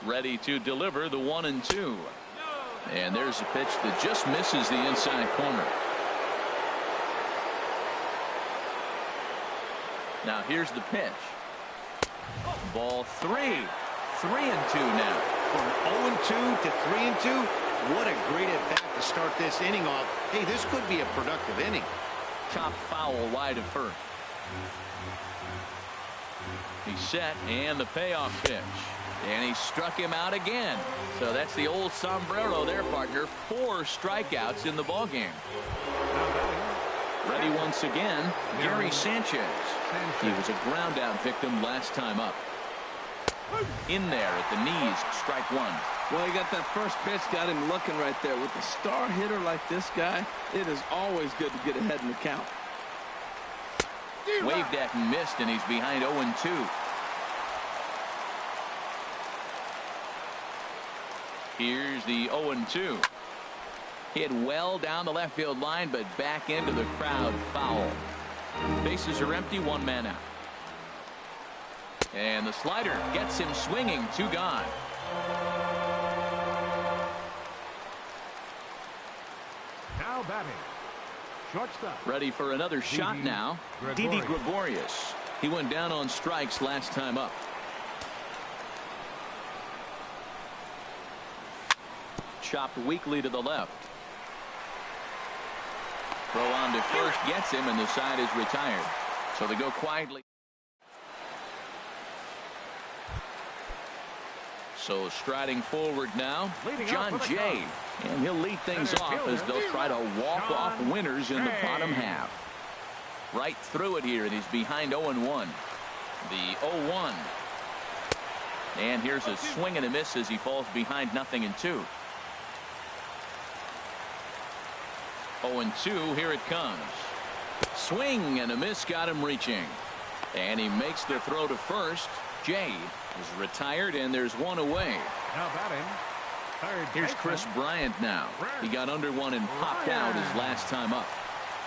Ready to deliver the 1-2. And there's a pitch that just misses the inside corner. Now here's the pitch. Ball 3. 3-2 now. From 0-2 to 3-2. What a great at bat to start this inning off. Hey, this could be a productive inning. Chopped foul wide of first. He's set, and the payoff pitch. And he struck him out again. So that's the old sombrero there, partner. 4 strikeouts in the ballgame. Ready once again, Gary Sanchez. He was a ground out victim last time up. In there at the knees, strike 1. Well, he got that first pitch, got him looking right there. With a star hitter like this guy, it is always good to get ahead in the count. Waved at and missed, and he's behind 0-2. Here's the 0-2. Hit well down the left field line, but back into the crowd, foul. Bases are empty, 1 man out. And the slider gets him swinging, 2 gone. Now batting, shortstop. Ready for another shot now. Didi Gregorius. He went down on strikes last time up. Chopped weakly to the left. Throw on to first gets him, and the side is retired. So they go quietly. So striding forward now, John Jay. And he'll lead things off as they'll try to walk off winners in the bottom half. Right through it here, and he's behind 0-1. The 0-1. And here's a swing and a miss as he falls behind 0-2. 0-2, here it comes. Swing and a miss got him reaching. And he makes the throw to first. Jay is retired, and there's 1 away. Now batting, third. Here's Chris Bryant now. He got under one and popped out his last time up.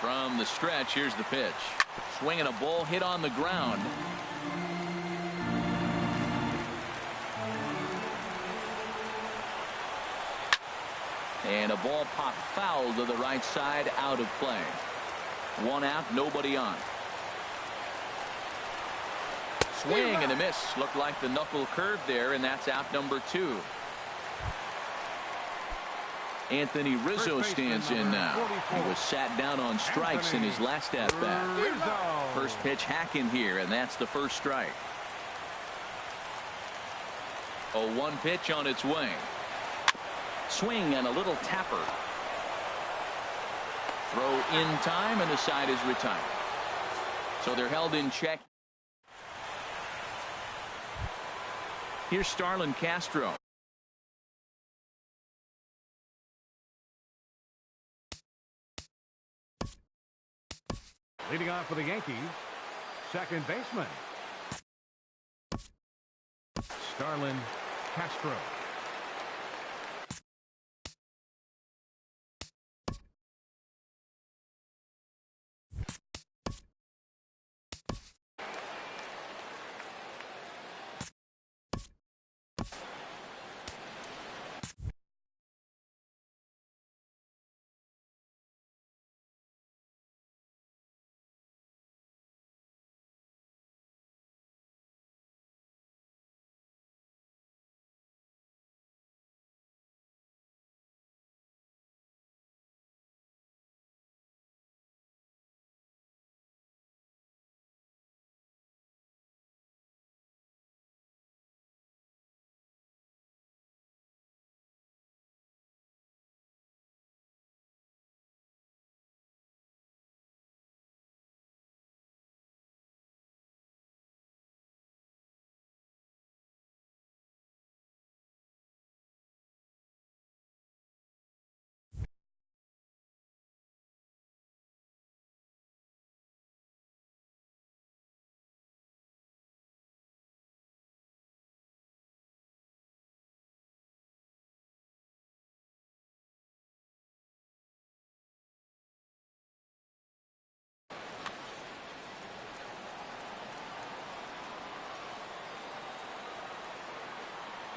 From the stretch, here's the pitch. Swinging a ball hit on the ground. And a ball popped foul to the right side, out of play. 1 out, nobody on. Swing and a miss. Looked like the knuckle curve there, and that's out number 2. Anthony Rizzo stands in now. He was sat down on strikes in his last at bat. First pitch hacking here, and that's the first strike. 0-1 pitch on its way. Swing and a little tapper. Throw in time, and the side is retired. So they're held in check. Here's Starlin Castro. Leading off for the Yankees, second baseman, Starlin Castro.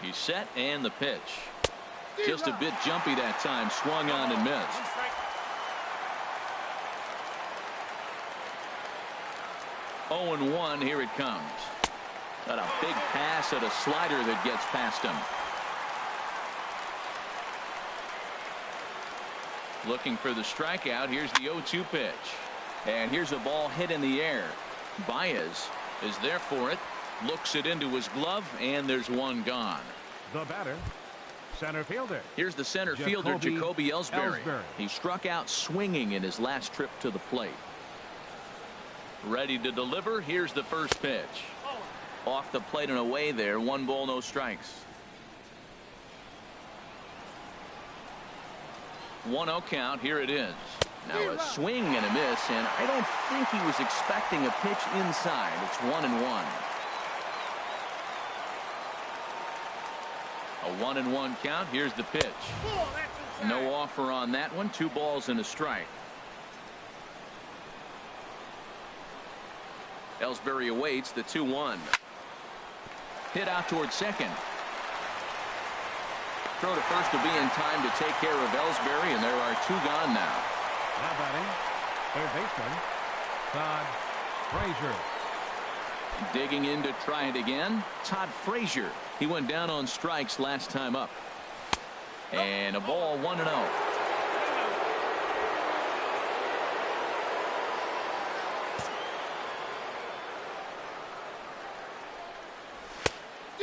He's set and the pitch. Just a bit jumpy that time. Swung on and missed. Oh and 1. Here it comes. Got a big pass at a slider that gets past him. Looking for the strikeout. Here's the 0-2 pitch. And here's a ball hit in the air. Baez is there for it. Looks it into his glove, and there's one gone. The batter, center fielder. Here's the center fielder, Jacoby Ellsbury. He struck out swinging in his last trip to the plate. Ready to deliver. Here's the first pitch. Off the plate and away there. 1 ball, no strikes. 1-0 count. Here it is. Now a swing and a miss, and I don't think he was expecting a pitch inside. It's 1-1. A 1-1 count. Here's the pitch. No offer on that one. 2 balls and a strike. Ellsbury awaits the 2-1. Hit out towards second. Throw to first will be in time to take care of Ellsbury, and there are 2 gone now. Now batting, third baseman, Todd Frazier. Digging in to try it again. Todd Frazier. He went down on strikes last time up. And a ball, 1-0.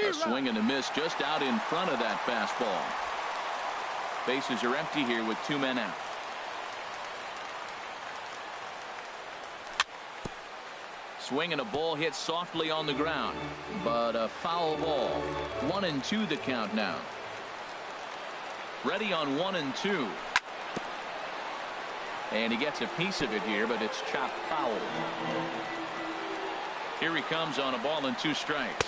A swing and a miss just out in front of that fastball. Bases are empty here with 2 men out. Swing and a ball hit softly on the ground, but a foul ball. 1-2 the count now. Ready on 1-2. And he gets a piece of it here, but it's chopped foul. Here he comes on a ball and 2 strikes.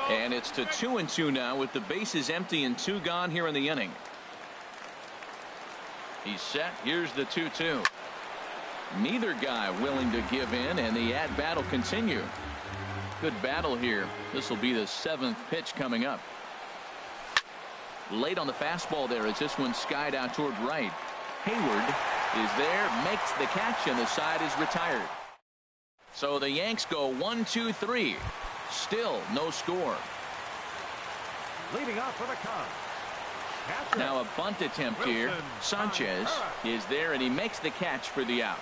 And it's to 2-2 now with the bases empty and 2 gone here in the inning. He's set. Here's the 2-2. Neither guy willing to give in, and the at-bat will continue. Good battle here. This will be the 7th pitch coming up. Late on the fastball there as this one skied out toward right. Hayward is there, makes the catch, and the side is retired. So the Yanks go 1-2-3. Still no score. Leading off for the Cubs. Now a bunt attempt here. Sanchez is there, and he makes the catch for the out.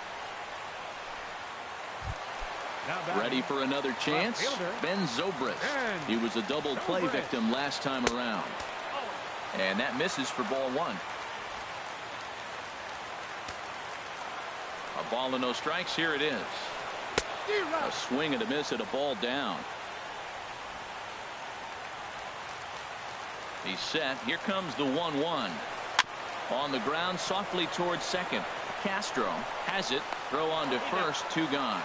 Ready for another chance. Ben Zobrist. He was a double play victim last time around. And that misses for ball 1. A ball and no strikes. Here it is. A swing and a miss at a ball down. He's set. Here comes the 1-1. On the ground softly towards second. Castro has it. Throw on to first. 2 gone.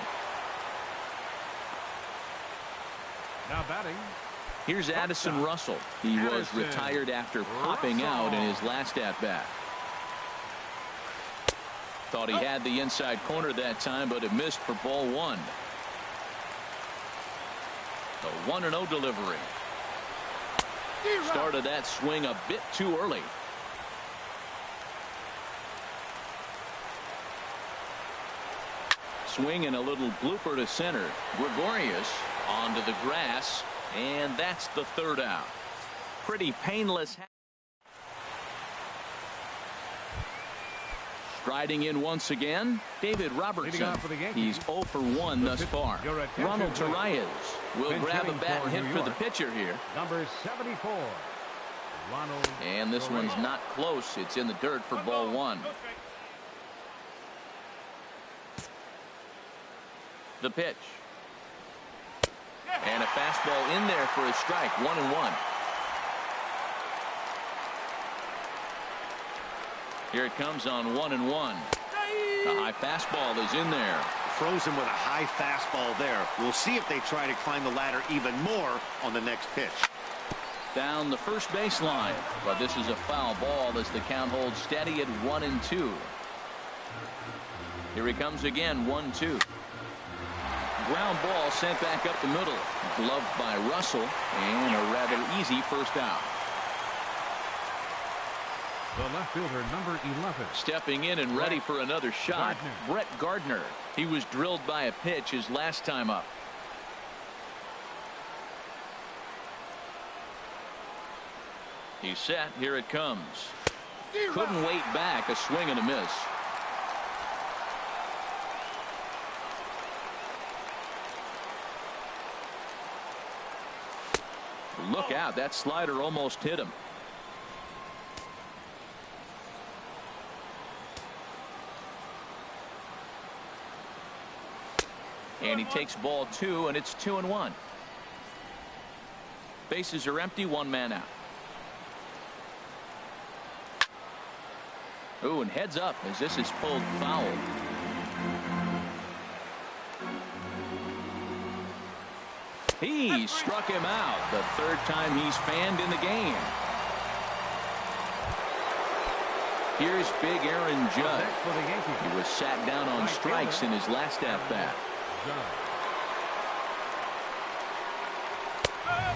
Now batting, Here's Addison Russell. He was retired after popping out in his last at-bat. Thought he had the inside corner that time, but it missed for ball one. The 1-0 delivery. Started that swing a bit too early. Swing and a little blooper to center. Gregorius onto the grass, and that's the third out. Pretty painless. Striding in once again, David Robertson. He's 0 for 1 thus far. Ronald Torreyes will grab a bat and hit for the pitcher here. Number 74. Ronald. And this one's not close. It's in the dirt for ball one. The pitch. And a fastball in there for a strike. 1-1. Here it comes on 1-1. The high fastball is in there. Frozen with a high fastball there. We'll see if they try to climb the ladder even more on the next pitch. Down the first baseline, but this is a foul ball as the count holds steady at 1-2. Here he comes again. 1-2. Ground ball sent back up the middle. Gloved by Russell, and a rather easy first out. The left fielder, number 11. Stepping in and ready for another shot. Brett Gardner. He was drilled by a pitch his last time up. He's set. Here it comes. Couldn't wait back. A swing and a miss. Look out. That slider almost hit him. And he takes ball two, and it's 2-1. Bases are empty. One man out. Ooh, and heads up as this is pulled foul. He struck him out. The third time he's fanned in the game. Here's big Aaron Judge. He was sat down on strikes in his last at-bat.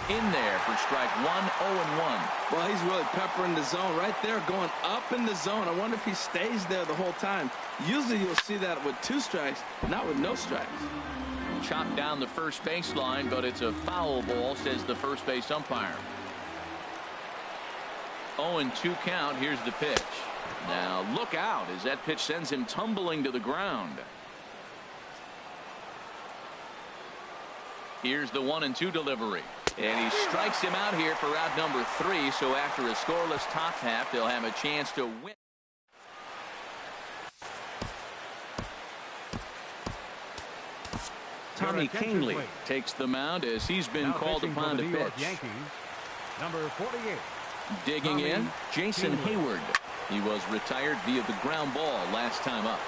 In there for strike one. 0-1. Well, he's really peppering the zone right there, going up in the zone. I wonder if he stays there the whole time. Usually you'll see that with 2 strikes, not with no strikes. Chopped down the first baseline, but it's a foul ball, says the first base umpire. 0-2 count. Here's the pitch. Now look out as that pitch sends him tumbling to the ground. Here's the 1-2 delivery. And he strikes him out here for out number 3. So after a scoreless top half, they'll have a chance to win. Tommy Kingley takes the mound as he's been called upon to pitch. Yankees, number 48. Digging in, Jason Hayward. He was retired via the ground ball last time up.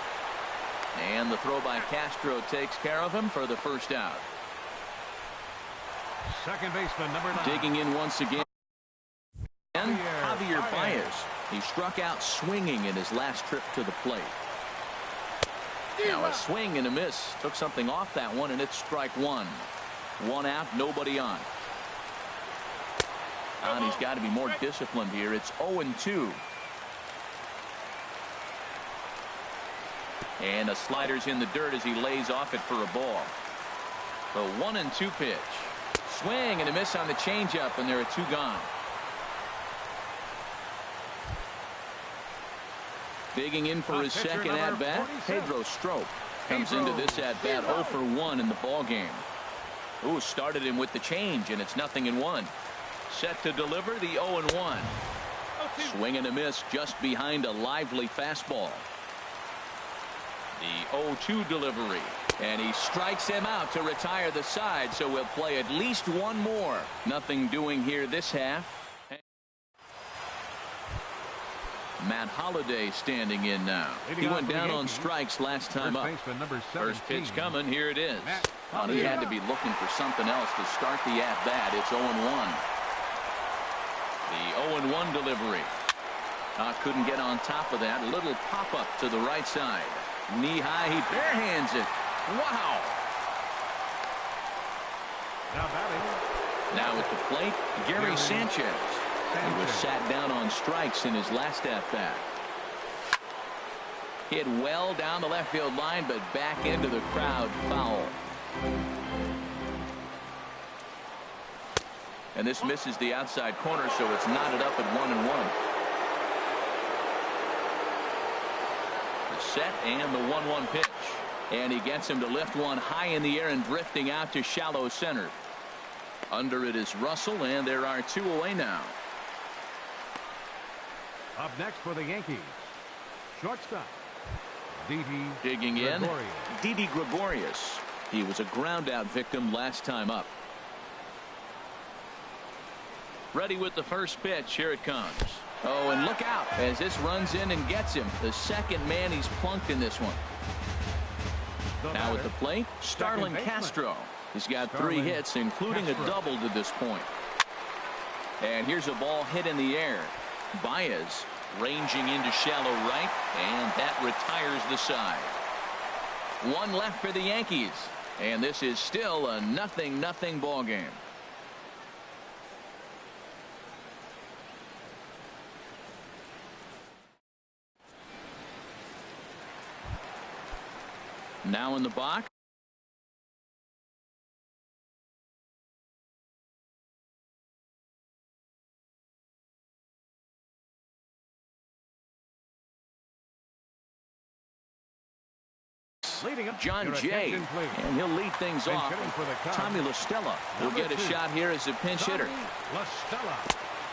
And the throw by Castro takes care of him for the first out. Second baseman, number 9. Digging in once again. And Javier Baez. He struck out swinging in his last trip to the plate. Now a swing and a miss. Took something off that one, and it's strike one. One out, nobody on. And he's got to be more disciplined here. It's 0-2. And the slider's in the dirt as he lays off it for a ball. The 1-2 pitch. Swing and a miss on the changeup, and there are 2 gone. Digging in for his second at-bat, Pedro Strop comes into this at-bat 0 for 1 in the ball game. Ooh, started him with the change, and it's 0-1. Set to deliver the 0-1. Swing and a miss just behind a lively fastball. The 0-2 delivery. And he strikes him out to retire the side, so we'll play at least one more. Nothing doing here this half. Matt Holliday standing in now. He went down on strikes last time up. First pitch coming. Here it is. He had to be looking for something else to start the at-bat. It's 0-1. The 0-1 delivery. Couldn't get on top of that. Little pop-up to the right side. Knee high. He barehands it. Wow. Now at the plate, Gary Sanchez. He was sat down on strikes in his last at-bat. Hit well down the left field line, but back into the crowd, foul. And this misses the outside corner, so it's knotted up at 1-1. The set and the 1-1 pitch. And he gets him to lift one high in the air and drifting out to shallow center. Under it is Russell, and there are two away now. Up next for the Yankees, shortstop, digging in, Didi Gregorius. He was a ground-out victim last time up. Ready with the first pitch. Here it comes. Oh, and look out as this runs in and gets him. The second man he's plunked in this one. Now at the plate, Starlin Castro. He's got 3 hits, including a double to this point. And here's a ball hit in the air. Baez ranging into shallow right, and that retires the side. 1 left for the Yankees, and this is still a 0-0 ball game. Now in the box, John Jay, and he'll lead things off. Tommy La Stella will get a shot here as a pinch hitter.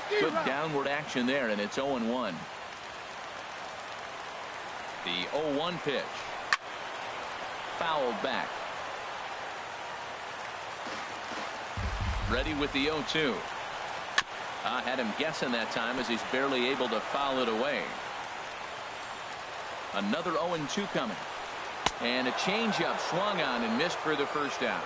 Good downward action there, and it's 0-1. The 0-1 pitch. Fouled back. Ready with the 0-2. Had him guessing that time as he's barely able to foul it away. Another 0-2 coming. And a changeup swung on and missed for the first out.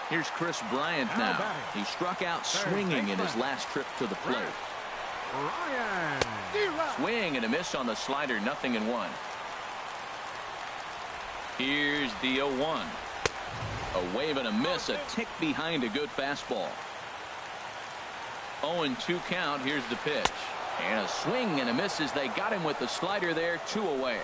Here's Chris Bryant now. He struck out swinging in his last trip to the plate. Swing and a miss on the slider. 0-1. Here's the 0-1. A wave and a miss. A tick behind a good fastball. 0-2 count. Here's the pitch. And a swing and a miss as they got him with the slider there. 2 away.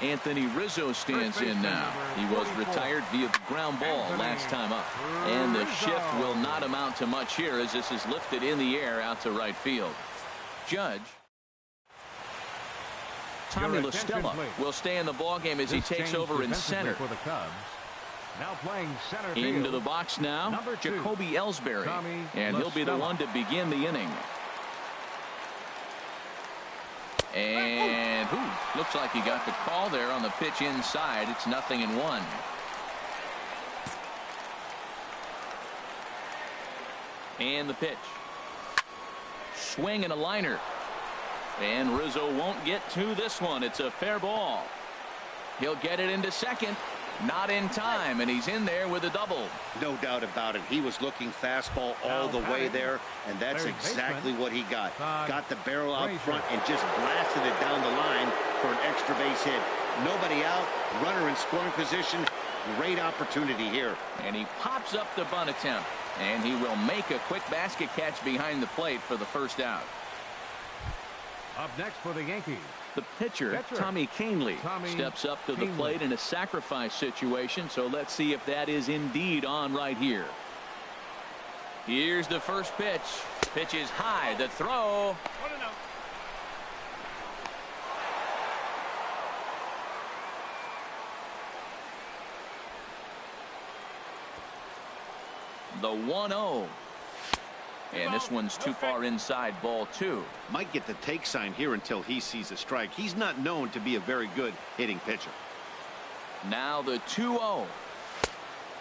Anthony Rizzo stands in now. He was retired via the ground ball last time up. And the shift will not amount to much here as this is lifted in the air out to right field. Judge. Tommy La Stella will stay in the ballgame as he takes over in center. Now playing center into the box now, Jacoby Ellsbury, and he'll be the one to begin the inning. And looks like he got the call there on the pitch inside. It's 0-1. And the pitch. Swing and a liner. And Rizzo won't get to this one. It's a fair ball. He'll get it into second. Not in time, and he's in there with a double. No doubt about it. He was looking fastball all the way there, and that's exactly what he got. Got the barrel out front and just blasted it down the line for an extra base hit. Nobody out, runner in scoring position. Great opportunity here. And he pops up the bunt attempt, and he will make a quick basket catch behind the plate for the first out. Up next for the Yankees, the pitcher, Tommy Kahnle, steps up to the plate in a sacrifice situation, so let's see if that is indeed on right here. Here's the first pitch. Pitch is high. The throw. The 1-0. And this one's too far inside, ball 2. Might get the take sign here until he sees a strike. He's not known to be a very good hitting pitcher. Now the 2-0.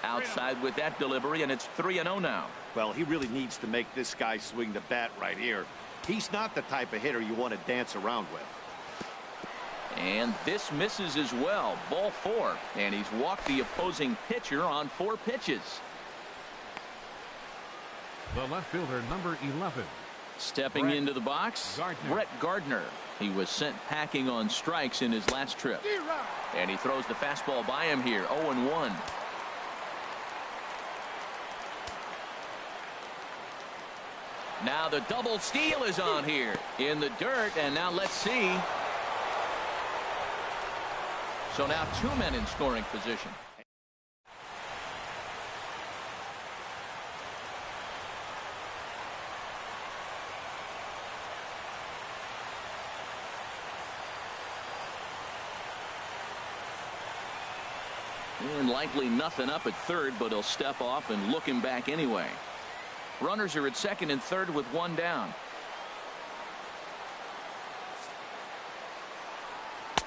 Outside with that delivery, and it's 3-0 now. Well, he really needs to make this guy swing the bat right here. He's not the type of hitter you want to dance around with. And this misses as well. Ball 4. And he's walked the opposing pitcher on 4 pitches. The left fielder, number 11. Stepping into the box, Brett Gardner. He was sent packing on strikes in his last trip. And he throws the fastball by him here. 0-1. Now the double steal is on here in the dirt, and now let's see. So now 2 men in scoring position. And likely nothing up at third, but he'll step off and look him back anyway. Runners are at second and third with 1 down.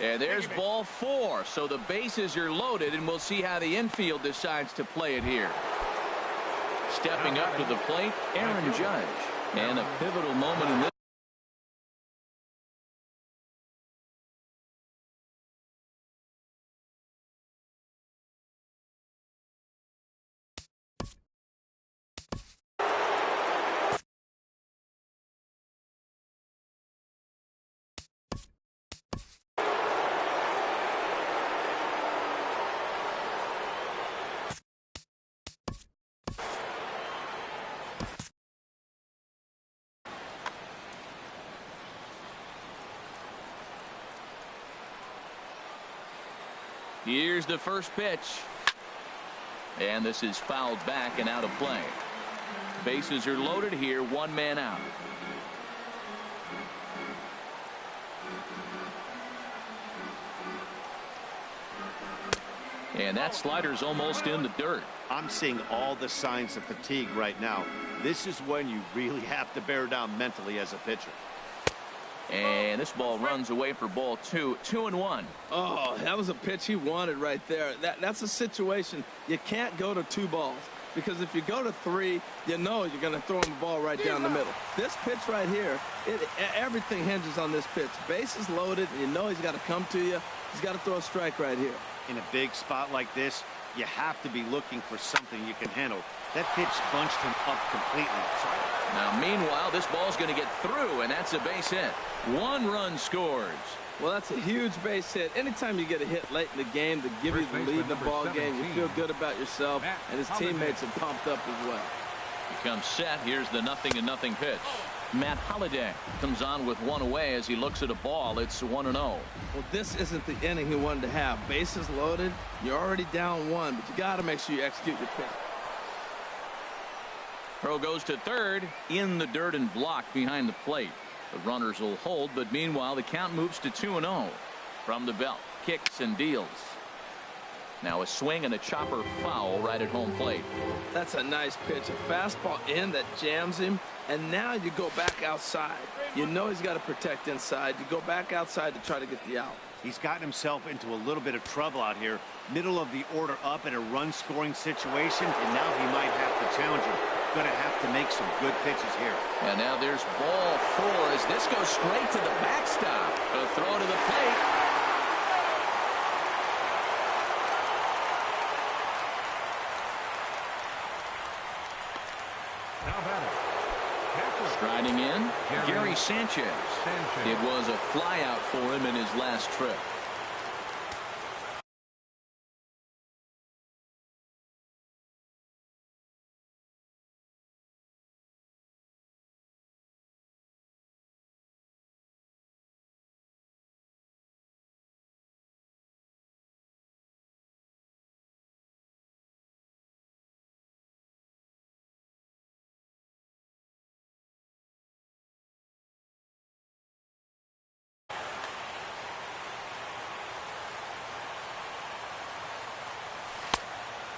And there's ball 4. So the bases are loaded, and we'll see how the infield decides to play it here. Stepping up to the plate, Aaron Judge. And a pivotal moment in this. Here's the first pitch. And this is fouled back and out of play. Bases are loaded here, 1 man out. And that slider's almost in the dirt. I'm seeing all the signs of fatigue right now. This is when you really have to bear down mentally as a pitcher. And this ball runs away for ball 2. 2-1. Oh, that was a pitch he wanted right there. That's a situation you can't go to 2 balls, because if you go to 3, you know you're going to throw him the ball right down the middle. This pitch right here, everything hinges on this pitch. Bases loaded, and you know he's got to come to you. He's got to throw a strike right here. In a big spot like this, you have to be looking for something you can handle. That pitch bunched him up completely. Now, meanwhile, this ball's going to get through, and that's a base hit. 1 run scores. Well, that's a huge base hit. Anytime you get a hit late in the game to give you the lead in the ball game, you feel good about yourself, and his teammates are pumped up as well. He comes set. Here's the 0-0 pitch. Matt Holliday comes on with 1 away as he looks at a ball. It's 1-0. Well, this isn't the inning he wanted to have. Bases loaded. You're already down 1, but you got to make sure you execute your pitch. Throw goes to third, in the dirt and blocked behind the plate. The runners will hold, but meanwhile the count moves to 2-0. From the belt, kicks and deals. Now a swing and a chopper foul right at home plate. That's a nice pitch. A fastball in that jams him, and now you go back outside. You know he's got to protect inside. You go back outside to try to get the out. He's gotten himself into a little bit of trouble out here. Middle of the order up in a run-scoring situation, and now he might have to challenge him. Going to have to make some good pitches here. And now there's ball 4 as this goes straight to the backstop. A throw to the plate. Now batting. Striding in, Gary Sanchez. It was a flyout for him in his last trip.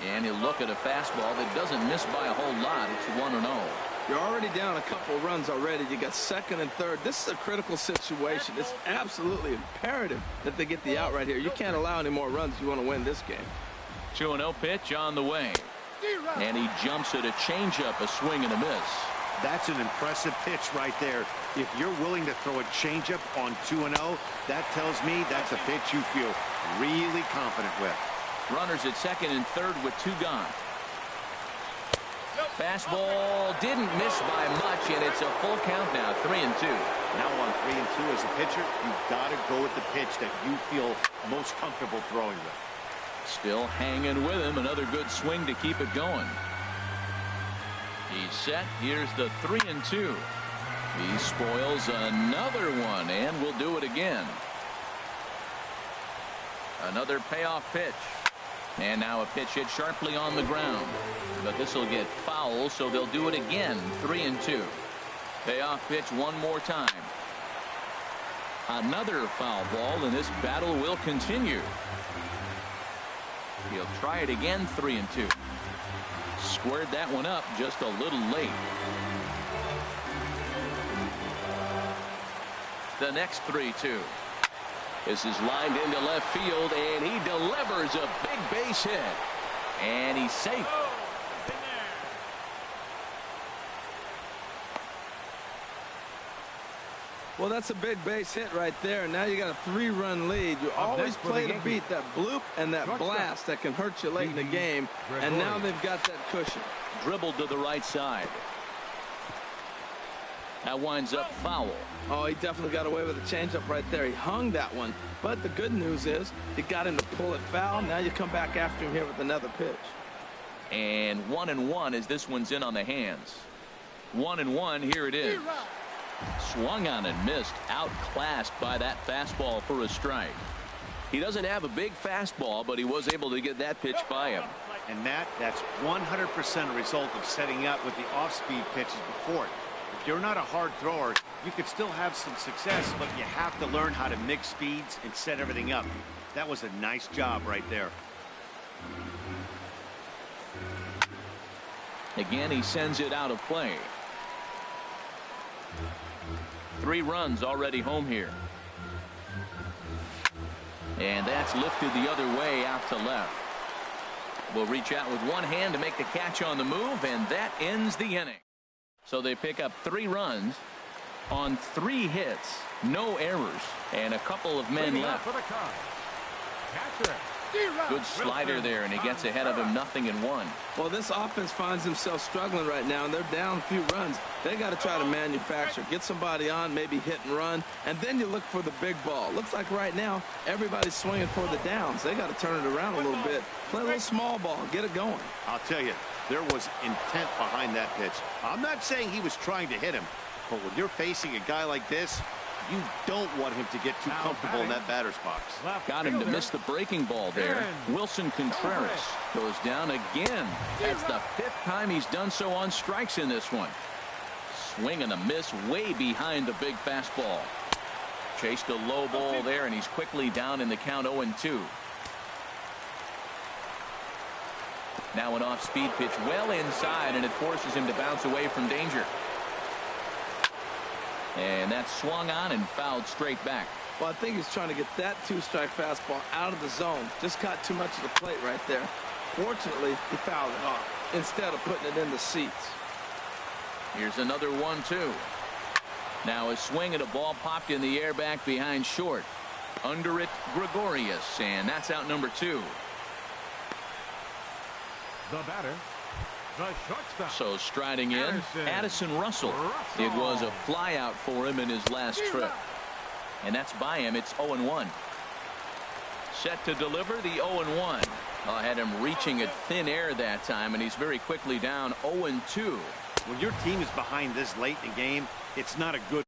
And he'll look at a fastball that doesn't miss by a whole lot. It's 1-0. You're already down a couple of runs already. You got second and third. This is a critical situation. It's absolutely imperative that they get the out right here. You can't allow any more runs if you want to win this game. 2-0 pitch on the way. And he jumps at a changeup, a swing and a miss. That's an impressive pitch right there. If you're willing to throw a changeup on 2-0, that tells me that's a pitch you feel really confident with. Runners at second and third with 2 gone. Fastball didn't miss by much, and it's a full count now, 3-2. Now on 3-2 as a pitcher, you've got to go with the pitch that you feel most comfortable throwing with. Still hanging with him. Another good swing to keep it going. He's set. Here's the 3-2. He spoils another one, and will do it again. Another payoff pitch. And now a pitch hit sharply on the ground. But this will get foul, so they'll do it again. 3-2. Payoff pitch one more time. Another foul ball, and this battle will continue. He'll try it again. 3-2. Squared that one up just a little late. The next 3-2. This is lined into left field, and he delivers a big base hit. And he's safe. Well, that's a big base hit right there. Now you got a 3-run lead. You always play to beat that bloop and that blast that can hurt you late in the game. And now they've got that cushion. Dribbled to the right side. That winds up foul. Oh, he definitely got away with a changeup right there. He hung that one. But the good news is he got him to pull it foul. Now you come back after him here with another pitch. And 1-1 as this one's in on the hands. 1-1. Here it is. Swung on and missed. Outclassed by that fastball for a strike. He doesn't have a big fastball, but he was able to get that pitch by him. And Matt, that's 100% a result of setting up with the off-speed pitches before it. If you're not a hard thrower, you could still have some success, but you have to learn how to mix speeds and set everything up. That was a nice job right there. Again, he sends it out of play. 3 runs already home here. And that's lifted the other way out to left. Will reach out with one hand to make the catch on the move, and that ends the inning. So they pick up 3 runs on 3 hits, no errors, and a couple of men left. Good slider there, and he gets ahead of him 0-1. Well, this offense finds themselves struggling right now, and they're down a few runs. They got to try to manufacture, get somebody on, maybe hit and run, and then you look for the big ball. Looks like right now everybody's swinging for the downs. They got to turn it around a little bit, play a little small ball, get it going. I'll tell you, there was intent behind that pitch. I'm not saying he was trying to hit him, but when you're facing a guy like this, you don't want him to get too comfortable in that batter's box. Got him to miss the breaking ball there. Wilson Contreras goes down again. That's the 5th time he's done so on strikes in this one. Swing and a miss way behind the big fastball. Chased a low ball there, and he's quickly down in the count 0-2. Now an off-speed pitch well inside, and it forces him to bounce away from danger. And that's swung on and fouled straight back. Well, I think he's trying to get that 2-strike fastball out of the zone. Just got too much of the plate right there. Fortunately, he fouled it off instead of putting it in the seats. Here's another 1-2. Now a swing at a ball popped in the air back behind short. Under it, Gregorius, and that's out number 2. The batter, the shortstop. So striding in, Addison Russell. It was a fly out for him in his last trip. And that's by him. It's 0-1. Set to deliver the 0-1. I had him reaching at thin air that time, and he's very quickly down 0-2. When your team is behind this late in the game, it's not a good